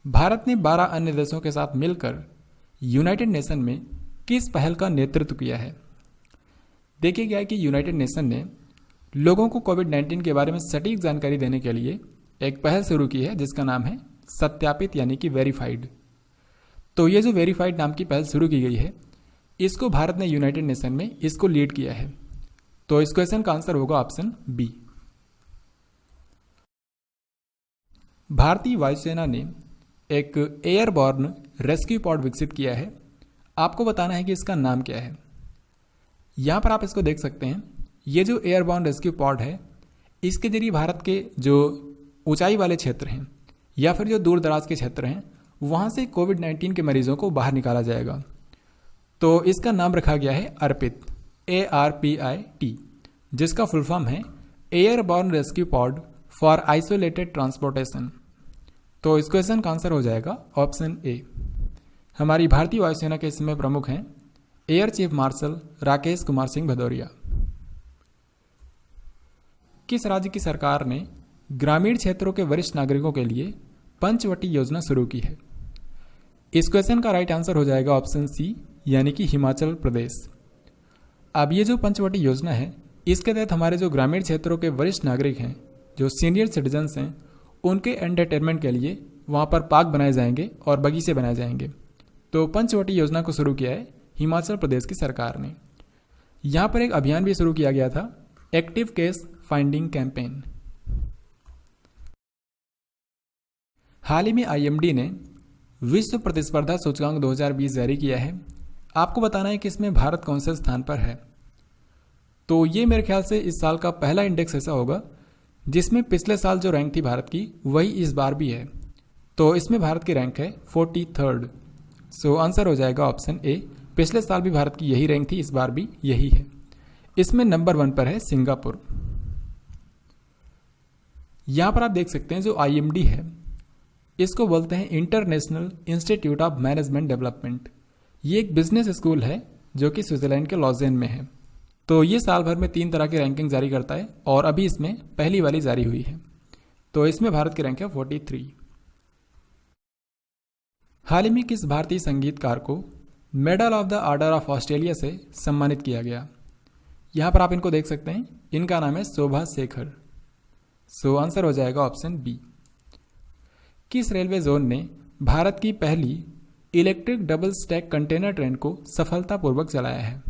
भारत ने 12 अन्य देशों के साथ मिलकर यूनाइटेड नेशन में किस पहल का नेतृत्व किया है। देखिए गया है कि यूनाइटेड नेशन ने लोगों को कोविड-19 के बारे में सटीक जानकारी देने के लिए एक पहल शुरू की है, जिसका नाम है सत्यापित यानी कि वेरीफाइड। तो ये जो वेरीफाइड नाम की पहल शुरू की गई है, इसको भारत ने यूनाइटेड नेशन में इसको लीड किया है। तो इस क्वेश्चन का आंसर होगा ऑप्शन बी। भारतीय वायुसेना ने एक एयरबॉर्न रेस्क्यू पॉड विकसित किया है। आपको बताना है कि इसका नाम क्या है। यहां पर आप इसको देख सकते हैं। ये जो एयरबॉर्न रेस्क्यू पॉड है, इसके जरिए भारत के जो ऊंचाई वाले क्षेत्र हैं या फिर जो दूर दराज के क्षेत्र हैं, वहां से कोविड-19 के मरीजों को बाहर निकाला जाएगा। तो इसका नाम रखा गया है अर्पित, ARPIT, जिसका फुल फॉर्म है airborne rescue pod for isolated transportation. तो इस क्वेश्चन का आंसर हो जाएगा ऑप्शन ए। हमारी भारतीय वायुसेना के इसमें प्रमुख हैं air chief marshal Rakesh Kumar Singh Bhadauria. किस राज्य की सरकार ने ग्रामीण क्षेत्रों के वरिष्ठ नागरिकों के लिए पंचवटी योजना शुरू की है। इस क्वेश्चन का राइट आंसर हो जाएगा ऑप्शन सी, यानी कि हिमाचल प्रदेश। अब ये जो पंचवटी योजना है, इसके तहत हमारे जो ग्रामीण क्षेत्रों के वरिष्ठ नागरिक हैं, जो सीनियर सिटीजन्स हैं, उनके एंटरटेनमेंट के लिए वहाँ पर पार्क बनाए जाएंगे और बगीचे बनाए जाएंगे। तो पंचवटी योजना को शुरू किया है हिमाचल प्रदेश की सरकार ने। यहाँ पर एक अभियान भी शुरू किया गया था, एक्टिव केस फाइंडिंग कैंपेन। हाल ही में IMD ने विश्व प्रतिस्पर्धा सूचकांक 2020 जारी किया है। आपको बताना है कि इसमें भारत कौन से स्थान पर है। तो ये मेरे ख्याल से इस साल का पहला इंडेक्स ऐसा होगा जिसमें पिछले साल जो रैंक थी भारत की, वही इस बार भी है। तो इसमें भारत की रैंक है 43rd। सो आंसर हो जाएगा ऑप्शन ए। पिछले साल भी भारत की यही रैंक थी, इस बार भी यही है। इसमें नंबर 1 पर है सिंगापुर। यहां पर आप देख सकते हैं जो IMD है, इसको बोलते हैं international institute of management development. ये एक बिजनेस स्कूल है जो कि स्विट्जरलैंड के लॉजेन में है। तो ये साल भर में 3 तरह की रैंकिंग जारी करता है और अभी इसमें पहली वाली जारी हुई है। तो इसमें भारत की रैंक है 43। हाल ही में किस भारतीय संगीतकार को medal of the order of Australia से सम्मानित किया गया। यहां पर आप इनको देख सकते हैं, इनका नाम है शोभा शेखर। सो आंसर हो जाएगा ऑप्शन बी। किस रेलवे जोन ने भारत की पहली electric double stack container train को सफलतापूर्वक चलाया है।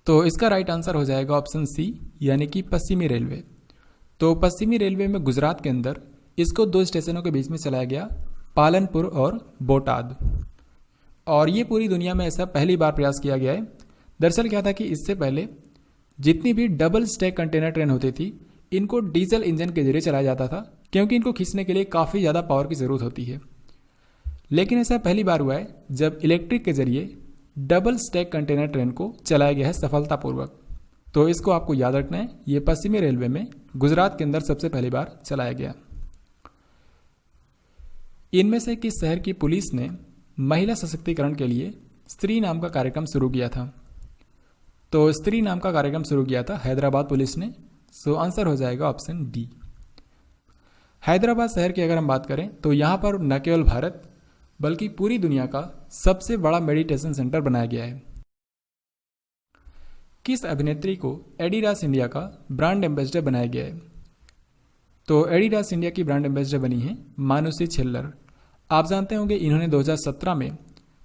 तो इसका राइट आंसर हो जाएगा ऑप्शन सी, यानी कि पश्चिमी रेलवे। तो पश्चिमी रेलवे में गुजरात के अंदर इसको 2 स्टेशनों के बीच में चलाया गया, पालनपुर और बोटाद। और ये पूरी दुनिया में ऐसा पहली बार प्रयास किया गया है। दरअसल क्या था कि इससे पहले जितनी भी डबल स्टैक कंटेनर ट्रेन होती थी, इनको डीजल इंजन के जरिए चलाया जाता था, क्योंकि इनको खींचने के लिए काफ़ी ज़्यादा पावर की ज़रूरत होती है। लेकिन ऐसा पहली बार हुआ है जब इलेक्ट्रिक के जरिए डबल स्टैक कंटेनर ट्रेन को चलाया गया है सफलतापूर्वक। तो इसको आपको याद रखना है, ये पश्चिमी रेलवे में गुजरात के अंदर सबसे पहली बार चलाया गया। इनमें से किस शहर की पुलिस ने महिला सशक्तिकरण के लिए स्त्री नाम का कार्यक्रम शुरू किया था। तो स्त्री नाम का कार्यक्रम शुरू किया था हैदराबाद पुलिस ने। सो आंसर हो जाएगा ऑप्शन डी। हैदराबाद शहर की अगर हम बात करें तो यहाँ पर न केवल भारत बल्कि पूरी दुनिया का सबसे बड़ा मेडिटेशन सेंटर बनाया गया है। किस अभिनेत्री को एडिडास इंडिया का ब्रांड एम्बेसडर बनाया गया है। तो एडिडास इंडिया की ब्रांड एम्बेसडर बनी है मानुषी छिल्लर। आप जानते होंगे इन्होंने 2017 में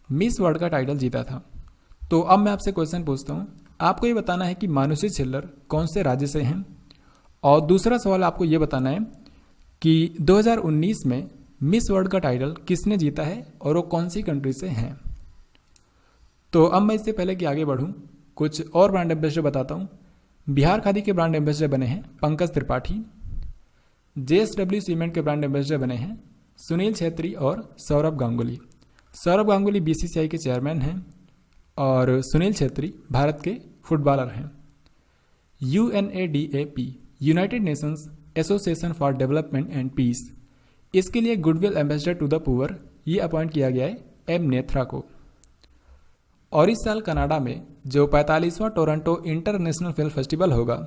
मिस वर्ल्ड का टाइटल जीता था। तो अब मैं आपसे क्वेश्चन पूछता हूँ, आपको ये बताना है कि मानुषी छिल्लर कौन से राज्य से हैं और दूसरा सवाल आपको ये बताना है कि 2019 में मिस वर्ल्ड का टाइटल किसने जीता है और वो कौन सी कंट्री से हैं। तो अब मैं इससे पहले कि आगे बढ़ूं, कुछ और ब्रांड एम्बेसडर बताता हूं। बिहार खादी के ब्रांड एम्बेसडर बने हैं पंकज त्रिपाठी। JSW सीमेंट के ब्रांड एम्बेसडर बने हैं सुनील छेत्री और सौरभ गांगुली। सौरभ गांगुली BCCI के चेयरमैन हैं और सुनील छेत्री भारत के फुटबॉलर हैं। UNADAP United Nations Association for Development and Peace, इसके लिए goodwill ambassador to the poor ये अपॉइंट किया गया है M नेथ्रा को। और इस साल कनाडा में जो 45वां टोरंटो इंटरनेशनल फिल्म फेस्टिवल होगा,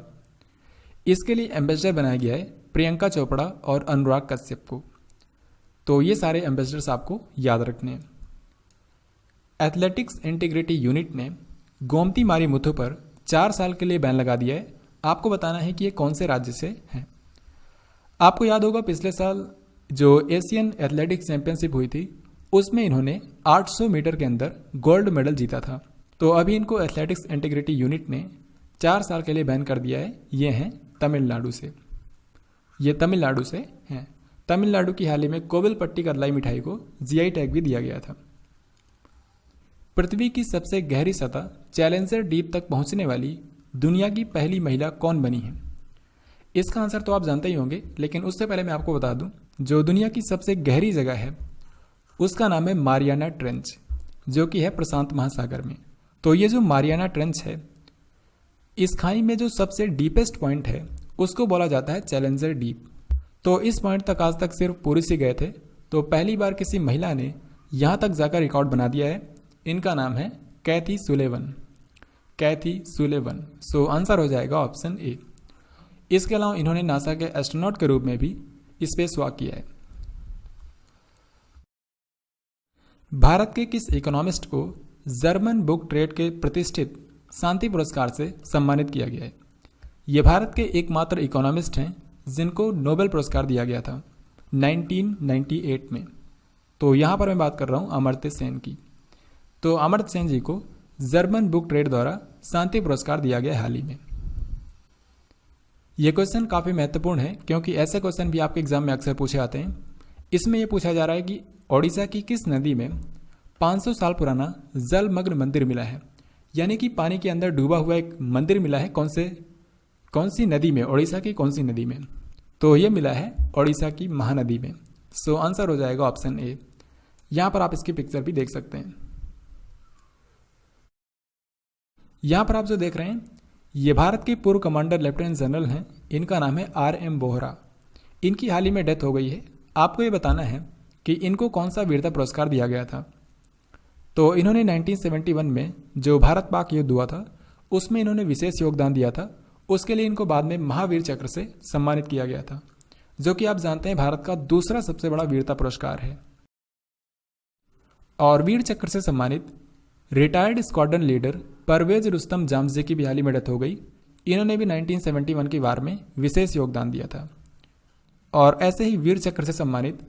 इसके लिए एम्बेसडर बनाया गया है प्रियंका चोपड़ा और अनुराग कश्यप को। तो ये सारे एम्बेसडर्स आपको याद रखने हैं। एथलेटिक्स इंटीग्रिटी यूनिट ने गोमती मारी मुथु पर 4 साल के लिए बैन लगा दिया है। आपको बताना है कि ये कौन से राज्य से है। आपको याद होगा पिछले साल जो एशियन एथलेटिक्स चैंपियनशिप हुई थी, उसमें इन्होंने 800 मीटर के अंदर गोल्ड मेडल जीता था। तो अभी इनको एथलेटिक्स इंटीग्रिटी यूनिट ने 4 साल के लिए बैन कर दिया है। ये हैं तमिलनाडु से। ये तमिलनाडु से हैं। तमिलनाडु की हाल ही में कोविलपट्टी कदलाई मिठाई को GI टैग भी दिया गया था। पृथ्वी की सबसे गहरी सतह चैलेंजर डीप तक पहुंचने वाली दुनिया की पहली महिला कौन बनी है? इसका आंसर तो आप जानते ही होंगे, लेकिन उससे पहले मैं आपको बता दूं, जो दुनिया की सबसे गहरी जगह है उसका नाम है मारियाना ट्रेंच, जो कि है प्रशांत महासागर में। तो ये जो मारियाना ट्रेंच है, इस खाई में जो सबसे डीपेस्ट पॉइंट है उसको बोला जाता है चैलेंजर डीप। तो इस पॉइंट तक आज तक सिर्फ पुरुष ही गए थे, तो पहली बार किसी महिला ने यहाँ तक जाकर रिकॉर्ड बना दिया है। इनका नाम है कैथी सुलेवन। कैथी सुलेवन। सो आंसर हो जाएगा ऑप्शन ए। इसके अलावा इन्होंने नासा के एस्ट्रोनॉट के रूप में भी स्पेस वॉक किया है। भारत के किस इकोनॉमिस्ट को जर्मन बुक ट्रेड के प्रतिष्ठित शांति पुरस्कार से सम्मानित किया गया है? ये भारत के एकमात्र इकोनॉमिस्ट हैं जिनको नोबेल पुरस्कार दिया गया था 1998 में। तो यहाँ पर मैं बात कर रहा हूँ अमर्त्य सेन की। तो अमर्त्य सेन जी को जर्मन बुक ट्रेड द्वारा शांति पुरस्कार दिया गया हाल ही में। यह क्वेश्चन काफ़ी महत्वपूर्ण है क्योंकि ऐसे क्वेश्चन भी आपके एग्जाम में अक्सर पूछे आते हैं। इसमें यह पूछा जा रहा है कि ओडिशा की किस नदी में 500 साल पुराना जलमग्न मंदिर मिला है? यानी कि पानी के अंदर डूबा हुआ एक मंदिर मिला है। कौन सी नदी में? ओडिशा की कौन सी नदी में? तो ये मिला है ओडिशा की महानदी में। सो आंसर हो जाएगा ऑप्शन ए। यहां पर आप इसकी पिक्चर भी देख सकते हैं। यहां पर आप जो देख रहे हैं, ये भारत के पूर्व कमांडर लेफ्टिनेंट जनरल हैं। इनका नाम है RM बोहरा। इनकी हाल ही में डेथ हो गई है। आपको ये बताना है कि इनको कौन सा वीरता पुरस्कार दिया गया था। तो इन्होंने 1971 में जो भारत पाक युद्ध हुआ था उसमें इन्होंने विशेष योगदान दिया था। उसके लिए इनको बाद में महावीर चक्र से सम्मानित किया गया था, जो कि आप जानते हैं भारत का दूसरा सबसे बड़ा वीरता पुरस्कार है। और वीर चक्र से सम्मानित retired squadron leader Parvez Rustam Jamje की भी हाल ही में डेथ हो गई। इन्होंने भी 1971 की वार में विशेष योगदान दिया था। और ऐसे ही वीर चक्र से सम्मानित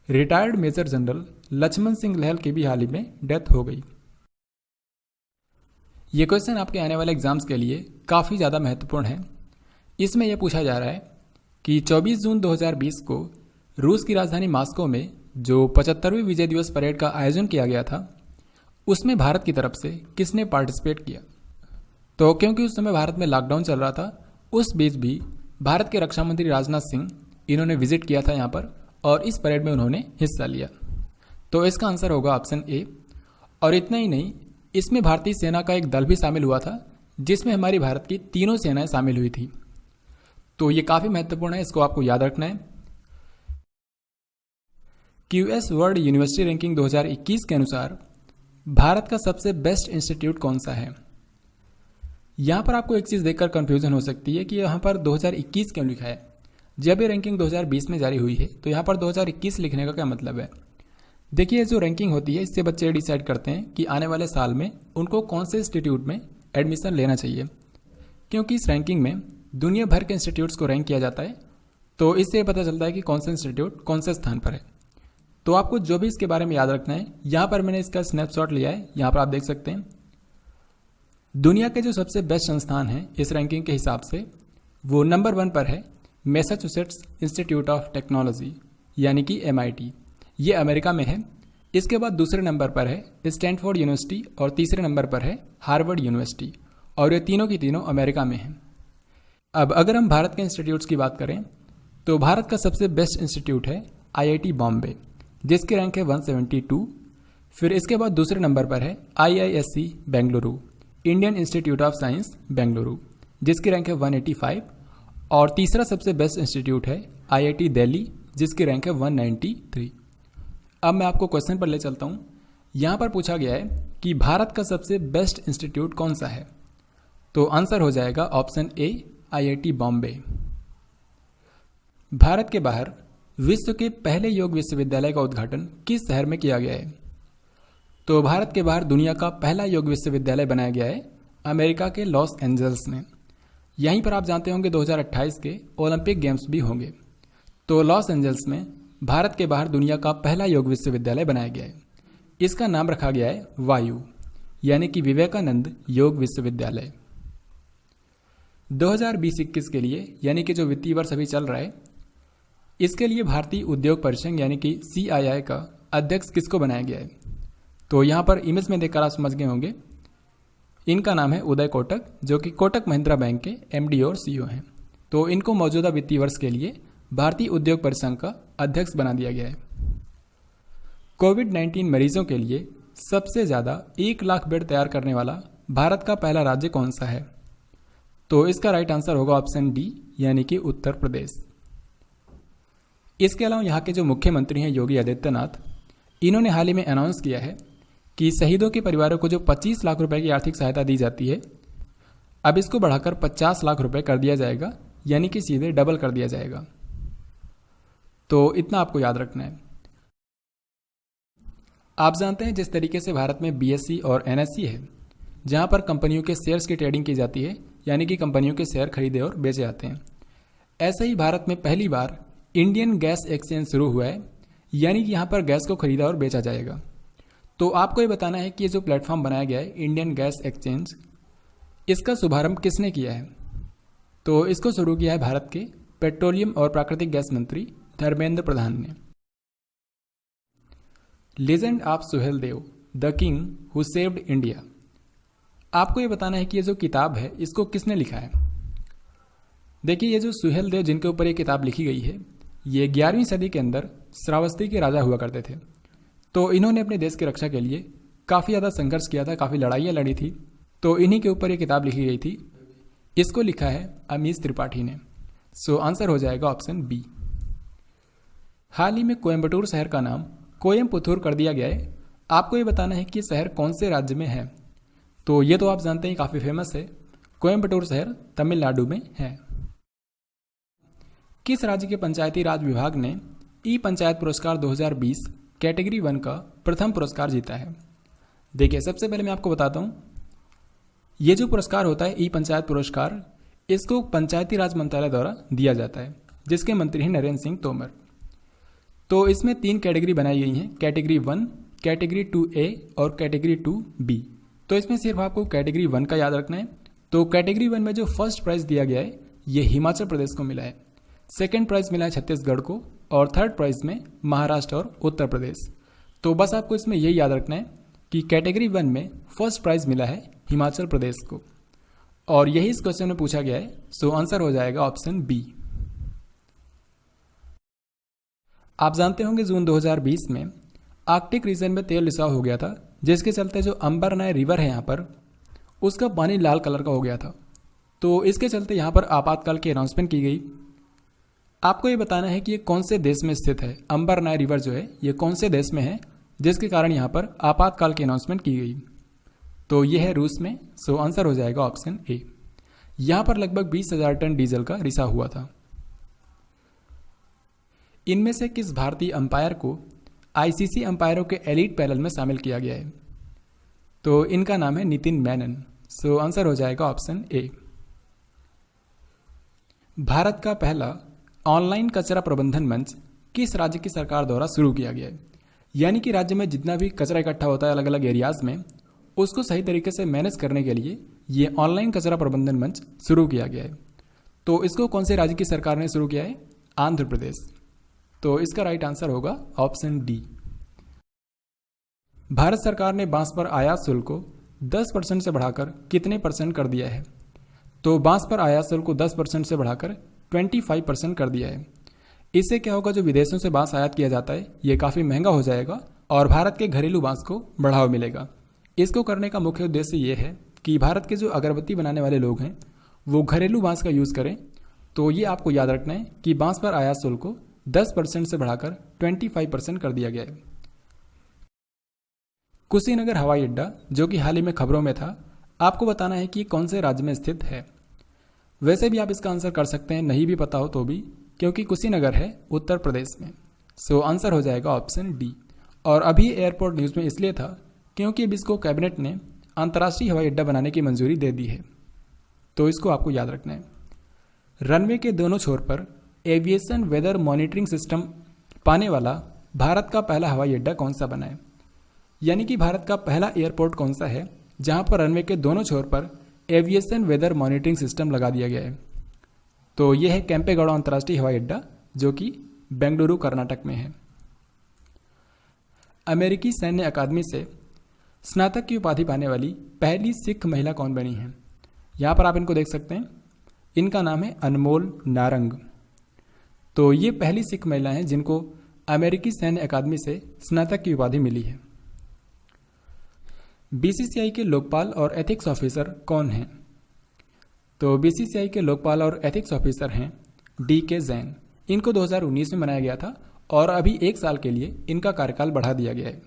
retired major general Laxman Singh Lehl की भी हाल ही में डेथ हो गई। ये क्वेश्चन आपके आने वाले एग्जाम्स के लिए काफ़ी ज़्यादा महत्वपूर्ण है। इसमें यह पूछा जा रहा है कि 24 जून 2020 को रूस की राजधानी मॉस्को में जो 75वीं विजय दिवस परेड का आयोजन किया गया था, उसमें भारत की तरफ से किसने पार्टिसिपेट किया? तो क्योंकि उस समय भारत में लॉकडाउन चल रहा था, उस बीच भी भारत के रक्षा मंत्री राजनाथ सिंह इन्होंने विजिट किया था यहाँ पर और इस परेड में उन्होंने हिस्सा लिया। तो इसका आंसर होगा ऑप्शन ए। और इतना ही नहीं, इसमें भारतीय सेना का एक दल भी शामिल हुआ था जिसमें हमारी भारत की तीनों सेनाएं शामिल हुई थी। तो ये काफ़ी महत्वपूर्ण है, इसको आपको याद रखना है। QS वर्ल्ड यूनिवर्सिटी रैंकिंग 2021 के अनुसार भारत का सबसे बेस्ट इंस्टीट्यूट कौन सा है? यहाँ पर आपको एक चीज़ देखकर कंफ्यूजन हो सकती है कि यहाँ पर 2021 क्यों लिखा है। जब ये रैंकिंग 2020 में जारी हुई है तो यहाँ पर 2021 लिखने का क्या मतलब है? देखिए, जो रैंकिंग होती है इससे बच्चे डिसाइड करते हैं कि आने वाले साल में उनको कौन से इंस्टीट्यूट में एडमिशन लेना चाहिए, क्योंकि इस रैंकिंग में दुनिया भर के इंस्टीट्यूट्स को रैंक किया जाता है। तो इससे पता चलता है कि कौन सा इंस्टीट्यूट कौन से स्थान पर है। तो आपको जो भी इसके बारे में याद रखना है, यहाँ पर मैंने इसका स्नैपशॉट लिया है। यहाँ पर आप देख सकते हैं दुनिया के जो सबसे बेस्ट संस्थान हैं इस रैंकिंग के हिसाब से, वो नंबर 1 पर है मैसाचुसेट्स इंस्टीट्यूट ऑफ टेक्नोलॉजी यानी कि MIT, ये अमेरिका में है। इसके बाद दूसरे नंबर पर है स्टैनफोर्ड यूनिवर्सिटी और तीसरे नंबर पर है हार्वर्ड यूनिवर्सिटी, और ये तीनों की तीनों अमेरिका में हैं। अब अगर हम भारत के इंस्टीट्यूट्स की बात करें तो भारत का सबसे बेस्ट इंस्टीट्यूट है IIT बॉम्बे, जिसकी रैंक है 172। फिर इसके बाद दूसरे नंबर पर है IISc Bengaluru, Indian institute of science Bengaluru, जिसकी रैंक है 185। और तीसरा सबसे बेस्ट इंस्टीट्यूट है IIT दिल्ली, जिसकी रैंक है 193। अब मैं आपको क्वेश्चन पर ले चलता हूँ। यहाँ पर पूछा गया है कि भारत का सबसे बेस्ट इंस्टीट्यूट कौन सा है, तो आंसर हो जाएगा option A IIT Bombay. Bharat के बाहर विश्व के पहले योग विश्वविद्यालय का उद्घाटन किस शहर में किया गया है, तो भारत के बाहर दुनिया का पहला योग विश्वविद्यालय बनाया गया है अमेरिका के लॉस एंजल्स में। यहीं पर आप जानते होंगे 2028 के ओलंपिक गेम्स भी होंगे। तो लॉस एंजल्स में भारत के बाहर दुनिया का पहला योग विश्वविद्यालय बनाया गया है। इसका नाम रखा गया है वायु, यानी कि विवेकानंद योग विश्वविद्यालय। 2020-21 के लिए यानी कि जो वित्तीय वर्ष अभी चल रहा है, इसके लिए भारतीय उद्योग परिसंघ यानी कि CII का अध्यक्ष किसको बनाया गया है, तो यहाँ पर इमेज में देखकर आप समझ गए होंगे। इनका नाम है उदय कोटक, जो कि कोटक महिंद्रा बैंक के MD और CEO हैं। तो इनको मौजूदा वित्तीय वर्ष के लिए भारतीय उद्योग परिसंघ का अध्यक्ष बना दिया गया है। कोविड-19 मरीजों के लिए सबसे ज़्यादा 1 लाख बेड तैयार करने वाला भारत का पहला राज्य कौन सा है, तो इसका राइट आंसर होगा ऑप्शन डी, यानी कि उत्तर प्रदेश। इसके अलावा यहाँ के जो मुख्यमंत्री हैं योगी आदित्यनाथ, इन्होंने हाल ही में अनाउंस किया है कि शहीदों के परिवारों को जो 25 लाख रुपए की आर्थिक सहायता दी जाती है, अब इसको बढ़ाकर 50 लाख रुपए कर दिया जाएगा, यानी कि सीधे डबल कर दिया जाएगा। तो इतना आपको याद रखना है। आप जानते हैं जिस तरीके से भारत में BSE और NSE है, जहां पर कंपनियों के शेयर्स की ट्रेडिंग की जाती है, यानी कि कंपनियों के शेयर खरीदे और बेचे जाते हैं, ऐसे ही भारत में पहली बार इंडियन गैस एक्सचेंज शुरू हुआ है, यानी कि यहाँ पर गैस को खरीदा और बेचा जाएगा। तो आपको ये बताना है कि ये जो प्लेटफॉर्म बनाया गया है इंडियन गैस एक्सचेंज, इसका शुभारंभ किसने किया है, तो इसको शुरू किया है भारत के पेट्रोलियम और प्राकृतिक गैस मंत्री धर्मेंद्र प्रधान ने। Legend of Suheldev, the king who saved India, आपको ये बताना है कि ये जो किताब है इसको किसने लिखा है। देखिए, ये जो सुहेल देव जिनके ऊपर ये किताब लिखी गई है, ये 11वीं सदी के अंदर श्रावस्ती के राजा हुआ करते थे। तो इन्होंने अपने देश की रक्षा के लिए काफ़ी ज़्यादा संघर्ष किया था, काफ़ी लड़ाइयाँ लड़ी थी। तो इन्हीं के ऊपर ये किताब लिखी गई थी। इसको लिखा है अमीश त्रिपाठी ने। सो आंसर हो जाएगा ऑप्शन बी। हाल ही में कोयम्बटूर शहर का नाम कोयम्पुथुर कर दिया गया है। आपको ये बताना है कि शहर कौन से राज्य में है, तो ये तो आप जानते हैं काफ़ी फेमस है। कोयम्बटूर शहर तमिलनाडु में है। किस राज्य के पंचायती राज विभाग ने ई पंचायत पुरस्कार 2020 कैटेगरी 1 का प्रथम पुरस्कार जीता है। देखिए, सबसे पहले मैं आपको बताता हूँ, ये जो पुरस्कार होता है ई पंचायत पुरस्कार, इसको पंचायती राज मंत्रालय द्वारा दिया जाता है, जिसके मंत्री हैं नरेंद्र सिंह तोमर। तो इसमें 3 कैटेगरी बनाई गई हैं, कैटेगरी 1, कैटेगरी 2A और कैटेगरी 2B। तो इसमें सिर्फ आपको कैटेगरी 1 का याद रखना है। तो कैटेगरी 1 में जो फर्स्ट प्राइज दिया गया है ये हिमाचल प्रदेश को मिला है, सेकेंड प्राइज मिला है छत्तीसगढ़ को, और थर्ड प्राइज में महाराष्ट्र और उत्तर प्रदेश। तो बस आपको इसमें यही याद रखना है कि कैटेगरी 1 में फर्स्ट प्राइज मिला है हिमाचल प्रदेश को, और यही इस क्वेश्चन में पूछा गया है। सो आंसर हो जाएगा ऑप्शन बी। आप जानते होंगे जून 2020 में आर्कटिक रीजन में तेल रिसाव हो गया था, जिसके चलते जो अंबरनाय रिवर है यहाँ पर, उसका पानी लाल कलर का हो गया था। तो इसके चलते यहाँ पर आपातकाल की अनाउंसमेंट की गई। आपको ये बताना है कि ये कौन से देश में स्थित है, अंबरनाय रिवर जो है ये कौन से देश में है, जिसके कारण यहाँ पर आपातकाल की अनाउंसमेंट की गई। तो ये है रूस में। सो आंसर हो जाएगा ऑप्शन ए। यहाँ पर लगभग 20,000 टन डीजल का रिसाव हुआ था। इनमें से किस भारतीय अंपायर को ICC अंपायरों के एलीट पैनल में शामिल किया गया है, तो इनका नाम है नितिन मेनन। सो आंसर हो जाएगा ऑप्शन ए। भारत का पहला ऑनलाइन कचरा प्रबंधन मंच किस राज्य की सरकार द्वारा शुरू किया गया है, यानी कि राज्य में जितना भी कचरा इकट्ठा होता है अलग अलग एरियाज में, उसको सही तरीके से मैनेज करने के लिए ये ऑनलाइन कचरा प्रबंधन मंच शुरू किया गया है। तो इसको कौन से राज्य की सरकार ने शुरू किया है? आंध्र प्रदेश। तो इसका राइट आंसर होगा ऑप्शन डी। भारत सरकार ने बांस पर आयात शुल्क को 10% से बढ़ाकर कितने परसेंट कर दिया है? तो बांस पर आयात शुल्क को 10% से बढ़ाकर 25% कर दिया है। इससे क्या होगा, जो विदेशों से बांस आयात किया जाता है ये काफ़ी महंगा हो जाएगा और भारत के घरेलू बांस को बढ़ावा मिलेगा। इसको करने का मुख्य उद्देश्य ये है कि भारत के जो अगरबत्ती बनाने वाले लोग हैं वो घरेलू बांस का यूज़ करें। तो ये आपको याद रखना है कि बांस पर आयात शुल्क को 10% से बढ़ाकर 25% कर दिया गया है। कुशीनगर हवाई अड्डा, जो कि हाल ही में खबरों में था, आपको बताना है कि कौन से राज्य में स्थित है। वैसे भी आप इसका आंसर कर सकते हैं, नहीं भी पता हो तो भी, क्योंकि कुशीनगर है उत्तर प्रदेश में। सो आंसर हो जाएगा ऑप्शन डी। और अभी एयरपोर्ट न्यूज़ में इसलिए था क्योंकि अब इसको कैबिनेट ने अंतर्राष्ट्रीय हवाई अड्डा बनाने की मंजूरी दे दी है। तो इसको आपको याद रखना है। रनवे के दोनों छोर पर एविएशन वेदर मॉनिटरिंग सिस्टम पाने वाला भारत का पहला हवाई अड्डा कौन सा बना है? यानी कि भारत का पहला एयरपोर्ट कौन सा है जहां पर रनवे के दोनों छोर पर एविएशन वेदर मॉनिटरिंग सिस्टम लगा दिया गया है? तो यह है केम्पेगौड़ा अंतर्राष्ट्रीय हवाई अड्डा, जो कि बेंगलुरु कर्नाटक में है। अमेरिकी सैन्य अकादमी से स्नातक की उपाधि पाने वाली पहली सिख महिला कौन बनी है? यहाँ पर आप इनको देख सकते हैं, इनका नाम है अनमोल नारंग। तो ये पहली सिख महिला हैं जिनको अमेरिकी सैन्य अकादमी से स्नातक की उपाधि मिली है। बीसीसीआई के लोकपाल और एथिक्स ऑफिसर कौन हैं? तो बीसीसीआई के लोकपाल और एथिक्स ऑफिसर हैं DK जैन। इनको 2019 में बनाया गया था और अभी 1 साल के लिए इनका कार्यकाल बढ़ा दिया गया है।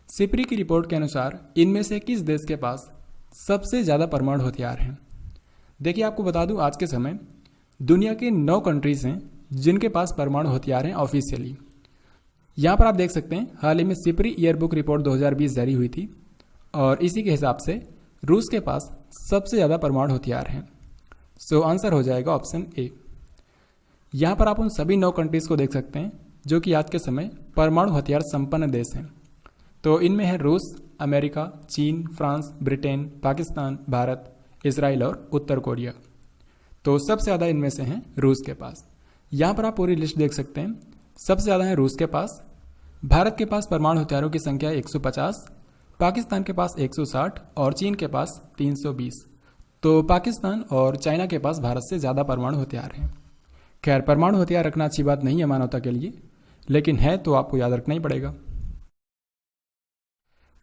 सिपरी की रिपोर्ट के अनुसार इनमें से किस देश के पास सबसे ज़्यादा परमाणु हथियार हैं? देखिए, आपको बता दूं, आज के समय दुनिया के 9 कंट्रीज हैं जिनके पास परमाणु हथियार हैं ऑफिशियली। यहाँ पर आप देख सकते हैं, हाल ही में सिपरी ईयरबुक रिपोर्ट 2020 जारी हुई थी और इसी के हिसाब से रूस के पास सबसे ज़्यादा परमाणु हथियार हैं। सो आंसर हो जाएगा ऑप्शन ए। यहाँ पर आप उन सभी 9 कंट्रीज़ को देख सकते हैं जो कि आज के समय परमाणु हथियार संपन्न देश हैं। तो इनमें है रूस, अमेरिका, चीन, France, Britain, Pakistan, Bharat, Israel और उत्तर कोरिया। तो सबसे ज़्यादा इनमें से हैं रूस के पास। यहाँ पर आप पूरी लिस्ट देख सकते हैं, सबसे ज़्यादा है रूस के पास। भारत के पास परमाणु हथियारों की संख्या 150, पाकिस्तान के पास 160 और चीन के पास 320। तो पाकिस्तान और चाइना के पास भारत से ज़्यादा परमाणु हथियार हैं। खैर, परमाणु हथियार रखना अच्छी बात नहीं है मानवता के लिए, लेकिन है तो आपको याद रखना ही पड़ेगा।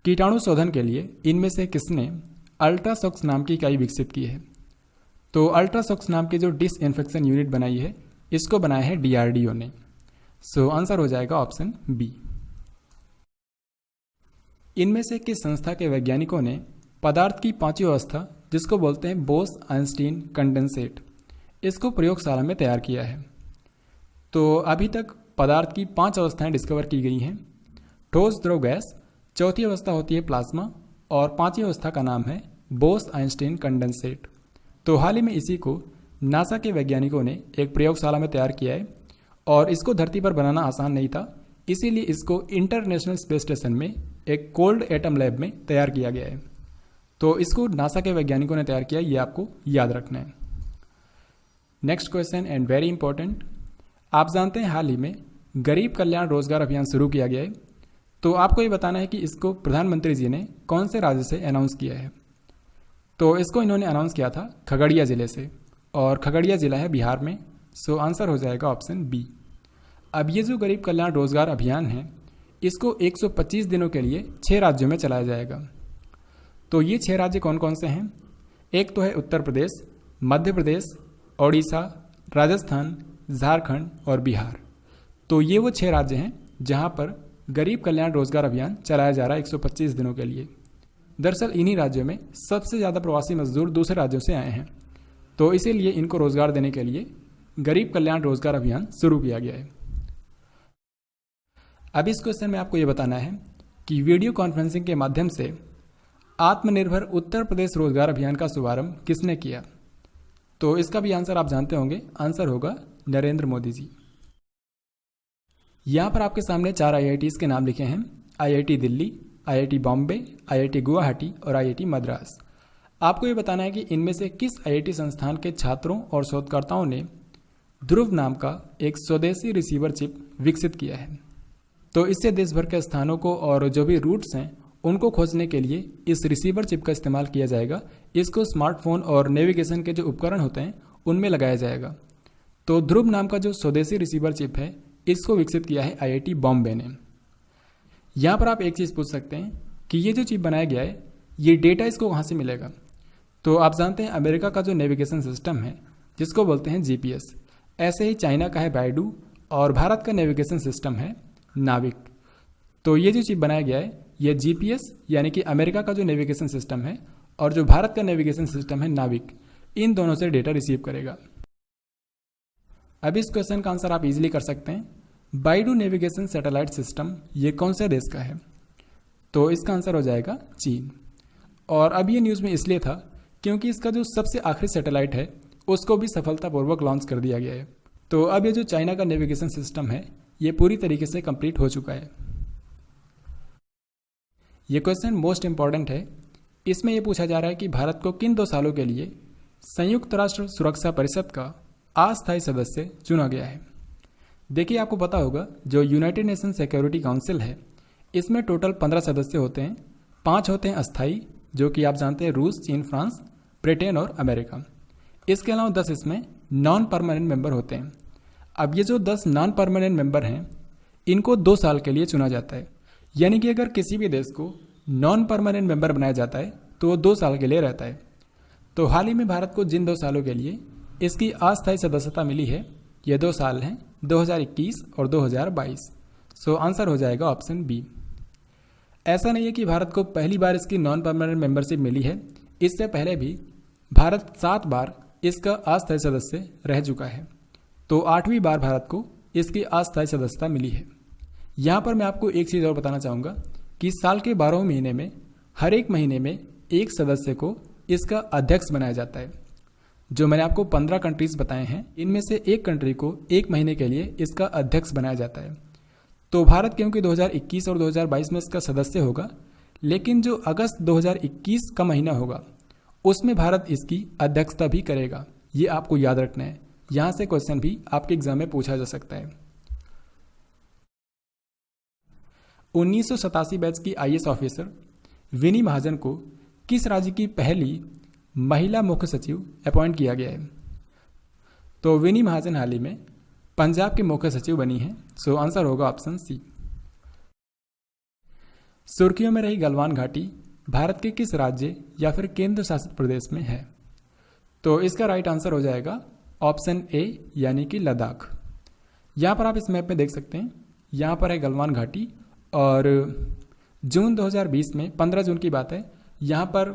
कीटाणु शोधन के लिए इनमें से किसने अल्ट्रासॉक्स नाम की इकाई विकसित की है? तो अल्ट्रासॉक्स नाम की जो डिसइंफेक्शन यूनिट बनाई है, इसको बनाया है DRDO ने। सो आंसर हो जाएगा ऑप्शन बी। इनमें से किस संस्था के वैज्ञानिकों ने पदार्थ की 5वीं अवस्था, जिसको बोलते हैं बोस-आइंस्टीन कंडेंसेट, इसको प्रयोगशाला में तैयार किया है? तो अभी तक पदार्थ की 5 अवस्थाएं डिस्कवर की गई हैं। ठोस, द्रव, गैस। चौथी अवस्था होती है प्लाज्मा और 5वीं अवस्था का नाम है बोस-आइंस्टीन कंडेंसेट। तो हाल ही में इसी को नासा के वैज्ञानिकों ने एक प्रयोगशाला में तैयार किया है और इसको धरती पर बनाना आसान नहीं था, इसीलिए इसको इंटरनेशनल स्पेस स्टेशन में एक कोल्ड एटम लैब में तैयार किया गया है। तो इसको नासा के वैज्ञानिकों ने तैयार किया, ये आपको याद रखना है। Next question and very important. आप जानते हैं हाल ही में गरीब कल्याण रोजगार अभियान शुरू किया गया है, तो आपको ये बताना है कि इसको प्रधानमंत्री जी ने कौन से राज्य से अनाउंस किया है? तो इसको इन्होंने अनाउंस किया था खगड़िया ज़िले से, और खगड़िया ज़िला है बिहार में। सो आंसर हो जाएगा ऑप्शन बी। अब ये जो गरीब कल्याण रोजगार अभियान है, इसको 125 दिनों के लिए 6 राज्यों में चलाया जाएगा। तो ये 6 राज्य कौन कौन से हैं? एक तो है उत्तर प्रदेश, मध्य प्रदेश, ओडिशा, राजस्थान, झारखंड और बिहार। तो ये वो 6 राज्य हैं जहाँ पर गरीब कल्याण रोजगार अभियान चलाया जा रहा है 125 दिनों के लिए। दरअसल इन्हीं राज्यों में सबसे ज़्यादा प्रवासी मजदूर दूसरे राज्यों से आए हैं, तो इसीलिए इनको रोजगार देने के लिए गरीब कल्याण रोजगार अभियान शुरू किया गया है। अब इस क्वेश्चन में आपको ये बताना है कि वीडियो कॉन्फ्रेंसिंग के माध्यम से आत्मनिर्भर उत्तर प्रदेश रोजगार अभियान का शुभारंभ किसने किया? तो इसका भी आंसर आप जानते होंगे, आंसर होगा नरेंद्र मोदी जी। यहाँ पर आपके सामने 4 IITs के नाम लिखे हैं, IIT Delhi, IIT Bombay, IIT Guwahati और IIT मद्रास। आपको ये बताना है कि इनमें से किस आईआईटी संस्थान के छात्रों और शोधकर्ताओं ने ध्रुव नाम का एक स्वदेशी रिसीवर चिप विकसित किया है। तो इससे देश भर के स्थानों को और जो भी रूट्स हैं उनको खोजने के लिए इस रिसीवर चिप का इस्तेमाल किया जाएगा। इसको स्मार्टफोन और नेविगेशन के जो उपकरण होते हैं उनमें लगाया जाएगा। तो ध्रुव नाम का जो स्वदेशी रिसीवर चिप है इसको विकसित किया है आईआईटी बॉम्बे ने। यहाँ पर आप एक चीज़ पूछ सकते हैं कि ये जो चिप बनाया गया है ये डेटा इसको कहाँ से मिलेगा। तो आप जानते हैं अमेरिका का जो नेविगेशन सिस्टम है जिसको बोलते हैं जीपीएस, ऐसे ही चाइना का है बायडू और भारत का नेविगेशन सिस्टम है नाविक। तो ये जो चिप बनाया गया है ये जीपीएस यानी कि अमेरिका का जो नेविगेशन सिस्टम है और जो भारत का नेविगेशन सिस्टम है नाविक, इन दोनों से डेटा रिसीव करेगा। अब इस क्वेश्चन का आंसर आप इजीली कर सकते हैं। बायडू नेविगेशन सैटेलाइट सिस्टम ये कौन से देश का है? तो इसका आंसर हो जाएगा चीन। और अब ये न्यूज़ में इसलिए था क्योंकि इसका जो सबसे आखिरी सैटेलाइट है उसको भी सफलतापूर्वक लॉन्च कर दिया गया है। तो अब ये जो चाइना का नेविगेशन सिस्टम है ये पूरी तरीके से कंप्लीट हो चुका है। ये क्वेश्चन मोस्ट इंपॉर्टेंट है। इसमें यह पूछा जा रहा है कि भारत को किन 2 सालों के लिए संयुक्त राष्ट्र सुरक्षा परिषद का अस्थायी सदस्य चुना गया है। देखिए आपको पता होगा जो यूनाइटेड नेशन सिक्योरिटी काउंसिल है इसमें टोटल 15 सदस्य होते हैं। 5 होते हैं अस्थायी जो कि आप जानते हैं रूस, चीन, फ्रांस, ब्रिटेन और अमेरिका। इसके अलावा 10 इसमें नॉन परमानेंट मेंबर होते हैं। अब ये जो 10 नॉन परमानेंट मेंबर हैं इनको 2 साल के लिए चुना जाता है। यानी कि अगर किसी भी देश को नॉन परमानेंट मेंबर बनाया जाता है तो वो 2 साल के लिए रहता है। तो हाल ही में भारत को जिन 2 सालों के लिए इसकी अस्थायी सदस्यता मिली है ये 2 साल हैं, 2021 और 2022। सो आंसर हो जाएगा ऑप्शन बी। ऐसा नहीं है कि भारत को पहली बार इसकी नॉन परमानेंट मेंबरशिप मिली है। इससे पहले भी भारत 7 बार इसका अस्थायी सदस्य रह चुका है। तो 8वीं बार भारत को इसकी अस्थायी सदस्यता मिली है। यहाँ पर मैं आपको एक चीज़ और बताना चाहूँगा कि साल के 12 महीने में हर एक महीने में एक सदस्य को इसका अध्यक्ष बनाया जाता है। जो मैंने आपको 15 कंट्रीज बताए हैं इनमें से एक कंट्री को 1 महीने के लिए इसका अध्यक्ष बनाया जाता है। तो भारत क्योंकि 2021 और 2022 में इसका सदस्य होगा, लेकिन जो अगस्त 2021 का महीना होगा उसमें भारत इसकी अध्यक्षता भी करेगा। ये आपको याद रखना है। यहाँ से क्वेश्चन भी आपके एग्जाम में पूछा जा सकता है। 1987 बैच की आईएएस ऑफिसर विनी महाजन को किस राज्य की पहली महिला मुख्य सचिव अपॉइंट किया गया है? तो विनी महाजन हाल ही में पंजाब के मुख्य सचिव बनी हैं। सो आंसर होगा ऑप्शन सी। सुर्खियों में रही गलवान घाटी भारत के किस राज्य या फिर केंद्र शासित प्रदेश में है? तो इसका राइट आंसर हो जाएगा ऑप्शन ए यानी कि लद्दाख। यहाँ पर आप इस मैप में देख सकते हैं, यहाँ पर है गलवान घाटी और जून 2020 में 15 जून की बात है, यहाँ पर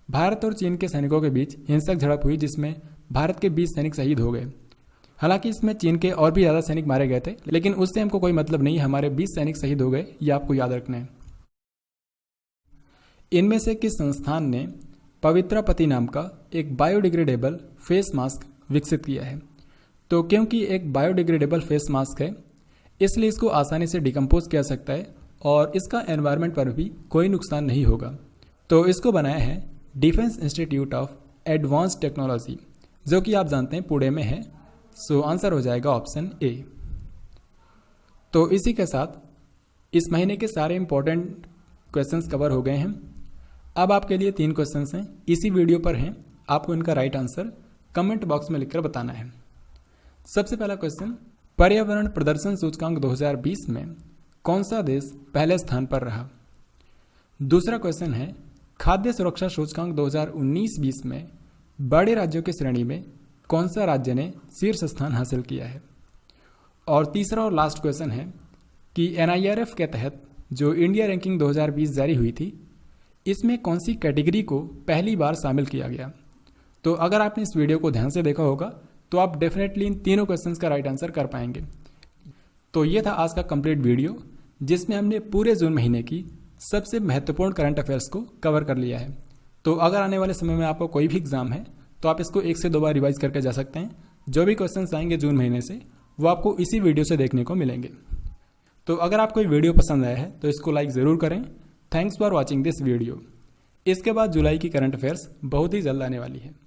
भारत और चीन के सैनिकों के बीच हिंसक झड़प हुई जिसमें भारत के 20 सैनिक शहीद हो गए। हालांकि इसमें चीन के और भी ज़्यादा सैनिक मारे गए थे, लेकिन उससे हमको कोई मतलब नहीं, हमारे 20 सैनिक शहीद हो गए, ये आपको याद रखना है। इनमें से किस संस्थान ने पवित्रापति नाम का एक बायोडिग्रेडेबल फेस मास्क विकसित किया है? तो क्योंकि एक बायोडिग्रेडेबल फेस मास्क है इसलिए इसको आसानी से डिकम्पोज किया जा सकता है और इसका एनवायरनमेंट पर भी कोई नुकसान नहीं होगा। तो इसको बनाया है defence institute of advanced technology, जो कि आप जानते हैं पुणे में है। सो आंसर हो जाएगा ऑप्शन ए। तो इसी के साथ इस महीने के सारे इंपॉर्टेंट क्वेश्चंस कवर हो गए हैं। अब आपके लिए 3 क्वेश्चंस हैं, इसी वीडियो पर हैं। आपको इनका राइट आंसर कमेंट बॉक्स में लिखकर बताना है। सबसे पहला क्वेश्चन, पर्यावरण प्रदर्शन सूचकांक 2020 में कौन सा देश पहले स्थान पर रहा? दूसरा क्वेश्चन है, खाद्य सुरक्षा सूचकांक 2019-20 में बड़े राज्यों की श्रेणी में कौन सा राज्य ने शीर्ष स्थान हासिल किया है? और तीसरा और लास्ट क्वेश्चन है कि NIRF के तहत जो इंडिया रैंकिंग 2020 जारी हुई थी इसमें कौन सी कैटेगरी को पहली बार शामिल किया गया? तो अगर आपने इस वीडियो को ध्यान से देखा होगा तो आप डेफिनेटली इन तीनों क्वेश्चंस का राइट आंसर कर पाएंगे। तो ये था आज का कंप्लीट वीडियो जिसमें हमने पूरे जून महीने की सबसे महत्वपूर्ण करंट अफेयर्स को कवर कर लिया है। तो अगर आने वाले समय में आपको कोई भी एग्जाम है तो आप इसको 1 से 2 बार रिवाइज करके जा सकते हैं। जो भी क्वेश्चंस आएंगे जून महीने से वो आपको इसी वीडियो से देखने को मिलेंगे। तो अगर आपको ये वीडियो पसंद आया है तो इसको लाइक ज़रूर करें। Thanks for watching this video. इसके बाद जुलाई की करंट अफेयर्स बहुत ही जल्द आने वाली है।